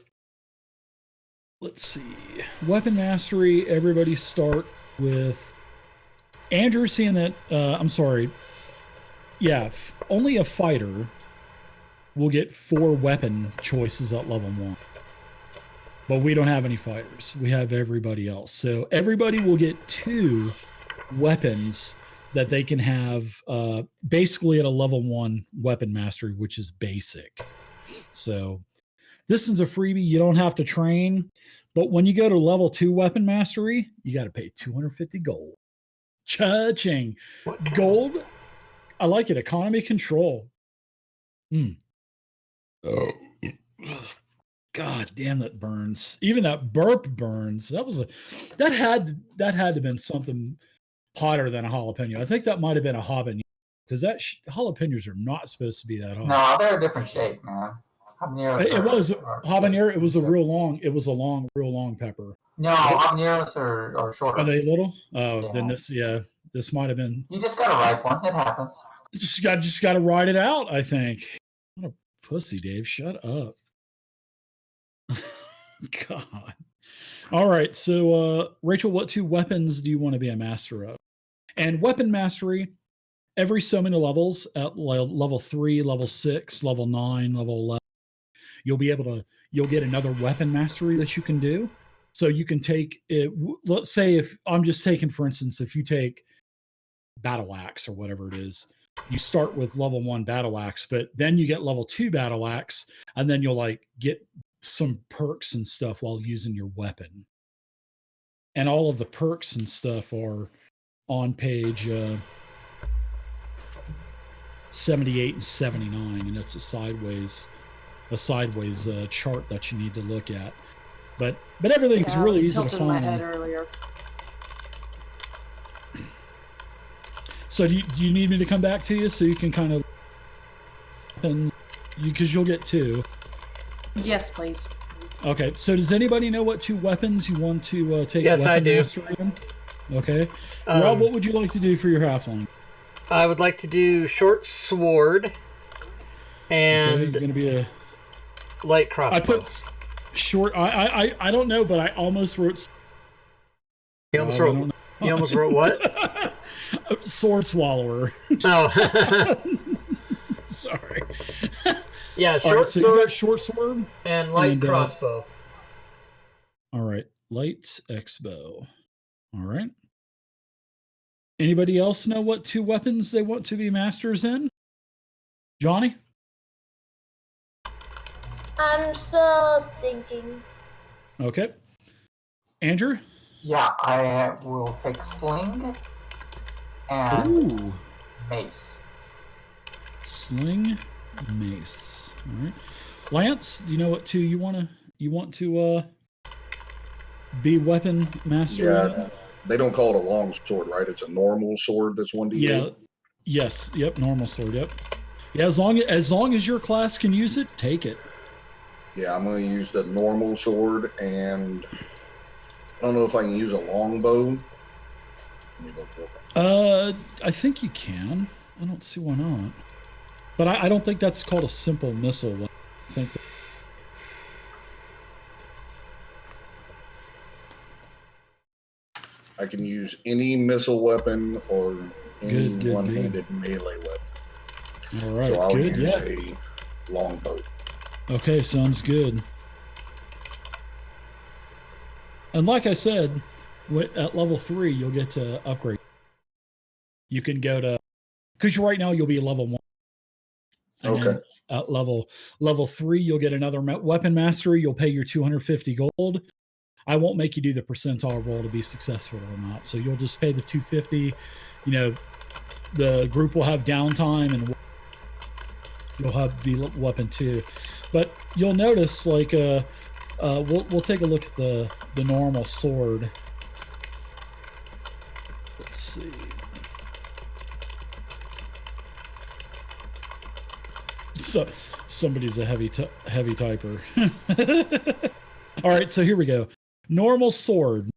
let's see. Weapon mastery, everybody start with Andrew seeing that I'm sorry. Yeah, only a fighter will get 4 weapon choices at level 1. But we don't have any fighters. We have everybody else. So everybody will get 2 weapons that they can have basically at a level 1 weapon mastery, which is basic. So this is a freebie. You don't have to train. But when you go to level 2 weapon mastery, you got to pay 250 gold. Cha-ching. Gold. I like it. Economy control. Oh. God damn, that burns. Even that burp burns. That had to have been something hotter than a jalapeno. I think that might have been a habanero because jalapenos are not supposed to be that hot. No, they're a different shape, man. It was habanero. It was a real long pepper. No, habaneros are shorter. Are they little? Oh, yeah. Then this might have been. You just got to ripe one. It happens. Just got to ride it out. I think. What a pussy, Dave. Shut up. God. All right. So, Rachel, what 2 weapons do you want to be a master of? And weapon mastery, every so many levels at level 3, level 6, level 9, level 11, you'll get another weapon mastery that you can do. So you can take it. Let's say if I'm just taking, for instance, if you take battle axe or whatever it is, you start with level 1 battle axe, but then you get level 2 battle axe, and then you'll get some perks and stuff while using your weapon. And all of the perks and stuff are on page 78 and 79, and it's a sideways chart that you need to look at. But everything's really easy to find. My head earlier. So do you need me to come back to you so you can kind of because you'll get 2. Yes, please. Okay. So does anybody know what 2 weapons you want to take? Yes, I do. Okay. Rob, what would you like to do for your halfling? I would like to do short sword and you're going to be a light crossbow. I put short. I don't know, but I almost wrote. You almost wrote. You almost wrote what? Sword swallower. Oh. Sorry. Yeah, short sword, and light crossbow. All right, light expo. All right. Anybody else know what 2 weapons they want to be masters in? Johnny? I'm still thinking. Okay. Andrew? Yeah, I will take sling and mace. Sling, mace. All right. Lance, do you know what 2 you want to be weapon master? Yeah. They don't call it a long sword, right? It's a normal sword that's 1d8. Yeah. Yes. Yep. Normal sword. Yep. Yeah. As long as your class can use it, take it. Yeah, I'm going to use the normal sword, and I don't know if I can use a longbow. Let me look for it. I think you can. I don't see why not. But I don't think that's called a simple missile. I think. I can use any missile weapon or any one-handed melee weapon. All right, so I'll good. use a longbow. Okay, sounds good. And like I said, at level 3, you'll get to upgrade you can go to, because right now you'll be level 1. And Okay. then level 3, you'll get another weapon mastery. You'll pay your 250 gold. I won't make you do the percentile roll to be successful or not. So you'll just pay the 250. You know, the group will have downtime and you'll have be weapon 2. But you'll notice, like, we'll take a look at the normal sword. Let's see. So somebody's a heavy typer. All right, so here we go. Normal sword.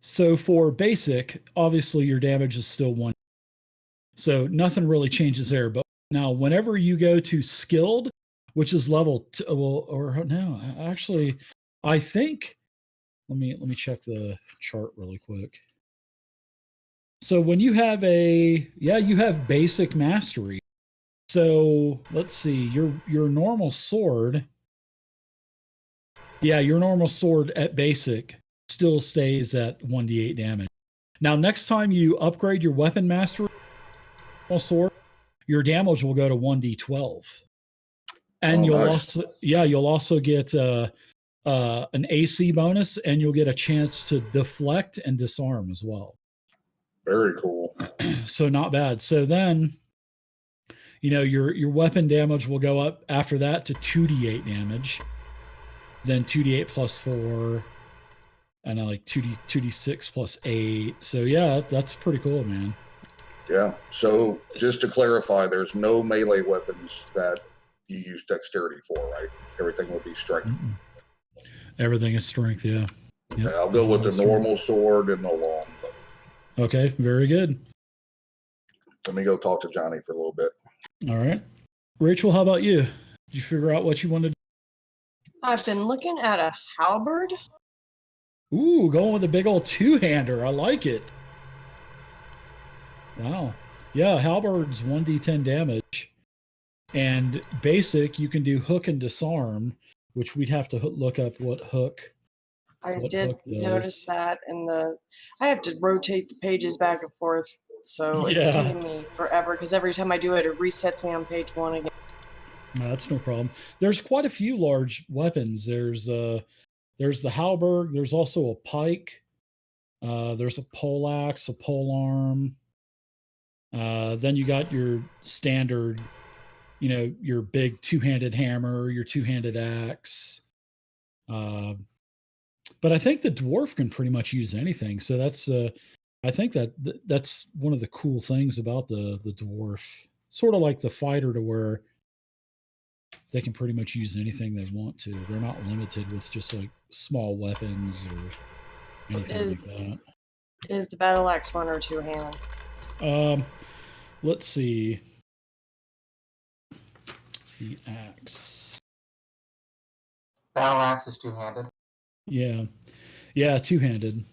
So for basic, obviously your damage is still 1. So nothing really changes there. But now whenever you go to skilled, which is level 2, well, or no, actually, I think, let me check the chart really quick. So when you have you have basic mastery. So let's see, your normal sword. Yeah, your normal sword at basic still stays at 1d8 damage. Now, next time you upgrade your weapon mastery sword, your damage will go to 1d12. And you'll also get an AC bonus, and you'll get a chance to deflect and disarm as well. Very cool. So not bad. So then, you know, your weapon damage will go up after that to 2d8 damage, then 2d8 plus 4, and like 2d6 plus 8. So yeah, that's pretty cool, man. Yeah. So just to clarify, there's no melee weapons that you use dexterity for, right? Everything will be strength. Everything is strength, yeah. Okay, I'll go with the normal sword and the long bow. Okay, very good. Let me go talk to Johnny for a little bit. All right. Rachel, how about you? Did you figure out what you wanted? I've been looking at a halberd. Ooh, going with a big old two-hander. I like it. Wow. Yeah, halberd's 1d10 damage. And basic, you can do hook and disarm, which we'd have to look up what hook. I did notice that I have to rotate the pages back and forth, so it's taking me forever because every time I do it, it resets me on page 1 again. No, that's no problem. There's quite a few large weapons. There's the halberd. There's also a pike. There's a poleaxe, a polearm. Then you got your standard, you know, your big two-handed hammer, your two-handed axe. But I think the dwarf can pretty much use anything. So that's I think that's one of the cool things about the dwarf. Sort of like the fighter, to where they can pretty much use anything they want to. They're not limited with just like small weapons or anything like that. Is the battle axe 1 or 2 hands? Let's see. The axe. Battle axe is two-handed. Yeah, two-handed.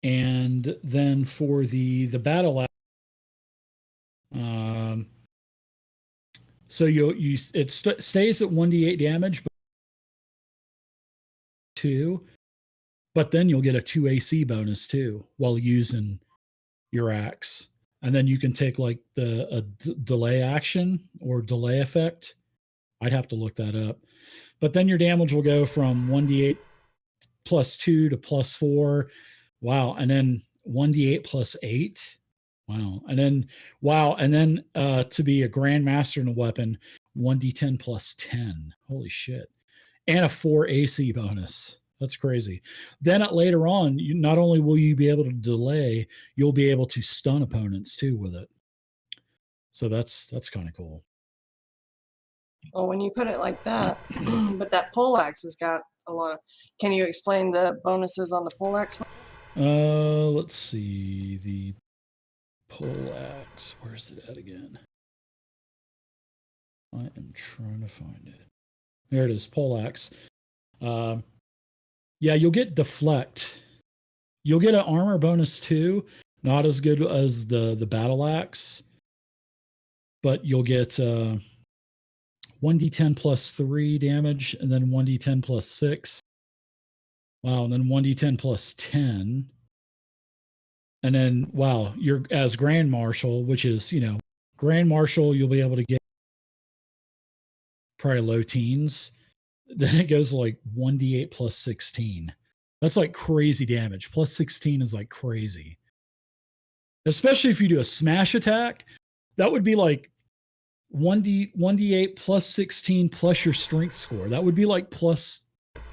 And then for the battle axe, so it stays at 1d8 damage, but 2, but then you'll get a 2 AC bonus too while using your axe. And then you can take like a delay action or delay effect. I'd have to look that up. But then your damage will go from 1d8 plus 2 to plus 4. Wow. And then 1d8 plus 8. Wow. And then to be a grandmaster in a weapon, 1d10 plus 10. Holy shit. And a 4 AC bonus. That's crazy. Then later on, not only will you be able to delay, you'll be able to stun opponents too with it. So that's kind of cool. Well, when you put it like that, but that poleaxe has got a lot of. Can you explain the bonuses on the poleaxe? Let's see, the poleaxe. Where's it at again? I am trying to find it. There it is, poleaxe. Yeah, you'll get deflect. You'll get an armor bonus too. Not as good as the battle axe, but you'll get 1d10 plus 3 damage, and then 1d10 plus 6. Wow, and then 1d10 plus 10. And then, wow, you're as Grand Marshal, which is, Grand Marshal, you'll be able to get probably low teens. Then it goes like 1d8 plus 16. That's like crazy damage. Plus 16 is like crazy. Especially if you do a smash attack, that would be like 1d8 plus 16 plus your strength score. That would be like plus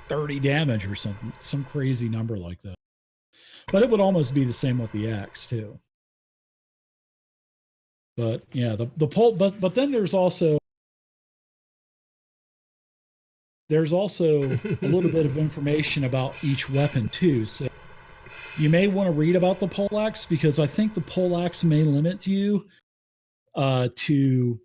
30 damage or something, some crazy number like that. But it would almost be the same with the axe too. But yeah, the pole. But then there's also a little bit of information about each weapon too. So you may want to read about the poleaxe, because I think the poleaxe may limit you to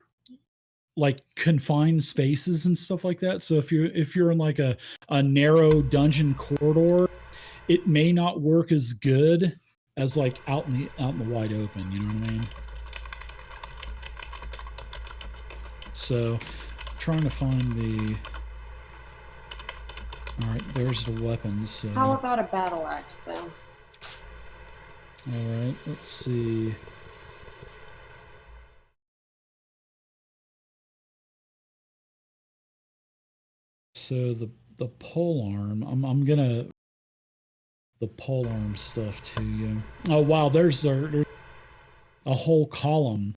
like confined spaces and stuff like that. So if you're in like a narrow dungeon corridor, it may not work as good as like out in the wide open. You know what I mean? So trying to find the. All right, there's the weapons. So. How about a battle axe then? All right, let's see. So the pole arm, I'm gonna the pole arm stuff to you. Oh wow, there's a whole column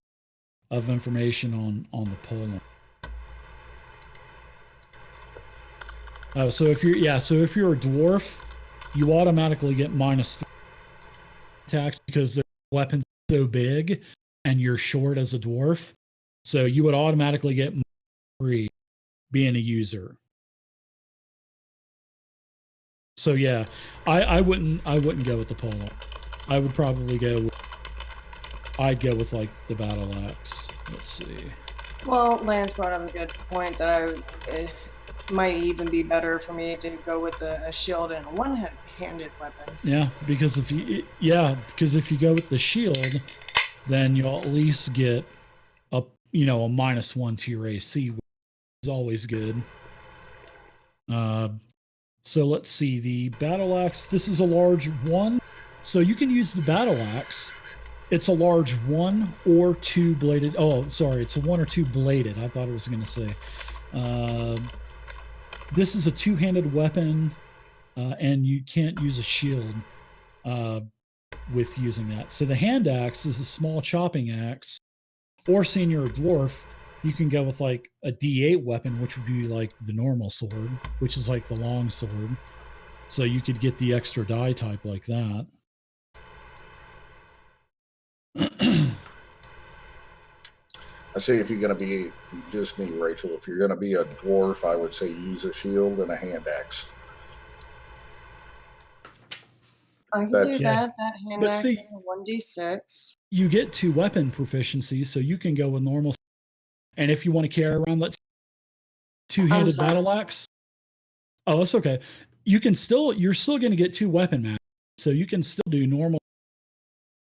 of information on the pole arm. Oh, so if you're a dwarf, you automatically get -3 attacks because the weapon's so big and you're short as a dwarf. So you would automatically get -3 being a user. So yeah, I wouldn't go with the pole. I would probably I'd go with like the battle axe. Let's see. Well, Lance brought up a good point that it might even be better for me to go with a shield and a one-handed weapon. Yeah, because if you go with the shield, then you'll at least get a -1 to your AC, which is always good. So let's see, the battle axe. This is a large 1, so you can use the battle axe. It's a large 1 or 2 bladed. Oh, sorry, it's a 1 or 2 bladed. I thought it was going to say. This is a 2-handed weapon, and you can't use a shield with using that. So the hand axe is a small chopping axe, or seeing you're a dwarf, you can go with like a D8 weapon, which would be like the normal sword, which is like the long sword. So you could get the extra die type like that. I say if you're going to be, just me, Rachel, if you're going to be a dwarf, I would say use a shield and a hand axe. I can do that. That hand axe is a 1d6. You get 2 weapon proficiency, so you can go with normal. And if you want to carry around that 2-handed battle axe, oh, it's okay. You're still going to get 2 weapon matches, so you can still do normal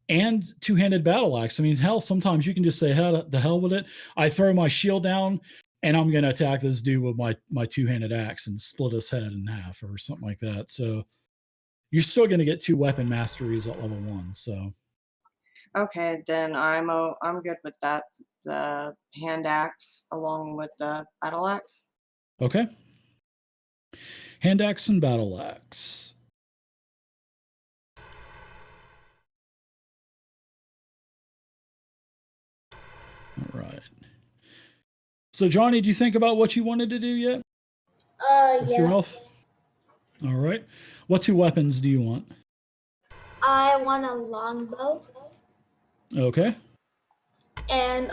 and 2-handed battle axe. I mean, hell, sometimes you can just say, the hell with it. I throw my shield down, and I'm going to attack this dude with my 2-handed axe and split his head in half or something like that. So you're still going to get 2 weapon masteries at level 1. So. Okay, then I'm good with that. The hand axe along with the battle axe. Okay. Hand axe and battle axe. All right. So, Johnny, do you think about what you wanted to do yet? Yeah. Your elf? All right. What 2 weapons do you want? I want a longbow. Okay. And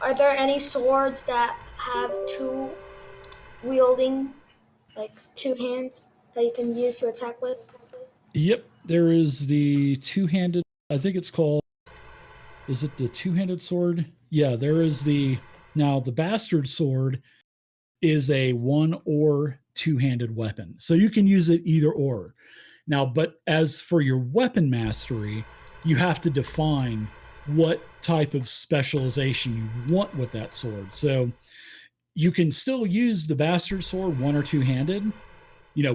are there any swords that have 2 wielding, like 2 hands that you can use to attack with? Yep. There is the 2-handed, I think it's called, is it the 2-handed sword? Yeah, there is now the bastard sword is a 1 or 2-handed weapon. So you can use it either or. Now, but as for your weapon mastery, you have to define what type of specialization you want with that sword. So you can still use the bastard sword 1 or 2-handed,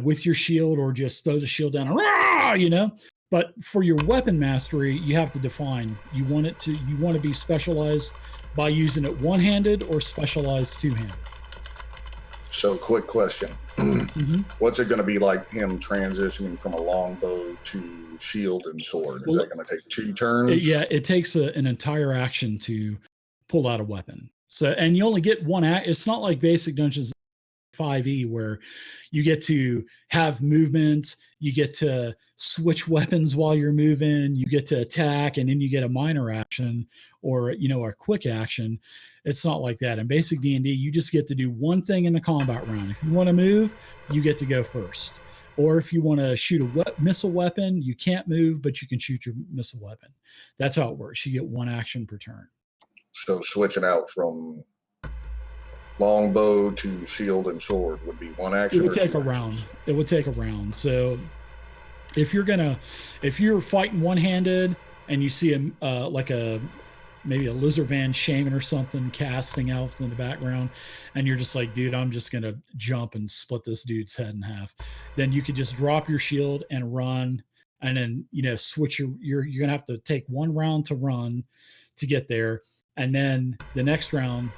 with your shield, or just throw the shield down and, But for your weapon mastery, you have to define. You want to be specialized by using it one-handed or specialized two-handed. So, quick question. What's it going to be like him transitioning from a longbow to shield and sword? Is that going to take 2 turns? It takes an entire action to pull out a weapon. So, and you only get one act. It's not like basic Dungeons 5e where you get to have movement, you get to switch weapons while you're moving, you get to attack, and then you get a minor action or a quick action. It's not like that. In basic D&D, you just get to do one thing in the combat round. If you want to move, you get to go first. Or if you want to shoot a missile weapon, you can't move, but you can shoot your missile weapon. That's how it works. You get one action per turn. So switching out from longbow to shield and sword would be one action. It would take a round. It would take a round. So if you're fighting one-handed and you see maybe a lizard man shaman or something casting out in the background, and you're just like, dude, I'm just gonna jump and split this dude's head in half, then you could just drop your shield and run, and then switch you're gonna have to take one round to run to get there, and then the next round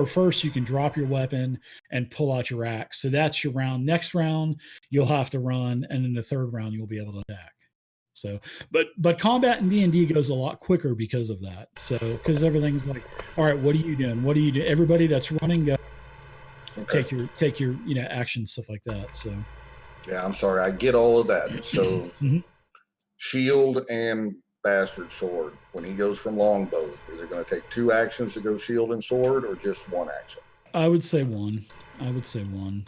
first you can drop your weapon and pull out your axe. So that's your round. Next round you'll have to run, and in the third round you'll be able to attack. So, but combat in D&D goes a lot quicker because of that. So, because everything's like, all right, what are you doing? What do you do? Everybody that's running, go. Okay. Take your action, stuff like that. So, yeah, I'm sorry, I get all of that. So, shield and bastard sword. When he goes from longbow, is it going to take 2 actions to go shield and sword, or just 1 action? I would say one.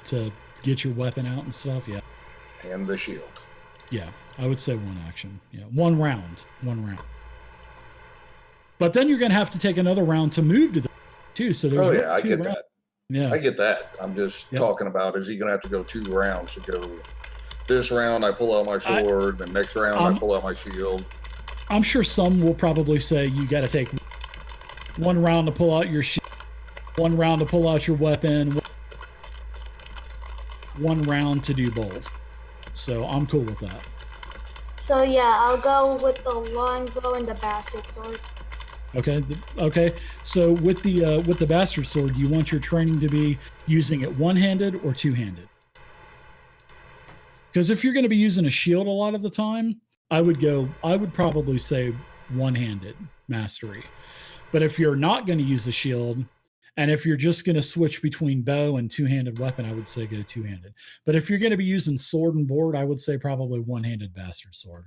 To get your weapon out and stuff. Yeah. And the shield. Yeah, I would say 1 action. Yeah, 1 round. But then you're going to have to take another round to move to the too. So there's I get that. Yeah, I get that. I'm just talking about, is he going to have to go 2 rounds to go? This round I pull out my sword, and next round I pull out my shield. I'm sure some will probably say you got to take 1 round to pull out your shield, 1 round to pull out your weapon, 1 round to do both. So I'm cool with that. So yeah, I'll go with the longbow and the bastard sword. Okay. So with the bastard sword, you want your training to be using it one-handed or two-handed? Because if you're going to be using a shield a lot of the time, I would probably say one-handed mastery. But if you're not going to use a shield, and if you're just going to switch between bow and two-handed weapon, I would say go two-handed. But if you're going to be using sword and board, I would say probably one-handed bastard sword.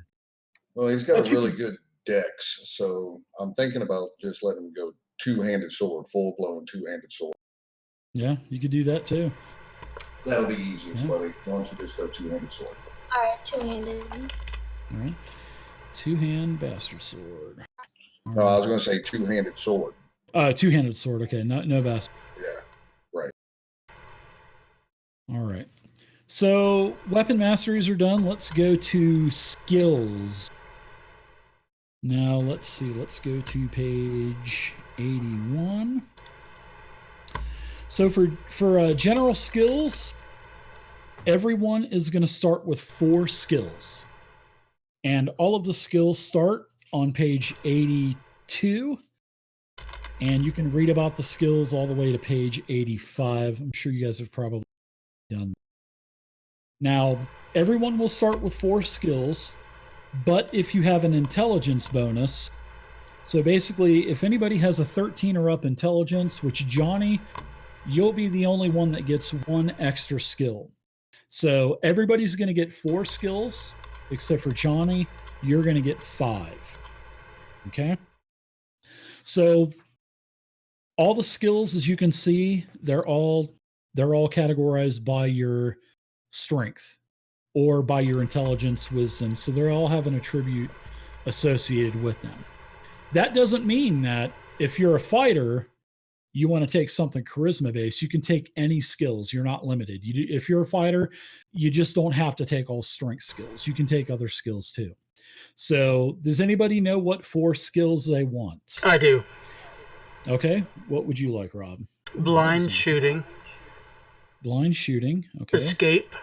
Well, he's got a really good dex, so I'm thinking about just letting him go two-handed sword, full-blown two-handed sword. Yeah, you could do that too. That'll be easiest, buddy. Why don't you just go two-handed sword? All right, two-handed. All right, two-hand bastard sword. No, I was going to say two-handed sword. Two-handed sword. Okay, no bastard. Yeah, right. All right. So weapon masteries are done. Let's go to skills. Now let's see. Let's go to page 81. So for general skills, everyone is going to start with 4 skills, and all of the skills start on page 82. And you can read about the skills all the way to page 85. I'm sure you guys have probably done that. Now, everyone will start with 4 skills, but if you have an intelligence bonus, so basically, if anybody has a 13 or up intelligence, which Johnny, you'll be the only one that gets 1 extra skill. So everybody's going to get 4 skills, except for Johnny, you're going to get 5. Okay? So all the skills, as you can see, they're all categorized by your strength or by your intelligence, wisdom. So they all have an attribute associated with them. That doesn't mean that if you're a fighter, you want to take something charisma based, you can take any skills. You're not limited. If you're a fighter, you just don't have to take all strength skills. You can take other skills too. So does anybody know what 4 skills they want? I do. Okay. What would you like, Rob? Blind shooting. Blind shooting. Okay. Escape.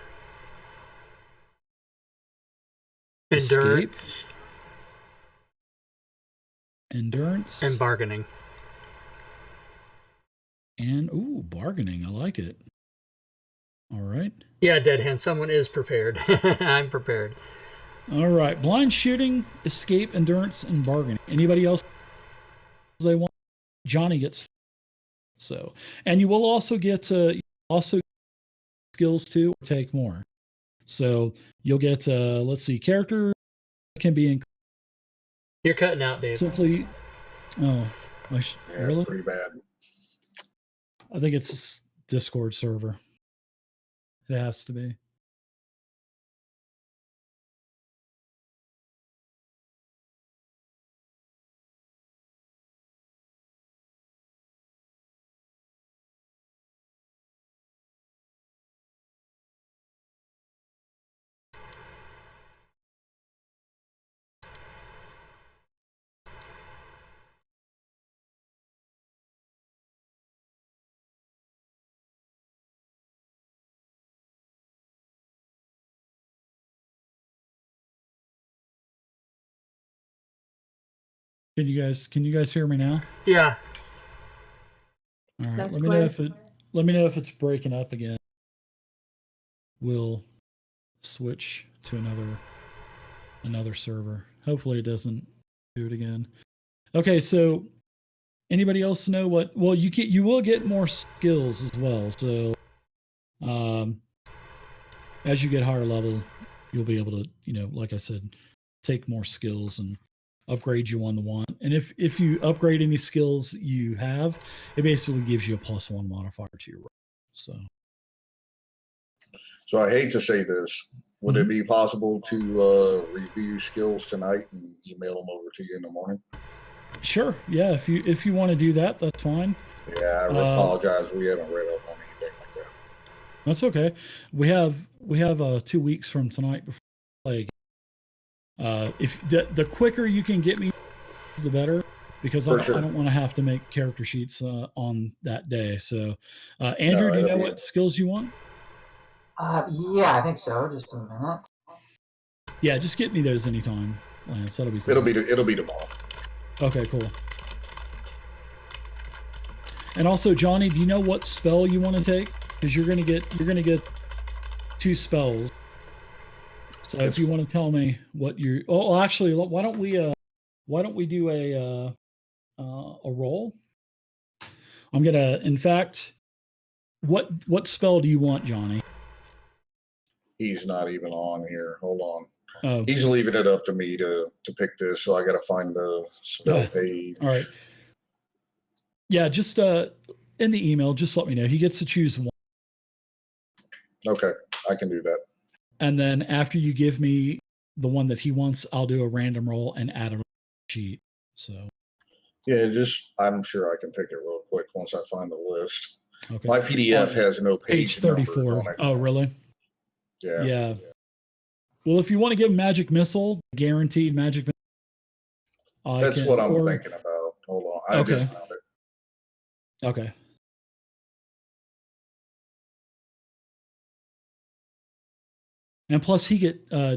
escape, Endurance. endurance, And bargaining. and bargaining. I like it. All right. Yeah, Dead Hand. Someone is prepared. I'm prepared. All right. Blind shooting, escape, endurance, and bargaining. Anybody else they want? Johnny gets so, and you will also get also skills too. Or take more. So you'll get let's see, character can be in. You're cutting out, Dave. Simply, Yeah, really? pretty bad. I think it's a Discord server. It has to be. Can you guys hear me now? Yeah. All right. That's Let me know if it's breaking up again. We'll switch to another server. Hopefully it doesn't do it again. Okay, so anybody else know what? Well, you will get more skills as well. So as you get higher level, you'll be able to, like I said, take more skills and upgrade you on the one. And if you upgrade any skills you have, it basically gives you a +1 modifier to your roll. So I hate to say this. Would it be possible to review skills tonight and email them over to you in the morning? Sure. Yeah. If you want to do that, that's fine. Yeah, I apologize. We haven't read up on anything like that. That's okay. We have 2 weeks from tonight before we play. If the quicker you can get me, the better, because I don't want to have to make character sheets on that day. So, Andrew, do you know what skills you want? Yeah, I think so. Just a minute. Yeah, just get me those anytime, Lance. That'll be cool. It'll be tomorrow. Okay, cool. And also, Johnny, do you know what spell you want to take? Because you're gonna get 2 spells. So if you want to tell me what you're, actually, why don't we do a roll? I'm gonna, in fact, what spell do you want, Johnny? He's not even on here. Hold on. Oh, he's leaving it up to me to pick this, so I got to find the spell page. All right. Yeah, just in the email, just let me know. He gets to choose one. Okay, I can do that. And then after you give me the one that he wants, I'll do a random roll and add a sheet. So. Yeah, I'm sure I can pick it real quick once I find the list. Okay. My PDF has no page 34. On it. Oh, really? Yeah. Well, if you want to give magic missile, guaranteed magic missile. That's what I'm thinking about. Hold on. I just found it. Okay. And plus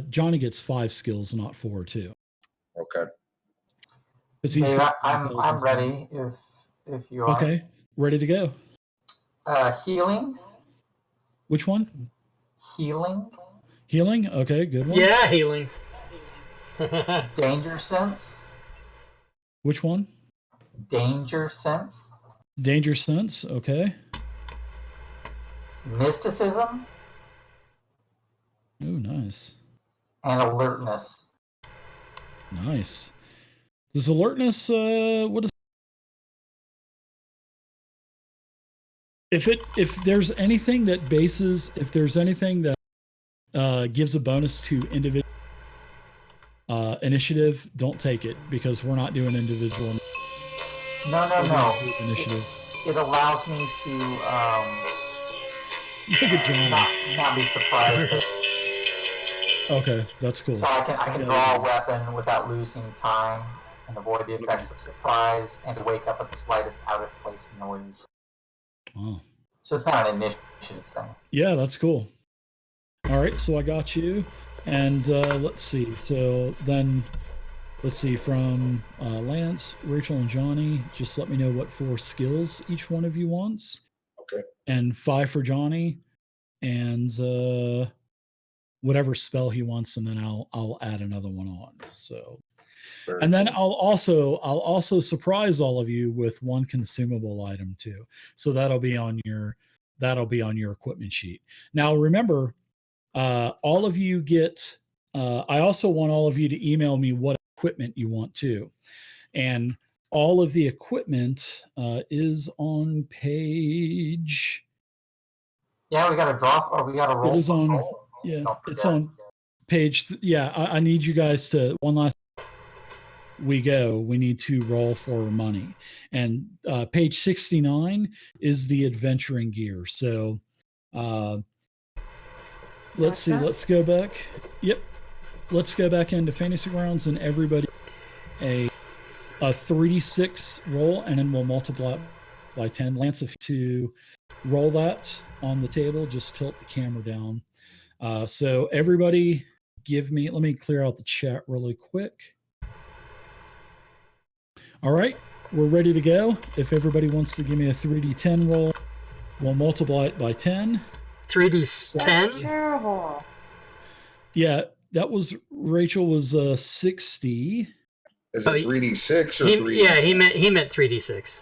Johnny gets 5 skills, not 4 too. Okay. I'm ready if you are. Okay. Ready to go. Healing. Which one? Healing. Healing? Okay, good one. Yeah, healing. Danger sense. Which one? Danger sense. Danger sense, okay. Mysticism. Oh, nice. And alertness. Nice. Does alertness what is if there's anything that gives a bonus to individual initiative, don't take it, because we're not doing individual. No. Initiative. It allows me to not be surprised. Okay, that's cool. So I can draw a weapon without losing time and avoid the effects of surprise and to wake up at the slightest out of place noise. Wow. So it's not an initiative thing. Yeah, that's cool. All right, so I got you. And let's see. So then, let's see, from Lance, Rachel, and Johnny, just let me know what 4 skills each one of you wants. Okay. And 5 for Johnny, and whatever spell he wants, and then I'll add another one on. So, Very and then cool. I'll also surprise all of you with 1 consumable item too. So that'll be on your equipment sheet. Now remember, all of you get. I also want all of you to email me what equipment you want too, and all of the equipment is on page. Yeah, we got to drop, or we got to roll. It is on. Yeah, it's on page. Yeah, I need you guys to one last. We need to roll for money, and page 69 is the adventuring gear. So. Let's see. Let's go back. Yep. Let's go back into Fantasy Grounds, and everybody a 3d6 roll, and then we'll multiply it by 10. Lance, if to roll that on the table, just tilt the camera down. So everybody let me clear out the chat really quick. All right, we're ready to go. If everybody wants to give me a 3d10 roll, we'll multiply it by 10. 3d10? That's terrible. Yeah, that was Rachel was 60. Is it 3d6 or 3d10? Yeah, he meant 3d6.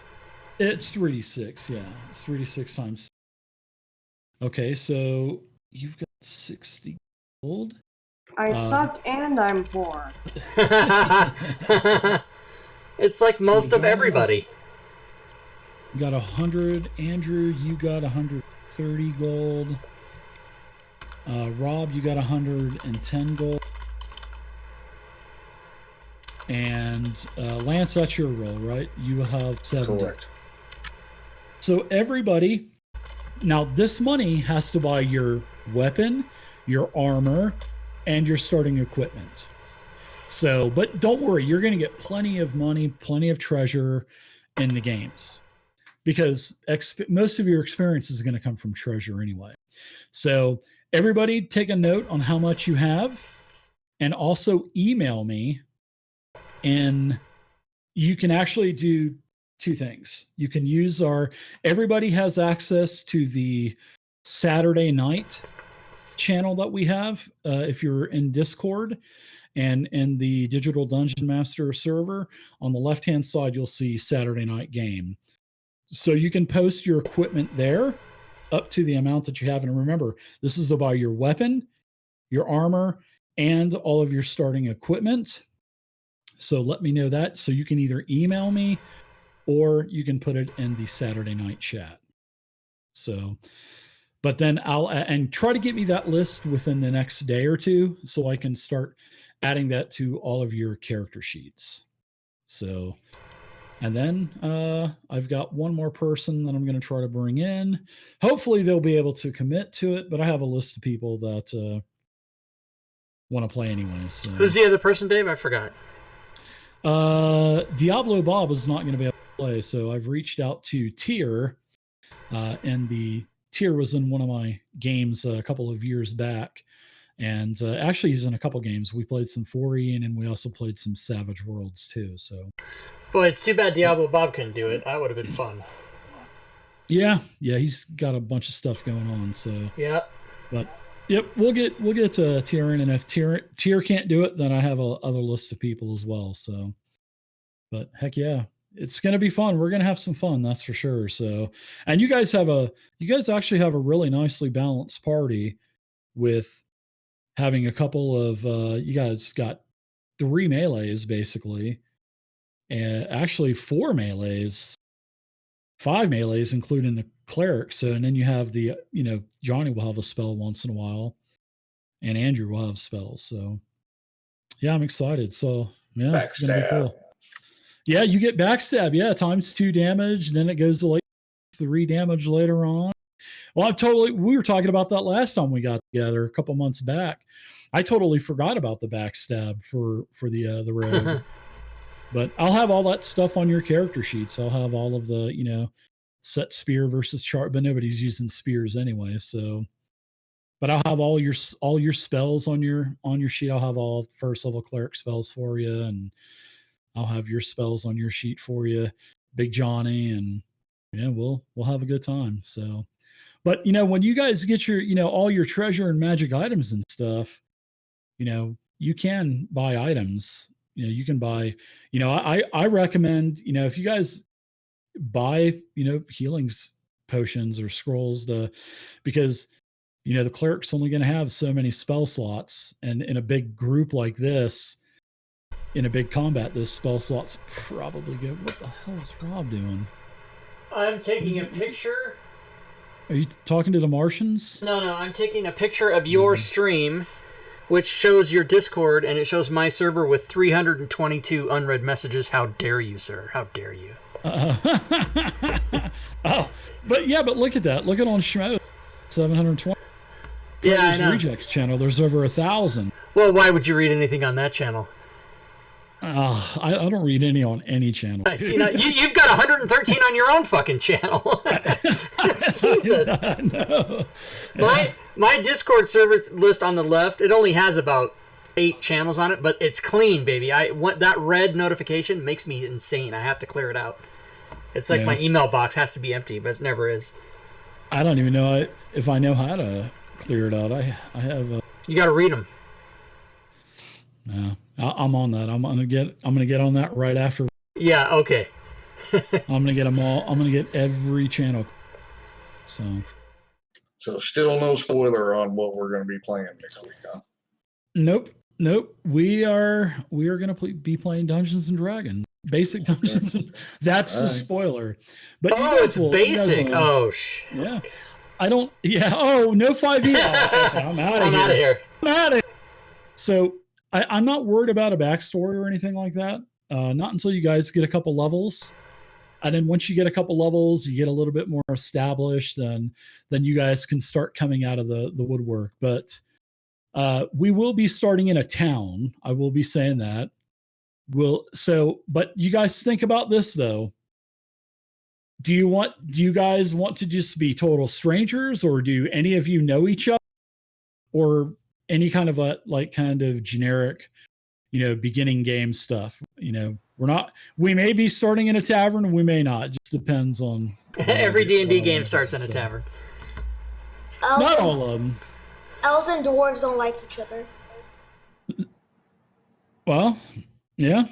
It's 3d6. Yeah, it's 3d6 times. Okay, so you've got 60 gold. I suck and I'm poor. It's like most of everybody. You got 100. Andrew, you got 130 gold. Rob, you got 110 gold. And Lance, that's your roll, right? You have 70. Correct. So everybody, now this money has to buy your weapon, your armor, and your starting equipment. So, but don't worry, you're going to get plenty of money, plenty of treasure in the games, because most of your experience is going to come from treasure anyway. So everybody take a note on how much you have, and also email me. And you can actually do 2 things. You can use everybody has access to the Saturday night channel that we have. If you're in Discord and in the Digital Dungeon Master server, on the left-hand side, you'll see Saturday night game. So you can post your equipment there up to the amount that you have. And remember, this is about your weapon, your armor, and all of your starting equipment. So let me know that. So you can either email me or you can put it in the Saturday night chat. So, but then and try to get me that list within the next day or 2 so I can start adding that to all of your character sheets. So, and then I've got one more person that I'm going to try to bring in. Hopefully they'll be able to commit to it, but I have a list of people that want to play anyway. So. Who's the other person, Dave? I forgot. Diablo Bob is not going to be able to play, so I've reached out to Tier, and the Tier was in one of my games a couple of years back, and actually he's in a couple games. We played some 4E, and then we also played some Savage Worlds too. So, boy, it's too bad Diablo Bob couldn't do it. That would have been fun. Yeah, he's got a bunch of stuff going on. So yeah, but. Yep, we'll get Tier in, and if Tier can't do it, then I have a other list of people as well. So, but heck yeah, it's gonna be fun. We're gonna have some fun, that's for sure. So, and you guys actually have a really nicely balanced party with having a couple of you guys got 3 melees basically, and actually 4 melees, 5 melees, including the cleric. So, and then you have Johnny will have a spell once in a while, and Andrew will have spells. So, yeah, I'm excited. So, yeah, Backstab. It's gonna be cool. Yeah, you get backstab. Yeah, times 2 damage, and then it goes to like 3 damage later on. Well, we were talking about that last time we got together a couple months back. I totally forgot about the backstab for the rogue. But I'll have all that stuff on your character sheets. I'll have all of the, set spear versus chart, but nobody's using spears anyway. So, but I'll have all your spells on your sheet. I'll have all first level cleric spells for you, and I'll have your spells on your sheet for you, Big Johnny, and yeah, we'll have a good time. So, but when you guys get your all your treasure and magic items and stuff, you can buy items. You can buy. I recommend if you guys buy healings potions or scrolls because the cleric's only going to have so many spell slots, and in a big group like this, in a big combat, those spell slots probably go. What the hell is Rob doing? I'm taking a picture. Are you talking to the Martians? No, I'm taking a picture of your stream, which shows your Discord, and it shows my server with 322 unread messages. How dare you, sir? How dare you? Oh, but look at that. Look at on Schmo, 720. Yeah, I know. Rejects channel. There's over 1,000. Well, why would you read anything on that channel? I don't read any on any channel. I see. Now, you've got 113 on your own fucking channel. Jesus. No. My Discord server list on the left, it only has about 8 channels on it, but it's clean, baby. That red notification makes me insane. I have to clear it out. It's like my email box has to be empty, but it never is. I don't even know if I know how to clear it out. I have. You got to read them. No, I'm on that. I'm gonna get on that right after. Yeah. Okay. I'm gonna get them all. I'm gonna get every channel. So still no spoiler on what we're gonna be playing next week, huh? Nope. We are gonna be playing Dungeons and Dragons. Basic Dungeons. That's the spoiler. But it's basic. Yeah. I don't. Yeah. Oh, no 5e. I'm out of here. I'm out of here. So I'm not worried about a backstory or anything like that. Not until you guys get a couple levels, and then once you get a couple levels, you get a little bit more established, and then you guys can start coming out of the woodwork. But we will be starting in a town. I will be saying that. But you guys think about this though. Do you guys want to just be total strangers, or do any of you know each other, or any kind of generic, beginning game stuff? We may be starting in a tavern, we may not. It just depends on. Every D&D game starts in a tavern. Not all of them. Elves and dwarves don't like each other. Well, yeah.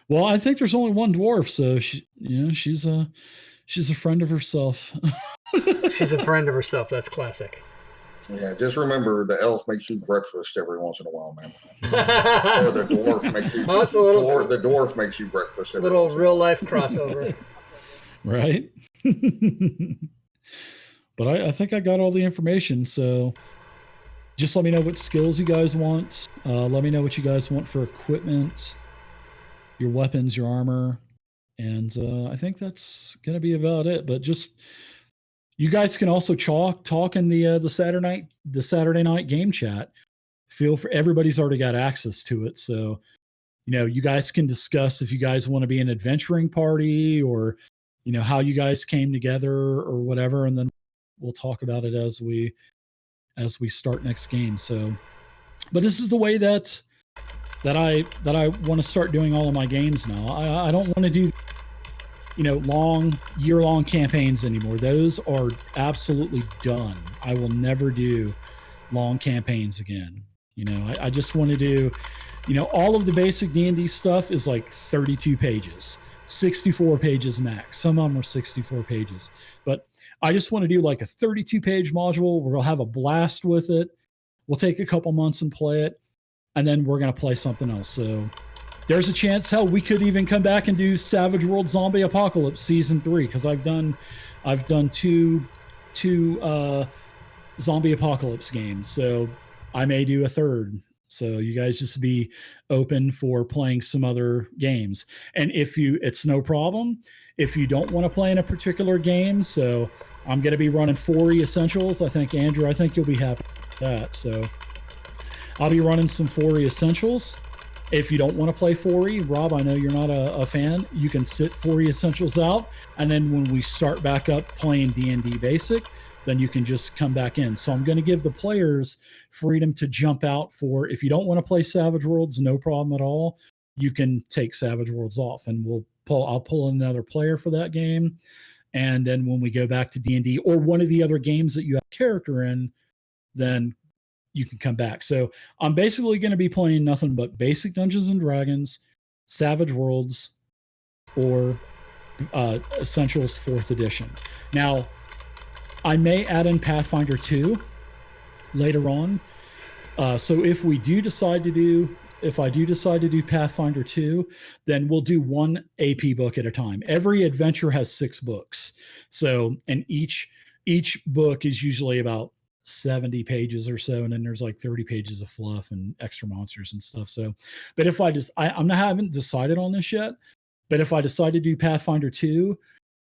Well, I think there's only one dwarf, so she's a friend of herself. She's a friend of herself. That's classic. Yeah, just remember the elf makes you breakfast every once in a while, man. Or the dwarf makes you. The dwarf makes you breakfast. Every little real life crossover. Right. But I think I got all the information. So just let me know what skills you guys want. Let me know what you guys want for equipment, your weapons, your armor, and I think that's gonna be about it. But just. You guys can also talk in the Saturday night game chat. Everybody's already got access to it, so you guys can discuss if you guys want to be an adventuring party, or how you guys came together or whatever, and then we'll talk about it as we start next game. So, but this is the way that I want to start doing all of my games now. I don't want to do year-long campaigns anymore. Those are absolutely done. I will never do long campaigns again. I just want to do, all of the basic D&D stuff is like 32 pages, 64 pages max. Some of them are 64 pages, but I just want to do like a 32-page module where we'll have a blast with it. We'll take a couple months and play it, and then we're going to play something else. So there's a chance, hell, we could even come back and do Savage World Zombie Apocalypse Season 3, because I've done two Zombie Apocalypse games, so I may do a third. So you guys just be open for playing some other games. And it's no problem if you don't want to play in a particular game. So I'm going to be running 4E Essentials. Andrew, I think you'll be happy with that. So I'll be running some 4E Essentials. If you don't want to play 4E, Rob, I know you're not a fan. You can sit 4E Essentials out, and then when we start back up playing D&D Basic, then you can just come back in. So I'm going to give the players freedom to jump out for, if you don't want to play Savage Worlds, no problem at all. You can take Savage Worlds off, and I'll pull another player for that game. And then when we go back to D&D or one of the other games that you have character in, then you can come back. So I'm basically going to be playing nothing but basic Dungeons and Dragons, Savage Worlds, or Essentials 4th edition. Now, I may add in Pathfinder 2 later on. So if I do decide to do Pathfinder 2, then we'll do one AP book at a time. Every adventure has 6 books. So, and each book is usually about 70 pages or so, and then there's like 30 pages of fluff and extra monsters and stuff. So, but if I haven't decided on this yet, but if I decide to do Pathfinder 2,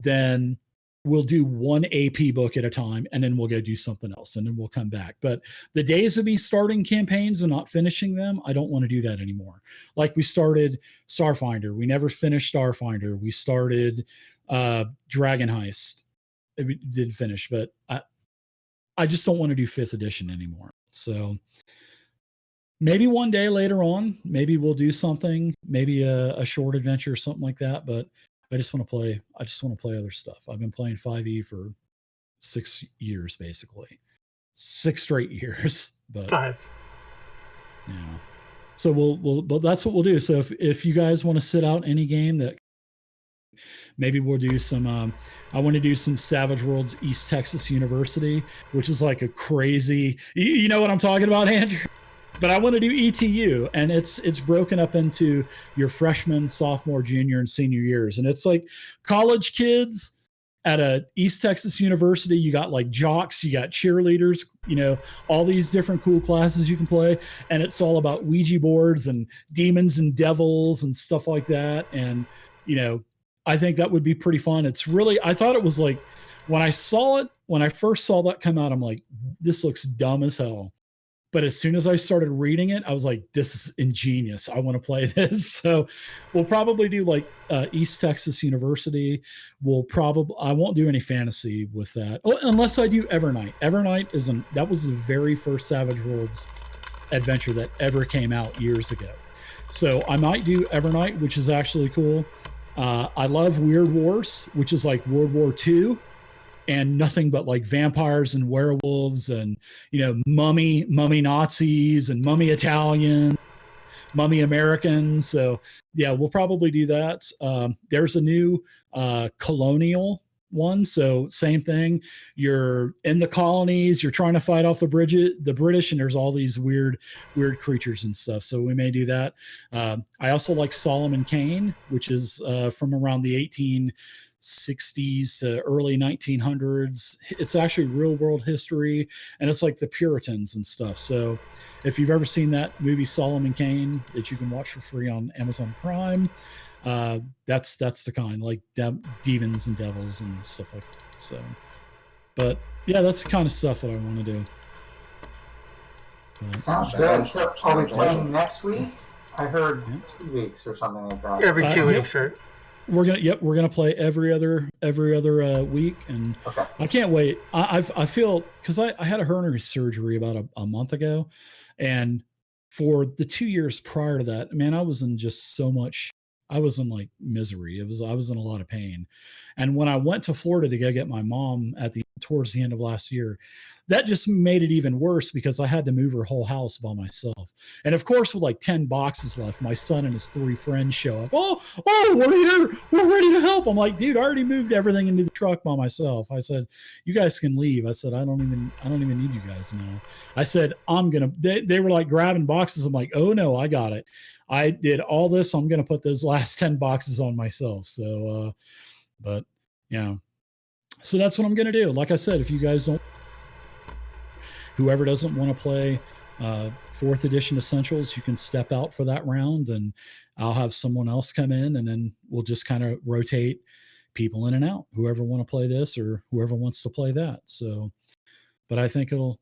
then we'll do one AP book at a time, and then we'll go do something else, and then we'll come back. But the days of me starting campaigns and not finishing them, I don't want to do that anymore. Like we started Starfinder. We never finished Starfinder. We started Dragon Heist. We did finish, but I just don't want to do 5th edition anymore. So maybe one day later on, maybe we'll do something, maybe a short adventure or something like that. But I just want to play other stuff. I've been playing 5e for 6 years, basically 6 straight years, but 5. Yeah. So but that's what we'll do. So if you guys want to sit out any game, that maybe we'll do some, I want to do some Savage Worlds East Texas University, which is like a crazy, you know what I'm talking about, Andrew? But I want to do ETU, and it's broken up into your freshman, sophomore, junior, and senior years. And it's like college kids at a East Texas University. You got like jocks, you got cheerleaders, all these different cool classes you can play. And it's all about Ouija boards and demons and devils and stuff like that. And, I think that would be pretty fun. It's really, I thought it was like, when I first saw that come out, I'm like, this looks dumb as hell. But as soon as I started reading it, I was like, this is ingenious. I want to play this. So we'll probably do like East Texas University. I won't do any fantasy with that. Unless I do Evernight. Evernight that was the very first Savage Worlds adventure that ever came out years ago. So I might do Evernight, which is actually cool. I love Weird Wars, which is like World War II. And nothing but like vampires and werewolves and, mummy Nazis and mummy Italian, mummy Americans. So yeah, we'll probably do that. There's a new colonial one. So same thing. You're in the colonies, you're trying to fight off the British, and there's all these weird creatures and stuff. So we may do that. I also like Solomon Kane, which is from around the 1860s to early 1900s. It's actually real world history, and it's like the Puritans and stuff. So if you've ever seen that movie Solomon Kane that you can watch for free on Amazon Prime, that's the kind, like demons and devils and stuff like that. So, but yeah, that's the kind of stuff that I want to do. Sounds good. So are we playing next week? I heard 2 weeks or something like that. Every 2 weeks, right? We're gonna play every other week, and okay. I can't wait. I feel, because I had a hernia surgery about a month ago, and for the 2 years prior to that, man, I was in like misery. I was in a lot of pain, and when I went to Florida to go get my mom towards the end of last year, that just made it even worse because I had to move her whole house by myself. And of course, with like 10 boxes left, my son and his 3 friends show up. Oh, we're here. We're ready to help. I'm like, dude, I already moved everything into the truck by myself. I said, you guys can leave. I said, I don't even need you guys now. I said, they were like grabbing boxes. I'm like, oh no, I got it. I did all this. I'm going to put those last 10 boxes on myself. So, but yeah, so that's what I'm going to do. Like I said, if you guys whoever doesn't want to play 4th edition Essentials, you can step out for that round, and I'll have someone else come in, and then we'll just kind of rotate people in and out, whoever want to play this or whoever wants to play that. So, but I think it'll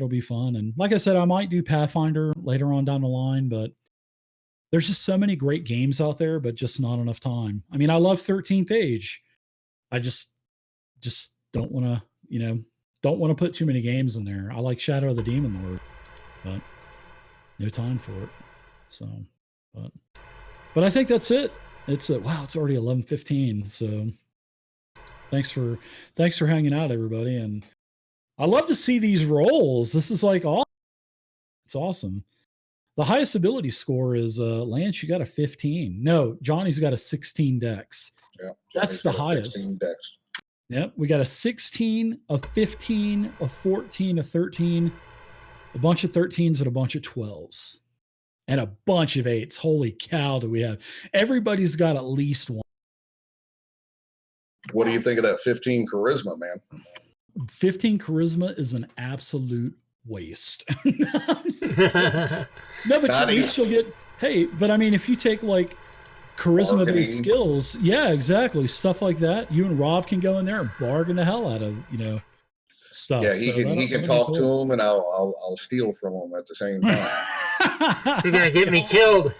be fun. And like I said, I might do Pathfinder later on down the line, but there's just so many great games out there, but just not enough time. I mean, I love 13th Age. I just don't want to, don't want to put too many games in there. I like Shadow of the Demon Lord, but no time for it. So, but I think that's it. It's wow, it's already 11:15. So thanks for hanging out, everybody. And I love to see these rolls. This is like awesome. It's awesome. The highest ability score is Lance, you got a 15. No, Johnny's got a 16 dex. Yeah, that's the highest. Dex. Yep, we got a 16, a 15, a 14, a 13, a bunch of 13s, and a bunch of 12s, and a bunch of 8s. Holy cow, do we have? Everybody's got at least one. What do you think of that 15 charisma, man? 15 charisma is an absolute waste. No, but at least you'll get, hey, but I mean, if you take like charisma-based skills, yeah, exactly, stuff like that, you and Rob can go in there and bargain the hell out of, stuff. Yeah, he can talk to him, and I'll steal from him at the same time. You're gonna get me killed.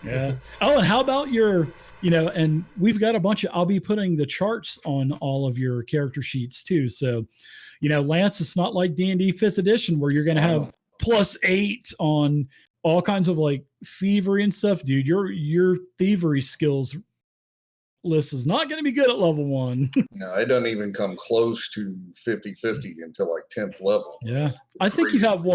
Yeah. Oh, and how about your, and we've got a bunch of, I'll be putting the charts on all of your character sheets too. So, Lance, it's not like D&D 5th edition where you're going to have +8 on all kinds of like thievery and stuff. Dude, your thievery skills list is not going to be good at level 1. No, it doesn't even come close to 50-50 until like 10th level. Yeah. I think you have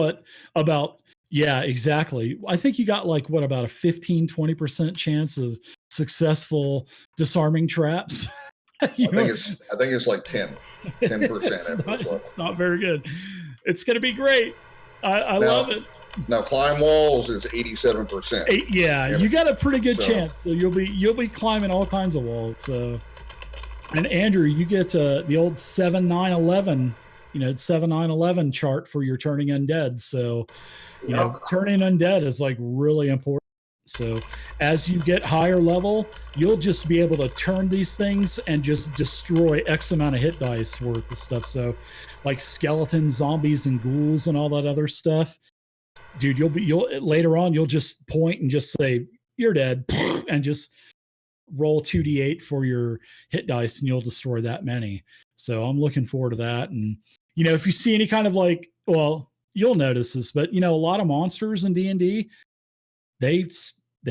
yeah, exactly. I think you got like about a 15-20% chance of successful disarming traps. I think it's like 10% at first level. It's not very good. It's going to be great. I love it. Now climb walls is 87%. Yeah, you got a pretty good chance. So you'll be climbing all kinds of walls. So, and Andrew, you get the old 7-9-11, 7-9-11 chart for your turning undead. So, turning undead is like really important. So as you get higher level, you'll just be able to turn these things and just destroy X amount of hit dice worth of stuff. So like skeletons, zombies, and ghouls and all that other stuff. Dude, you'll later on, you'll just point and just say, you're dead, and just roll 2d8 for your hit dice, and you'll destroy that many. So I'm looking forward to that. And, if you see any kind of like, well, you'll notice this, but, a lot of monsters in D&D, they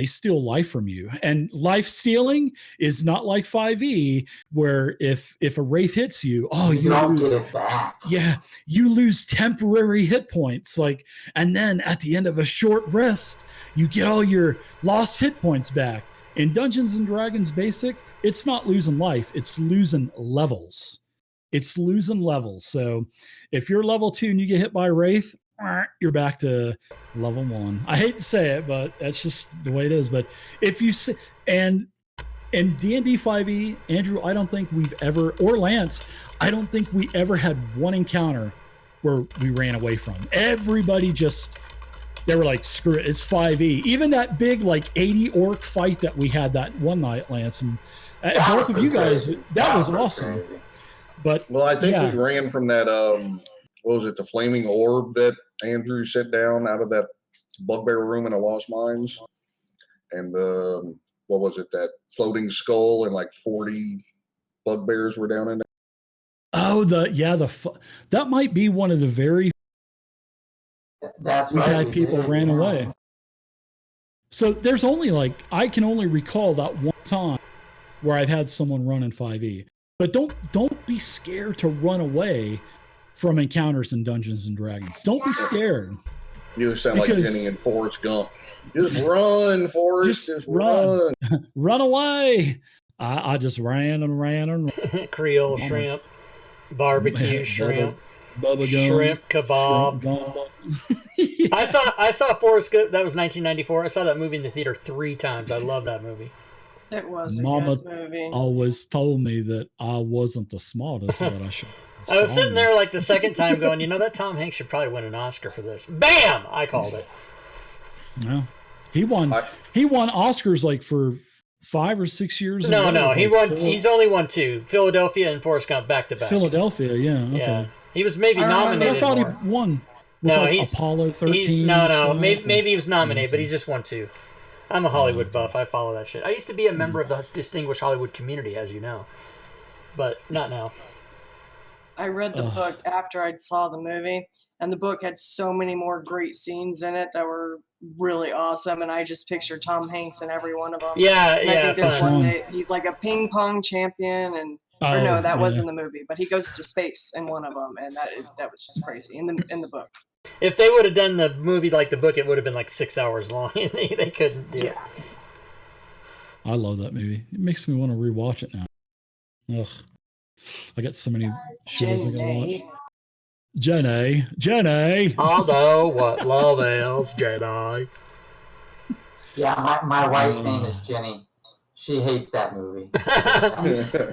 steal life from you, and life stealing is not like 5e where if a wraith hits you, you don't lose, get it back. Yeah, you lose temporary hit points, and then at the end of a short rest, you get all your lost hit points back. In Dungeons and Dragons Basic, it's not losing life, it's losing levels. So if you're level 2 and you get hit by a wraith, you're back to level 1. I hate to say it, but that's just the way it is. But if you see, and in D&D 5e, Andrew, I don't think we've ever, or Lance, I don't think we ever had one encounter where we ran away from. Everybody they were like, screw it, it's 5e. Even that big 80 orc fight that we had that one night, Lance, and both of you guys, that was awesome. Crazy. But I think we ran from that what was it, the flaming orb that Andrew set down out of that bugbear room in the Lost Mines, and what was it, that floating skull, and like 40 bugbears were down in there. Oh, that might be one of the very. That's we right, had people ran away. So there's only I can only recall that one time where I've had someone run in 5e. But don't be scared to run away from encounters in Dungeons and Dragons. Don't be scared. You sound like Jenny and Forrest Gump. Just run, Forrest. Just run. Run away. I just ran and ran and ran. Creole shrimp, barbecue shrimp, Bubba shrimp kebab. Yeah. I saw Forrest Gump. That was 1994. I saw that movie in the theater 3 times. I love that movie. It was Mama a good movie. Always told me that I wasn't the smartest, but I should. I was sitting there the second time going, that Tom Hanks should probably win an Oscar for this. Bam! I called it. No, he won. He won Oscars for 5 or 6 years. No, he won. He's only won 2: Philadelphia and Forrest Gump back to back. Philadelphia, yeah. Okay. Yeah, he was maybe nominated. I thought more. He won. No, he's Apollo 13. Maybe he was nominated, but he's just won 2. I'm a Hollywood buff. I follow that shit. I used to be a member of the Distinguished Hollywood Community, as you know, but not now. I read the book after I saw the movie, and the book had so many more great scenes in it that were really awesome, and I just pictured Tom Hanks in every one of them. Yeah, and yeah. I think there's fun. one that he's like a ping pong champion, and or no, that was in the movie, but he goes to space in one of them, and that was just crazy in the book. If they would have done the movie like the book, it would have been like 6 hours long, and they couldn't do it. I love that movie. It makes me want to rewatch it now. Ugh. I got so many shows I gotta watch. Jenny. Although what love ails Jedi. Yeah, my wife's name is Jenny. She hates that movie. Do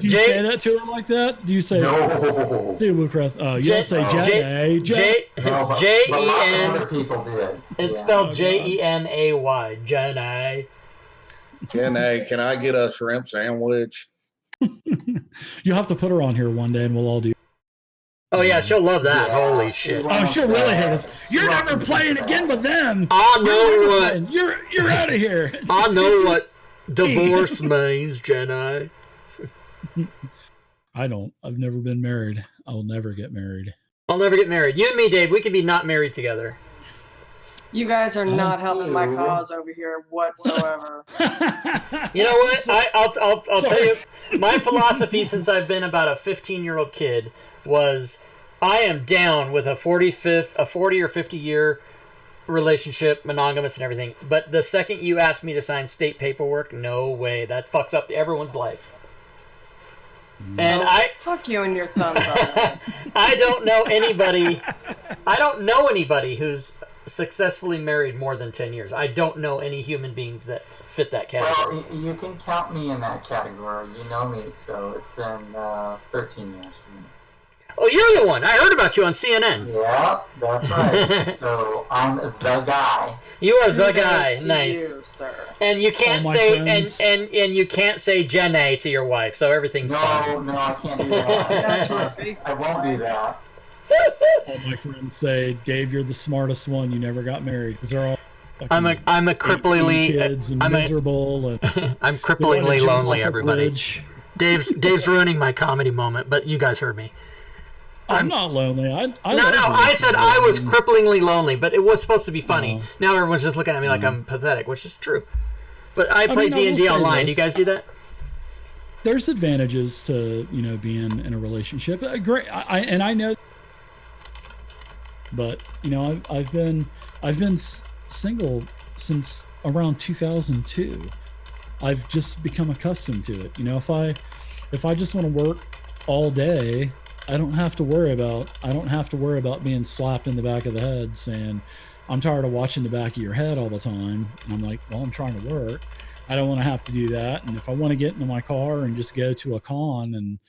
you say that to her like that? Do you say no? Say Woodcraft. You don't say Jenny. It's J-E-N. Other people did. It's spelled Jenay. Jenny. Jenny, can I get a shrimp sandwich? You'll have to put her on here one day, and we'll all do. Oh yeah, she'll love that. Yeah, Holy shit! Oh, she'll really hate us. You're never playing again with them. I know what. You're out of here. I know what divorce means, Jenny. I don't. I've never been married. I'll never get married. I'll never get married. You and me, Dave, we could be not married together. You guys are not helping my cause over here whatsoever. You know what? I'll tell you. My philosophy since I've been about a 15-year-old kid was I am down with a 40 or 50 year relationship, monogamous and everything. But the second you ask me to sign state paperwork, no way. That fucks up everyone's life. And fuck you and your thumbs up. I don't know anybody who's successfully married more than 10 years. I don't know any human beings that fit that category. Well, you can count me in that category. You know me, so it's been 13 years for me. Oh, you're the one. I heard about you on CNN. Yeah, that's right. So I'm the guy. You are the guy. Nice. You, sir. And you can't say and you can't say Jenny to your wife, so everything's fine. No, I can't do that. I won't do that. All my friends say, Dave, you're the smartest one. You never got married because they're all. I'm a cripplingly kids and miserable. I'm cripplingly lonely. Everybody. Dave's ruining my comedy moment, but you guys heard me. I'm not lonely. I said I was cripplingly lonely, but it was supposed to be funny. Now everyone's just looking at me like I'm pathetic, which is true. But I play D&D online. Do you guys do that? There's advantages to being in a relationship. Great, I know. But I've been single since around 2002. I've just become accustomed to it. If I just want to work all day, I don't have to worry about being slapped in the back of the head saying, I'm tired of watching the back of your head all the time. And I'm like, well, I'm trying to work. I don't want to have to do that. And if I want to get into my car and just go to a con, and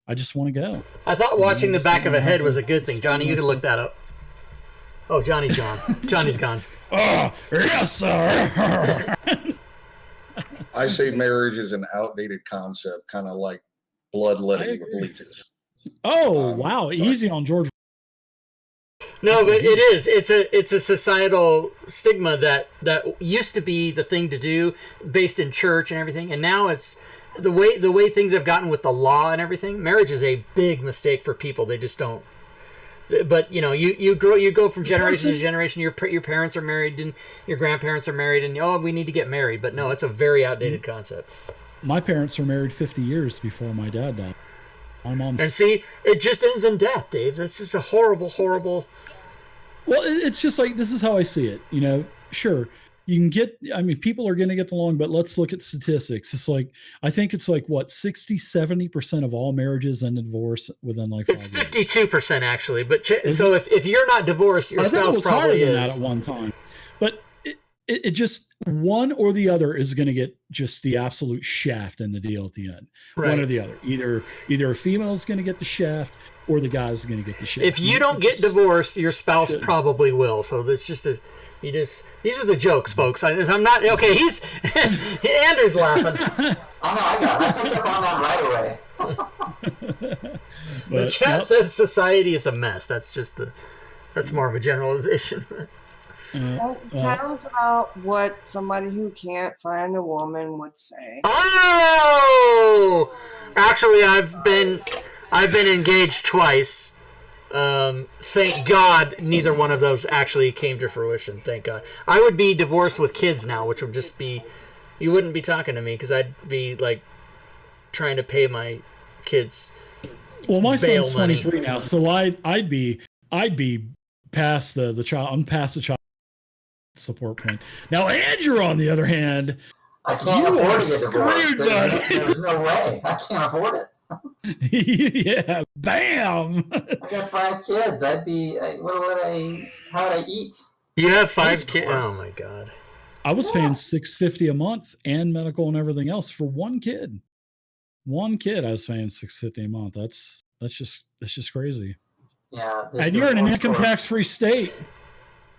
I just want to go. I thought watching the back of a head was a good thing. Johnny, you can look that up. Oh, Johnny's gone. Johnny's gone. Oh, yes, sir. I say marriage is an outdated concept, kind of like bloodletting with leeches. Oh, wow. Sorry. Easy on George. No, but it is. It's a societal stigma that used to be the thing to do based in church and everything. And now it's the way things have gotten with the law and everything. Marriage is a big mistake for people. They just don't. But you go from generation to generation. Your parents are married and your grandparents are married, and we need to get married. But no, it's a very outdated concept. My parents were married 50 years before my dad died. My mom's. And see, it just ends in death, Dave. This is a horrible, horrible. Well, it's just like, this is how I see it. Sure, you can get. I mean, people are going to get along, but let's look at statistics. It's like, I think it's like what 60-70% of all marriages end in divorce within like 5 years. It's 52% actually. But so if you're not divorced, your spouse probably is. Than that at one time. But it just, one or the other is going to get just the absolute shaft in the deal at the end. Right. One or the other. Either a female is going to get the shaft or the guy is going to get the shaft. If you don't get divorced, your spouse probably will. So that's just these are the jokes, folks. I'm not okay. He's Andrew's laughing. Oh no, I picked up on that right away. The chat says society is a mess. That's more of a generalization. That sounds about what somebody who can't find a woman would say. Oh, actually, I've I've been engaged twice. Thank God neither one of those actually came to fruition. Thank God. I would be divorced with kids now, which would just be, you wouldn't be talking to me because I'd be like trying to pay my kids. Well, my bail son's money. 23 now, so I'd be past the child. I'm past the child support point. Now, Andrew, on the other hand, I can't you afford are to get divorced. screwed, buddy. There's no way. I can't afford it. Yeah, bam. I got 5 kids. How would I eat? You have 5 kids? Oh my God. I was paying $650 a month and medical and everything else for one kid. One kid, I was paying $650 a month. That's just crazy. Yeah, and you're in an income tax free state,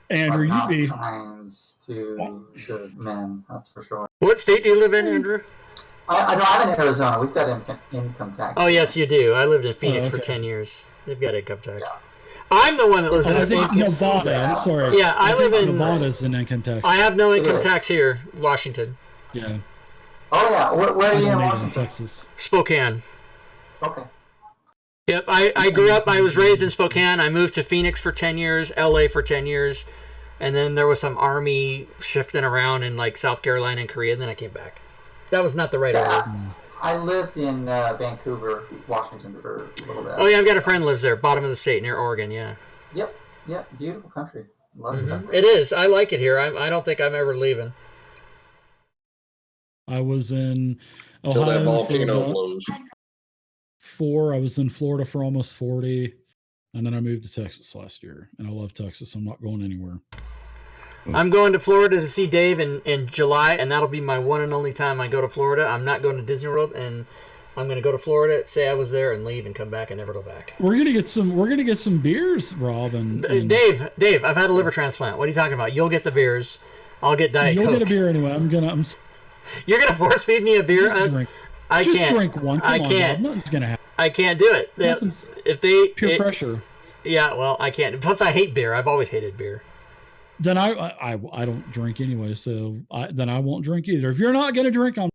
Andrew. You'd be times to men. That's for sure. What state do you live in, Andrew? I'm in Arizona. We've got income tax. Oh, yes, you do. I lived in Phoenix for 10 years. They've got income tax. Yeah. I'm the one that lives in I think Nevada. I'm sorry. Yeah, I live in Nevada's an income tax. I have no income tax here, Washington. Yeah. Oh yeah. Where are you in Washington? Texas. Spokane. Okay. Yep, I grew up. I was raised in Spokane. I moved to Phoenix for 10 years, LA for 10 years, and then there was some army shifting around in like South Carolina and Korea. And then I came back. That was not the right order. I lived in Vancouver, Washington for a little bit. Oh yeah, I've got a friend who lives there, bottom of the state, near Oregon. Yeah. Yep. Beautiful country. Love it. Mm-hmm. It is. I like it here. I don't think I'm ever leaving. I was in Ohio Till that volcano blows. 4. I was in Florida for almost 40, and then I moved to Texas last year. And I love Texas. I'm not going anywhere. I'm going to Florida to see Dave in July, and that'll be my one and only time I go to Florida. I'm not going to Disney World, and I'm going to go to Florida, say I was there, and leave and come back and never go back. We're gonna get some beers, Rob and Dave. I've had a liver transplant. What are you talking about? You'll get the beers. I'll get Diet Coke. You'll get a beer anyway. You're gonna force feed me a beer? I can't drink one. Come I can't. On, nothing's gonna happen. I can't do it. If they peer pressure. Yeah, well, I can't. Plus, I hate beer. I've always hated beer. Then I don't drink anyway, so then I won't drink either. If you're not gonna drink, I'm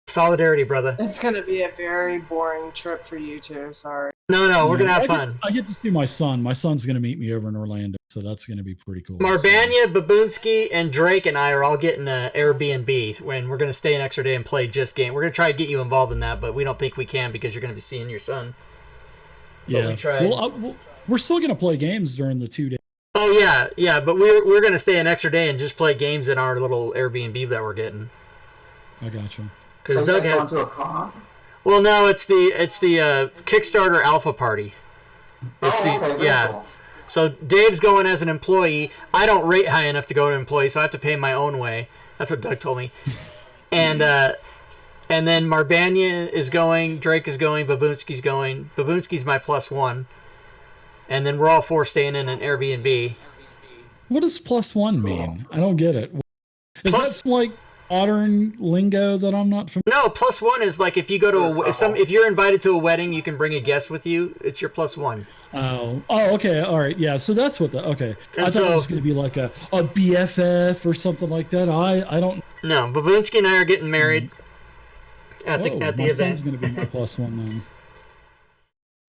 solidarity, brother. It's gonna be a very boring trip for you two. Sorry. No, we're gonna have fun. I get to see my son. My son's gonna meet me over in Orlando, so that's gonna be pretty cool. Marbanya, Babunski, and Drake and I are all getting an Airbnb when we're gonna stay an extra day and play just game. We're gonna try to get you involved in that, but we don't think we can because you're gonna be seeing your son. Yeah. We're still gonna play games during the 2 days. Oh yeah, but we're gonna stay an extra day and just play games in our little Airbnb that we're getting. I got you. Because Doug had. Going to a con? Well, no, it's the Kickstarter Alpha Party. It's Cool. So Dave's going as an employee. I don't rate high enough to go to employee, so I have to pay my own way. That's what Doug told me. And then Marbanya is going, Drake is going, Babunski's going. Babunski's my +1. And then we're all 4 staying in an Airbnb. What does +1 mean? I don't get it. Is that like modern lingo that I'm not familiar? No, +1 is like if you go to if you're invited to a wedding, you can bring a guest with you. It's your +1. Oh, okay, all right, yeah. So that's what and I thought it was going to be like a BFF or something like that. I don't. No, Babunski and I are getting married at the my event. Son's going to be my +1 then.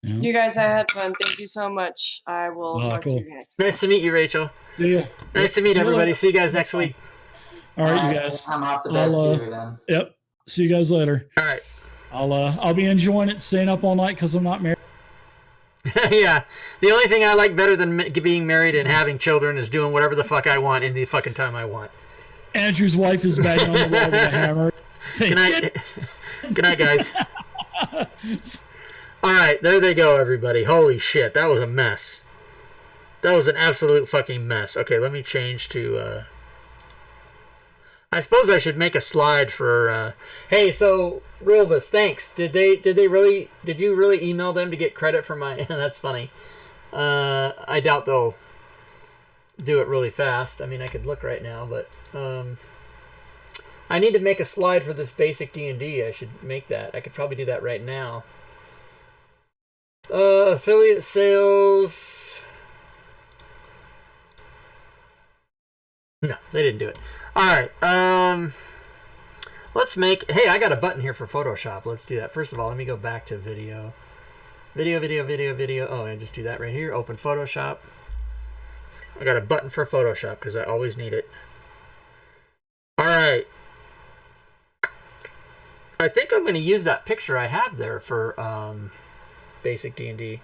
Yeah. You guys, I had fun. Thank you so much. I will talk to you next. Nice to meet you, Rachel. See ya. Nice to meet everybody. See you guys next week. All right, you guys. I'm off to bed too then. Yep. See you guys later. All right. I'll be enjoying it, staying up all night because I'm not married. Yeah. The only thing I like better than being married and having children is doing whatever the fuck I want in the fucking time I want. Andrew's wife is banging on the wall with a hammer. Good night. Good night, guys. All right, there they go, everybody. Holy shit, that was a mess. That was an absolute fucking mess. Okay, let me change to. I suppose I should make a slide for. Hey, so Rilvis, thanks. Did you really email them to get credit for my? That's funny. I doubt they'll do it really fast. I mean, I could look right now, but I need to make a slide for this basic D&D. I should make that. I could probably do that right now. Affiliate sales. No, they didn't do it. All right. Let's make. Hey, I got a button here for Photoshop. Let's do that. First of all, let me go back to video. Video. Oh, I just do that right here. Open Photoshop. I got a button for Photoshop because I always need it. Alright. I think I'm going to use that picture I have there for basic D&D.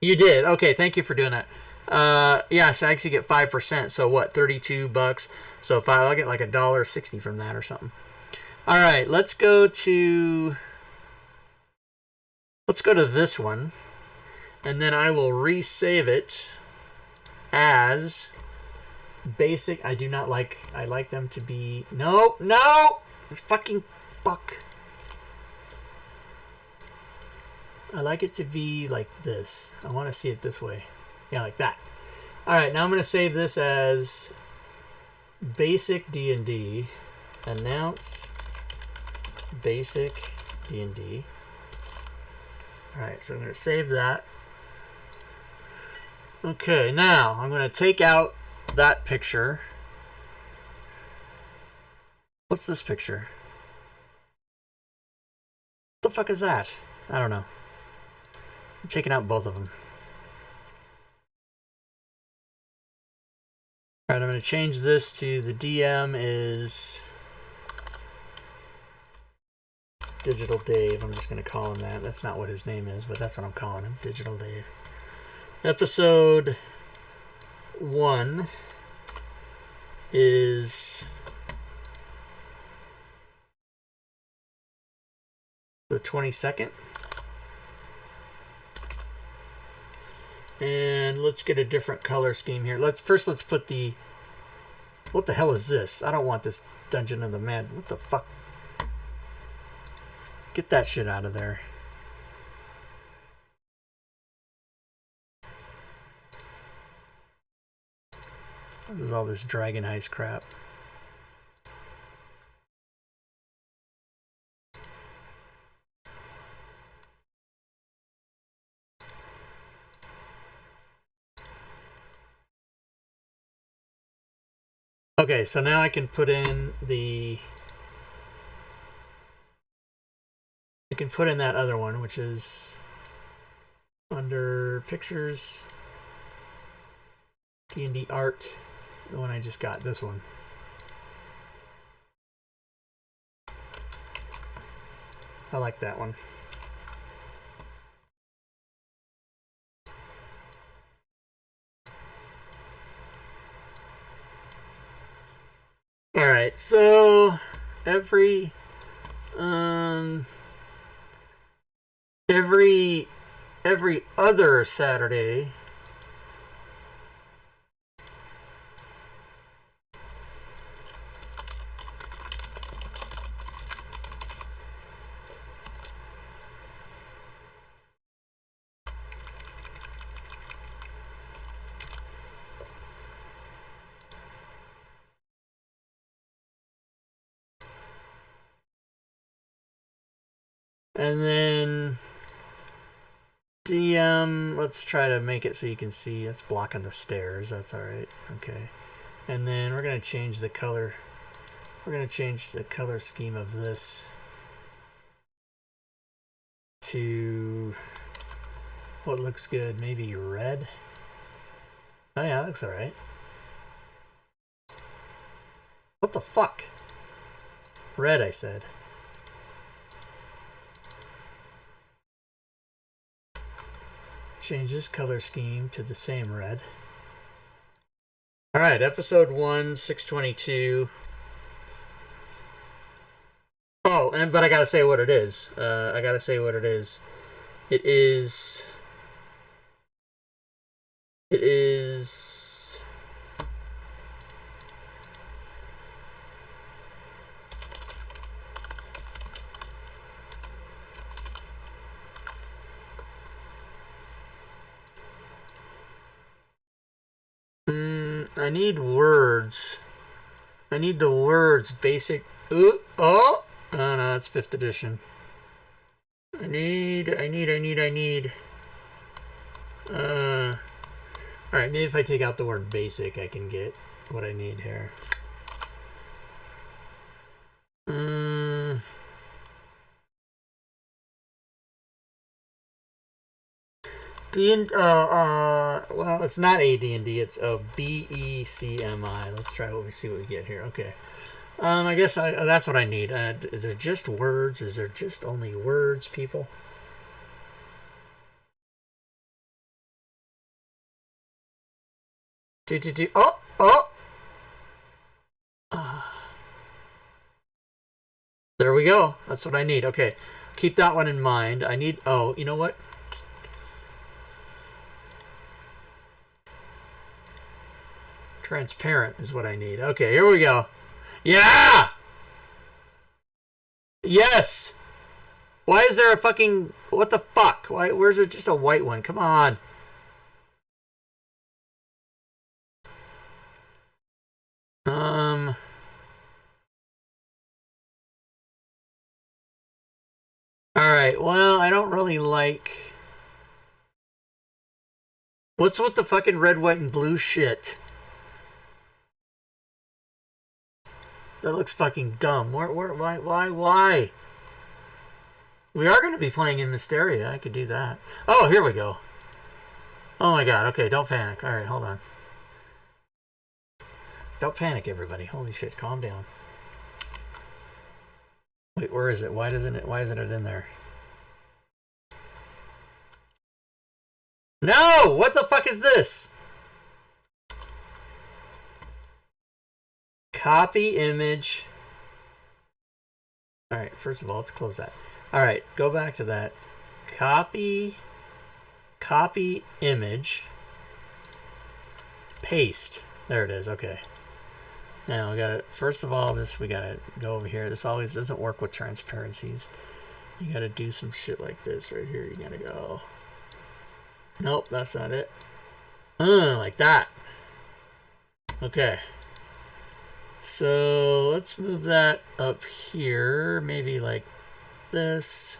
You did. Okay, thank you for doing that. Yeah, so I actually get 5%. So what, $32? So if I'll get like $1.60 from that or something. Alright, let's go to this one. And then I will resave it as basic. I do not like, I like them to be, no, fucking fuck. I like it to be like this. I want to see it this way. Yeah, like that. Alright, now I'm going to save this as basic D&D. Announce basic D&D. Alright, so I'm going to save that. Okay, now I'm going to take out that picture. What's this picture? What the fuck is that? I don't know. I'm taking out both of them. Alright, I'm going to change this to the DM is Digital Dave. I'm just going to call him that. That's not what his name is, but that's what I'm calling him. Digital Dave. Episode 1 is the 22nd. And let's get a different color scheme here. Let's put the... What the hell is this? I don't want this Dungeon of the Mad. What the fuck? Get that shit out of there. What is all this Dragon Heist crap? Okay, so now I can put in the... I can put in that other one, which is under Pictures, D&D Art, the one I just got, this one. I like that one. Alright, so every other Saturday and then DM, let's try to make it so you can see. It's blocking the stairs. That's all right. Okay. And then we're going to change the color. We're going to change the color scheme of this to what looks good. Maybe red. Oh yeah, that looks all right. What the fuck? Red, I said. Change this color scheme to the same red. Alright, episode 1, 622. Oh, but I gotta say what it is. I gotta say what it is. It is... I need words. I need the words basic. Ooh, oh no, that's 5th edition. I need. Alright, maybe if I take out the word basic, I can get what I need here. Well, it's not AD&D. It's a BECMI. Let's try what we see what we get here. Okay. I guess that's what I need. Is there just words? Is there just only words, people? Oh! There we go. That's what I need. Okay. Keep that one in mind. I need... Oh, you know what? Transparent is what I need. Okay, here we go. Yeah! Yes! Why is there a fucking... What the fuck? Where's it just a white one? Come on. Alright, well, I don't really like... What's with the fucking red, white, and blue shit? That looks fucking dumb. Why? We are going to be playing in Mysteria. I could do that. Oh, here we go. Oh my god. Okay, don't panic. Alright, hold on. Don't panic, everybody. Holy shit, calm down. Wait, where is it? Why isn't it in there? No! What the fuck is this? Copy image. Alright, first of all, let's close that. Alright, go back to that. Copy image. Paste. There it is, okay. Now we gotta, first of all, we gotta go over here. This always doesn't work with transparencies. You gotta do some shit like this right here. You gotta go. Nope, that's not it. Like that. Okay. So let's move that up here. Maybe like this.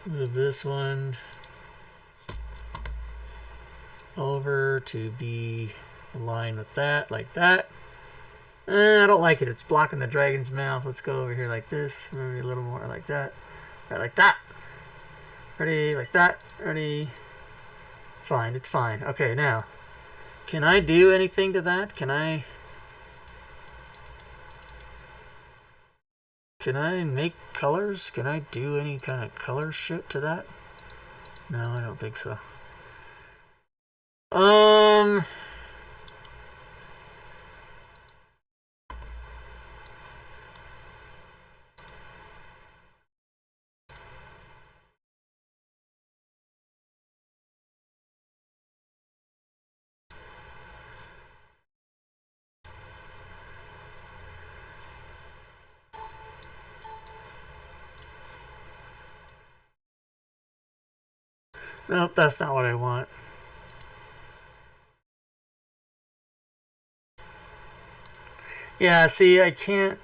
Move this one over to be aligned with that, like that. I don't like it. It's blocking the dragon's mouth. Let's go over here like this. Maybe a little more like that. Right, like that. Ready? Like that. Ready? Fine. It's fine. Okay, now. Can I do anything to that? Can I make colors? Can I do any kind of color shit to that? No, I don't think so. Nope, that's not what I want. Yeah, see, I can't.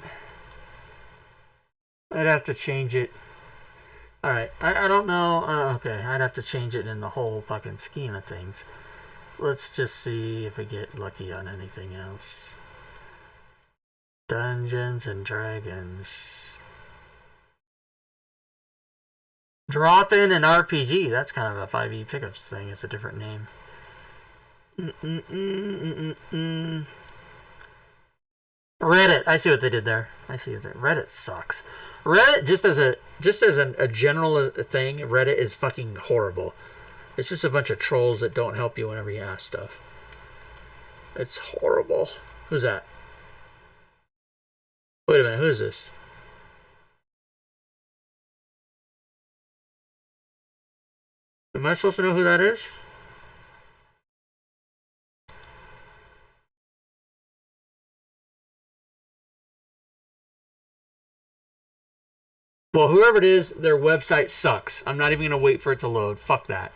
I'd have to change it. Alright, I don't know. Okay, I'd have to change it in the whole fucking scheme of things. Let's just see if we get lucky on anything else. Dungeons and Dragons. Drop in an RPG. That's kind of a 5e pickups thing. It's a different name. Reddit. I see what they did there. Reddit sucks. Reddit, just as a general thing, Reddit is fucking horrible. It's just a bunch of trolls that don't help you whenever you ask stuff. It's horrible. Who's that? Wait a minute. Who is this? Am I supposed to know who that is? Well, whoever it is, their website sucks. I'm not even going to wait for it to load. Fuck that.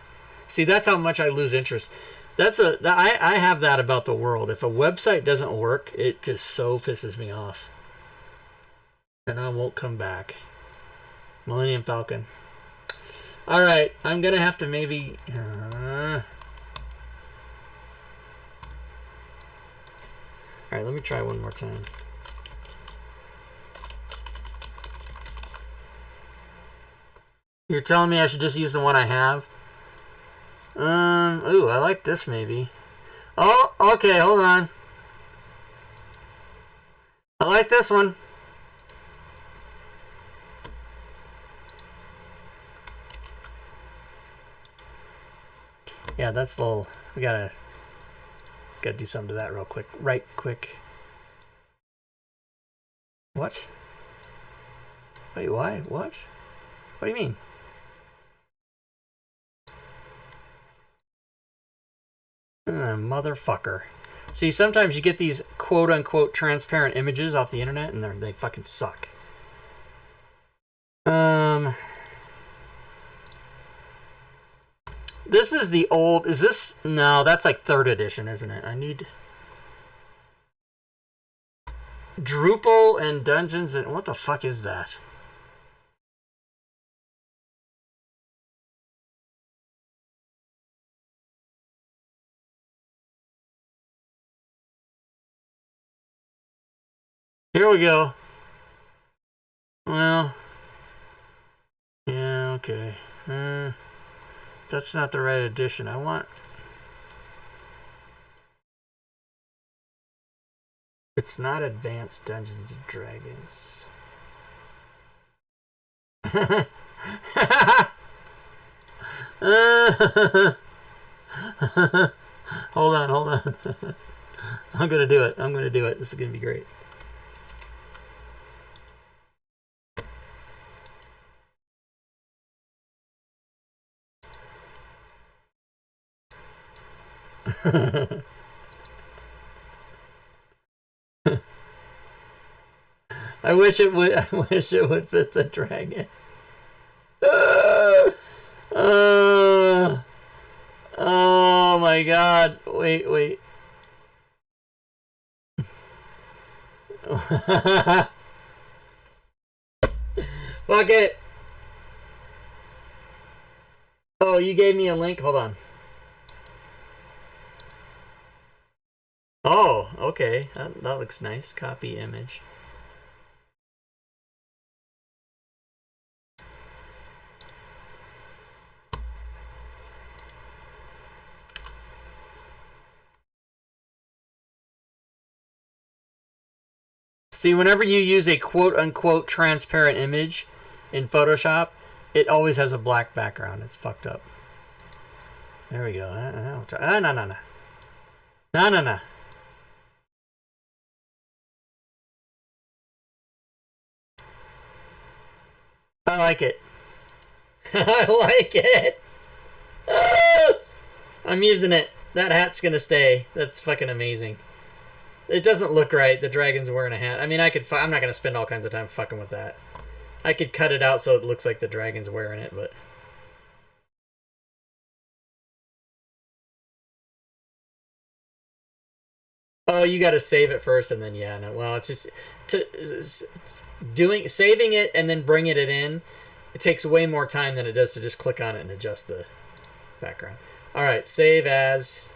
See, that's how much I lose interest. I have that about the world. If a website doesn't work, it just so pisses me off. And I won't come back. Millennium Falcon. Alright, I'm going to have to maybe... Alright, let me try one more time. You're telling me I should just use the one I have? Ooh, I like this maybe. Oh, okay, hold on. I like this one. Yeah, that's a little. We gotta do something to that real quick. Right quick. What? Wait, why? What? What do you mean? Motherfucker. See, sometimes you get these quote-unquote transparent images off the internet, and they fucking suck. This is the old... Is this... No, that's like 3rd edition, isn't it? I need... Drupal and Dungeons and... What the fuck is that? Here we go. Well... Yeah, okay. That's not the right edition. I want... It's not Advanced Dungeons and Dragons. Hold on. I'm gonna do it. This is gonna be great. I wish it would fit the dragon. Oh my god. Wait. Fuck it. Oh, you gave me a link? Hold on. Oh, okay. That looks nice. Copy image. See, whenever you use a quote-unquote transparent image in Photoshop, it always has a black background. It's fucked up. There we go. No. I like it. I like it. I'm using it. That hat's gonna stay. That's fucking amazing. It doesn't look right. The dragon's wearing a hat. I mean, I'm not gonna spend all kinds of time fucking with that. I could cut it out so it looks like the dragon's wearing it, but... Oh, you gotta save it first and then, yeah, no. Well, it's just... saving it and then bringing it in, it takes way more time than it does to just click on it and adjust the background. Alright, save as...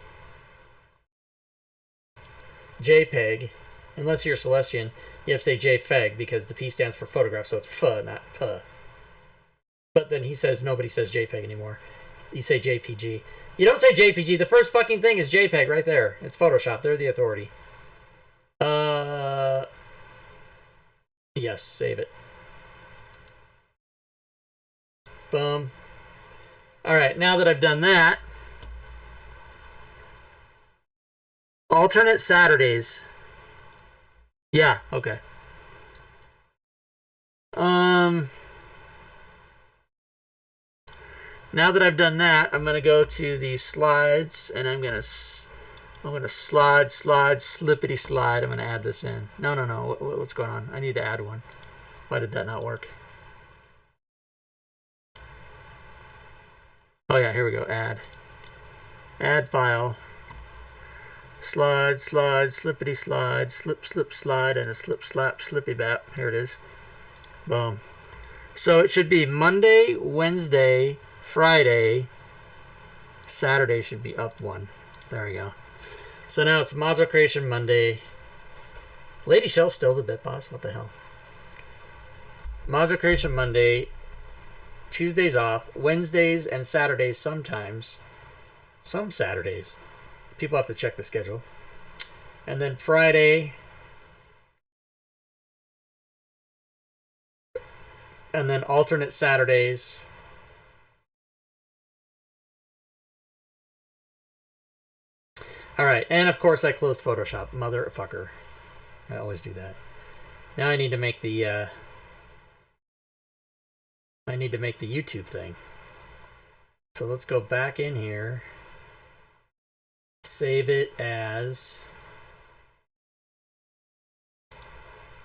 JPEG. Unless you're Celestian, you have to say JPEG because the P stands for photograph, so it's F, not P. But then he says nobody says JPEG anymore. You say JPG. You don't say JPG. The first fucking thing is JPEG right there. It's Photoshop. They're the authority. Yes, save it. Boom. Alright, now that I've done that, alternate Saturdays. Yeah, okay. Now that I've done that, I'm gonna go to the slides and I'm gonna slide, slippity slide. I'm gonna add this in. No. What's going on? I need to add one. Why did that not work? Oh yeah, here we go. Add file. Slide, slippity slide, slip, slide, and a slip, slap, slippy bap. Here it is. Boom. So it should be Monday, Wednesday, Friday, Saturday should be up one. There we go. So now it's module creation Monday. Lady Shell's still the bit boss. What the hell? Module creation Monday. Tuesdays off. Wednesdays and Saturdays sometimes. Some Saturdays. People have to check the schedule. And then Friday. And then alternate Saturdays. Alright, and of course I closed Photoshop. Motherfucker. I always do that. Now I need to make the YouTube thing. So let's go back in here. Save it as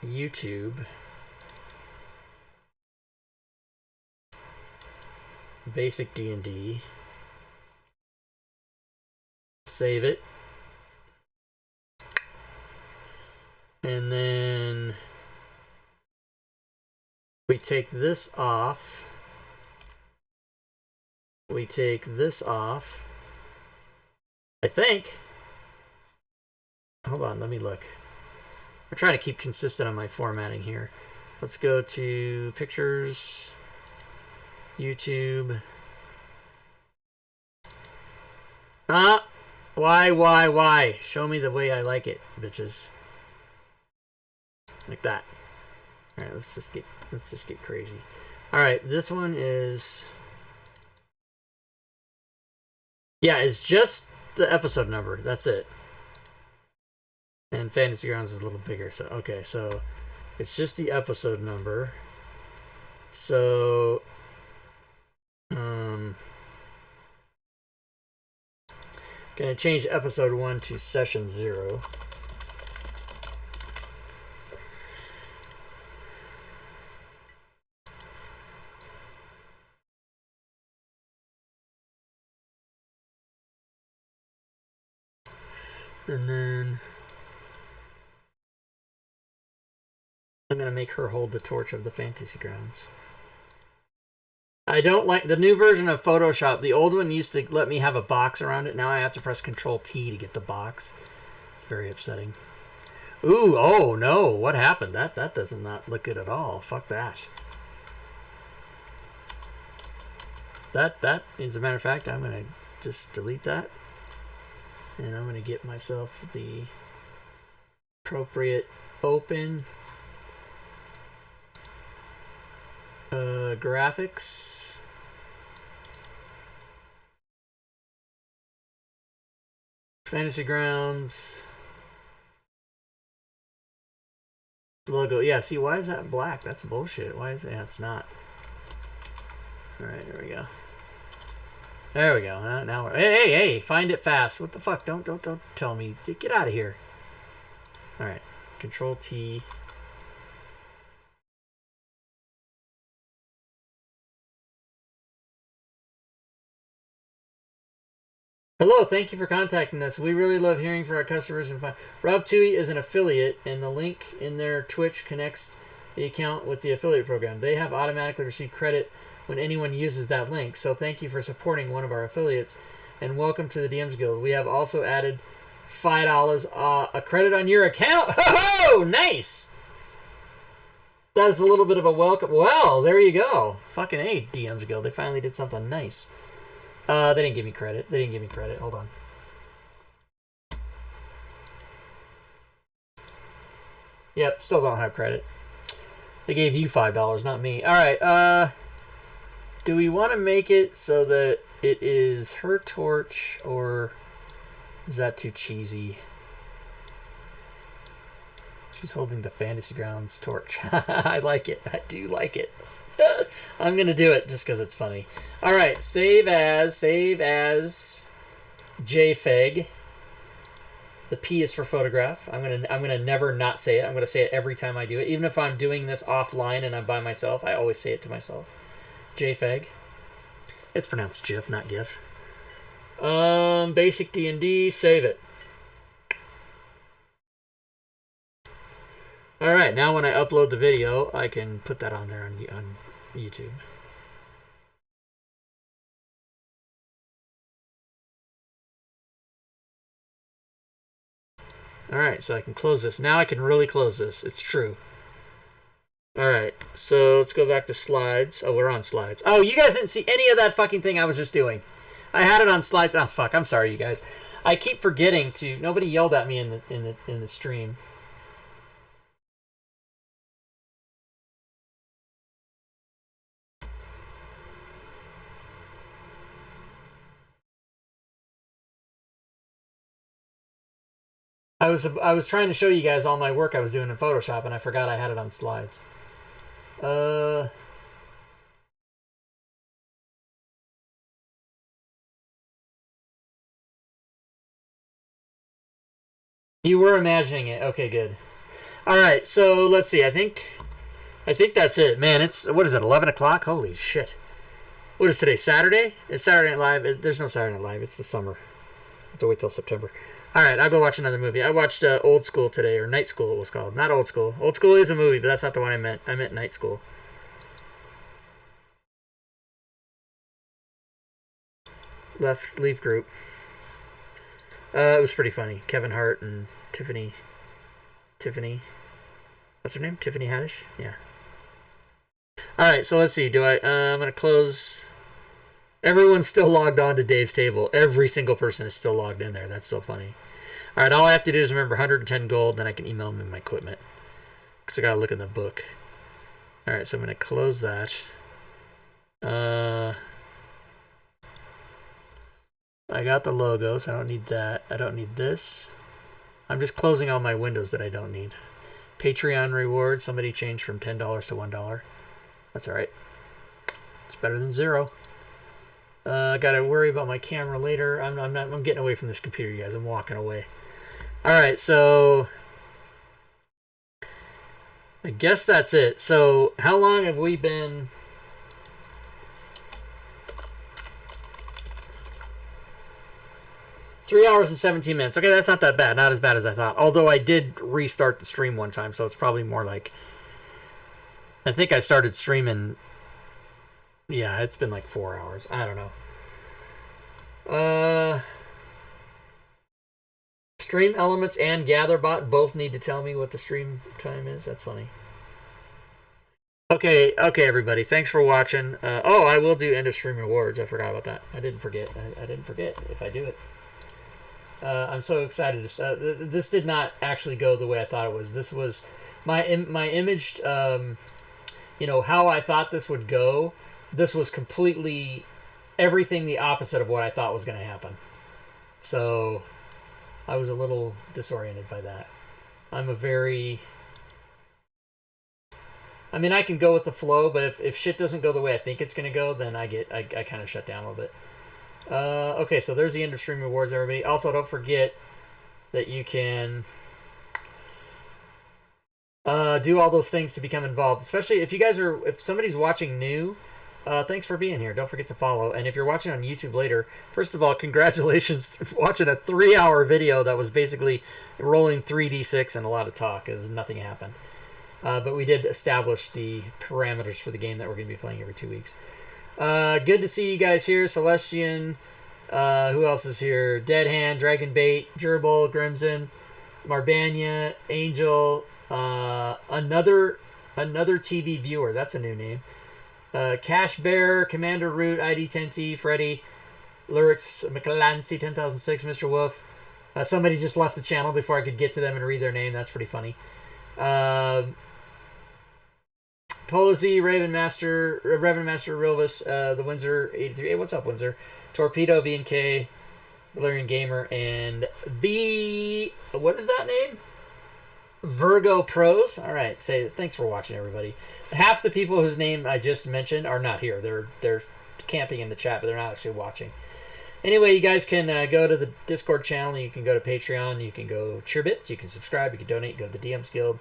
YouTube. Basic D&D. Save it. And then we take this off. We take this off. I think. Hold on, let me look. I'm trying to keep consistent on my formatting here. Let's go to pictures, YouTube. Why? Show me the way I like it, bitches. Like that. All right, let's just get crazy. All right, this one is, yeah, it's just the episode number. That's it. And Fantasy Grounds is a little bigger. So okay, so it's just the episode number. So gonna change episode 1 to session 0. And then I'm going to make her hold the torch of the Fantasy Grounds. I don't like the new version of Photoshop. The old one used to let me have a box around it. Now I have to press Control-T to get the box. It's very upsetting. Ooh, oh no, what happened? That does not look good at all. Fuck that. That, as a matter of fact, I'm going to just delete that. And I'm going to get myself the appropriate open graphics. Fantasy Grounds. Logo. Yeah, see, why is that black? That's bullshit. Why is it? Yeah, it's not. Alright, there we go. There we go. Now we're, hey, find it fast. What the fuck? Don't tell me. Get out of here. All right. Control T. Hello, thank you for contacting us. We really love hearing from our customers. And Rob Tui is an affiliate, and the link in their Twitch connects the account with the affiliate program. They have automatically received credit when anyone uses that link. So thank you for supporting one of our affiliates, and welcome to the DMs Guild. We have also added $5 a credit on your account. Oh, nice. That's a little bit of a welcome. Well, there you go. Fucking A, DMs Guild. They finally did something nice. They didn't give me credit. Hold on. Yep, still don't have credit. They gave you $5, not me. All right. Do we want to make it so that it is her torch, or is that too cheesy? She's holding the Fantasy Grounds torch. I like it. I do like it. I'm gonna do it just because it's funny. All right, save as JPEG. The P is for photograph. I'm gonna never not say it. I'm gonna say it every time I do it, even if I'm doing this offline and I'm by myself. I always say it to myself. JPEG. It's pronounced GIF, not GIF. Basic D&D. Save it. All right, now when I upload the video, I can put that on there on YouTube. All right, so I can close this. Now I can really close this. It's true. All right, so let's go back to slides. Oh, we're on slides. Oh, you guys didn't see any of that fucking thing I was just doing. I had it on slides. Oh fuck! I'm sorry, you guys. I keep forgetting to. Nobody yelled at me in the stream. I was trying to show you guys all my work I was doing in Photoshop, and I forgot I had it on slides. You were imagining it. Okay, good. All right, so let's see. I think that's it, man. It's what is it? 11 o'clock. Holy shit! What is today? Saturday? It's Saturday Night Live. There's no Saturday Night Live. It's the summer. I have to wait till September. All right, I'll go watch another movie. I watched Old School today, or Night School it was called. Not Old School. Old School is a movie, but that's not the one I meant. I meant Night School. Leave group. It was pretty funny. Kevin Hart and Tiffany. What's her name? Tiffany Haddish? Yeah. All right, so let's see. I'm going to close. Everyone's still logged on to Dave's table. Every single person is still logged in there. That's so funny. All right, all I have to do is remember 110 gold, then I can email them my equipment. Because I got to look in the book. All right, so I'm going to close that. I got the logos. I don't need that. I don't need this. I'm just closing all my windows that I don't need. Patreon reward. Somebody changed from $10 to $1. That's all right. It's better than zero. I gotta worry about my camera later. I'm getting away from this computer, you guys. I'm walking away. All right, so I guess that's it. So how long have we been? Three hours and 17 minutes. Okay, that's not that bad. Not as bad as I thought. Although I did restart the stream one time, so it's probably more like. I think I started streaming. Yeah, it's been like 4 hours. I don't know. Stream Elements and GatherBot both need to tell me what the stream time is. That's funny. Okay, everybody. Thanks for watching. I will do end of stream rewards. I forgot about that. I didn't forget. I didn't forget if I do it. I'm so excited. This did not actually go the way I thought it was. This was my imaged, how I thought this would go. This was completely everything the opposite of what I thought was going to happen. So I was a little disoriented by that. I can go with the flow, but if shit doesn't go the way I think it's going to go, then I kind of shut down a little bit. Okay, so there's the end of stream rewards, everybody. Also, don't forget that you can do all those things to become involved, especially if somebody's watching new. Thanks for being here. Don't forget to follow. And if you're watching on YouTube later, first of all, congratulations for watching a 3-hour video that was basically rolling 3d6 and a lot of talk. Nothing happened. But we did establish the parameters for the game that we're going to be playing every 2 weeks. Good to see you guys here. Celestian. Who else is here? Dead Hand, Dragonbait, Gerbil, Grimson, Marbania, Angel, another TV viewer. That's a new name. Cash Bear, Commander Root, ID10T, Freddy, Lyrics, McClancy, 10,006, Mr. Wolf. Somebody just left the channel before I could get to them and read their name. That's pretty funny. Posey, Reverend Master Rilvis, the Windsor 83. Hey, what's up, Windsor? Torpedo, V&K, Valerian Gamer, and what is that name? Virgo Pros. All right, thanks for watching, everybody. Half the people whose name I just mentioned are not here. They're camping in the chat, but they're not actually watching. Anyway, you guys can go to the Discord channel. You can go to Patreon. You can go Cheerbits. You can subscribe. You can donate. Go to the DMs Guild.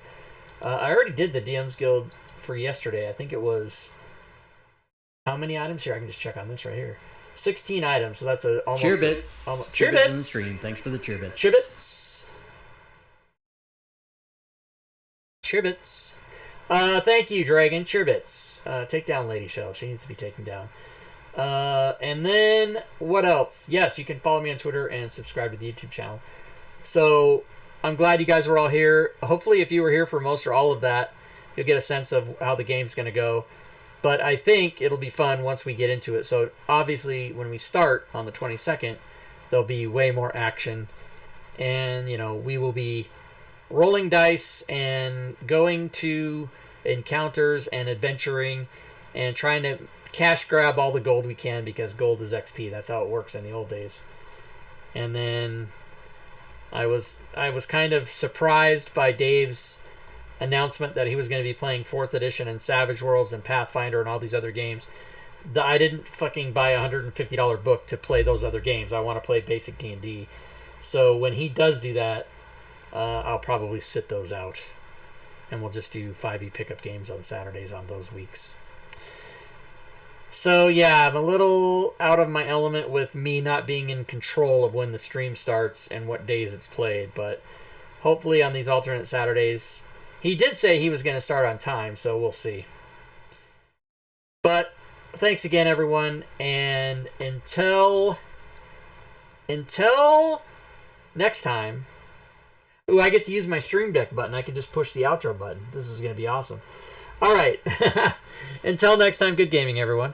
I already did the DMs Guild for yesterday. I think it was how many items here? I can just check on this right here. 16 items. So that's almost Cheerbits. Cheerbits on the stream. Thanks for the cheerbits. Cheerbits. Thank you, Dragon. Cheerbits. Take down Lady Shell. She needs to be taken down. And then what else? Yes, you can follow me on Twitter and subscribe to the YouTube channel. So I'm glad you guys were all here. Hopefully, if you were here for most or all of that, you'll get a sense of how the game's going to go. But I think it'll be fun once we get into it. So obviously, when we start on the 22nd, there'll be way more action, and we will be rolling dice and going to encounters and adventuring and trying to cash grab all the gold we can, because gold is XP. That's how it works in the old days. And then I was kind of surprised by Dave's announcement that he was going to be playing 4th edition and Savage Worlds and Pathfinder and all these other games. I didn't fucking buy a $150 book to play those other games. I want to play basic D&D. So when he does do that, I'll probably sit those out, and we'll just do 5e pickup games on Saturdays on those weeks. So yeah, I'm a little out of my element with me not being in control of when the stream starts and what days it's played, but hopefully on these alternate Saturdays. He did say he was going to start on time, so we'll see. But thanks again, everyone, and until next time. Ooh, I get to use my Stream Deck button. I can just push the outro button. This is going to be awesome. All right. Until next time, good gaming, everyone.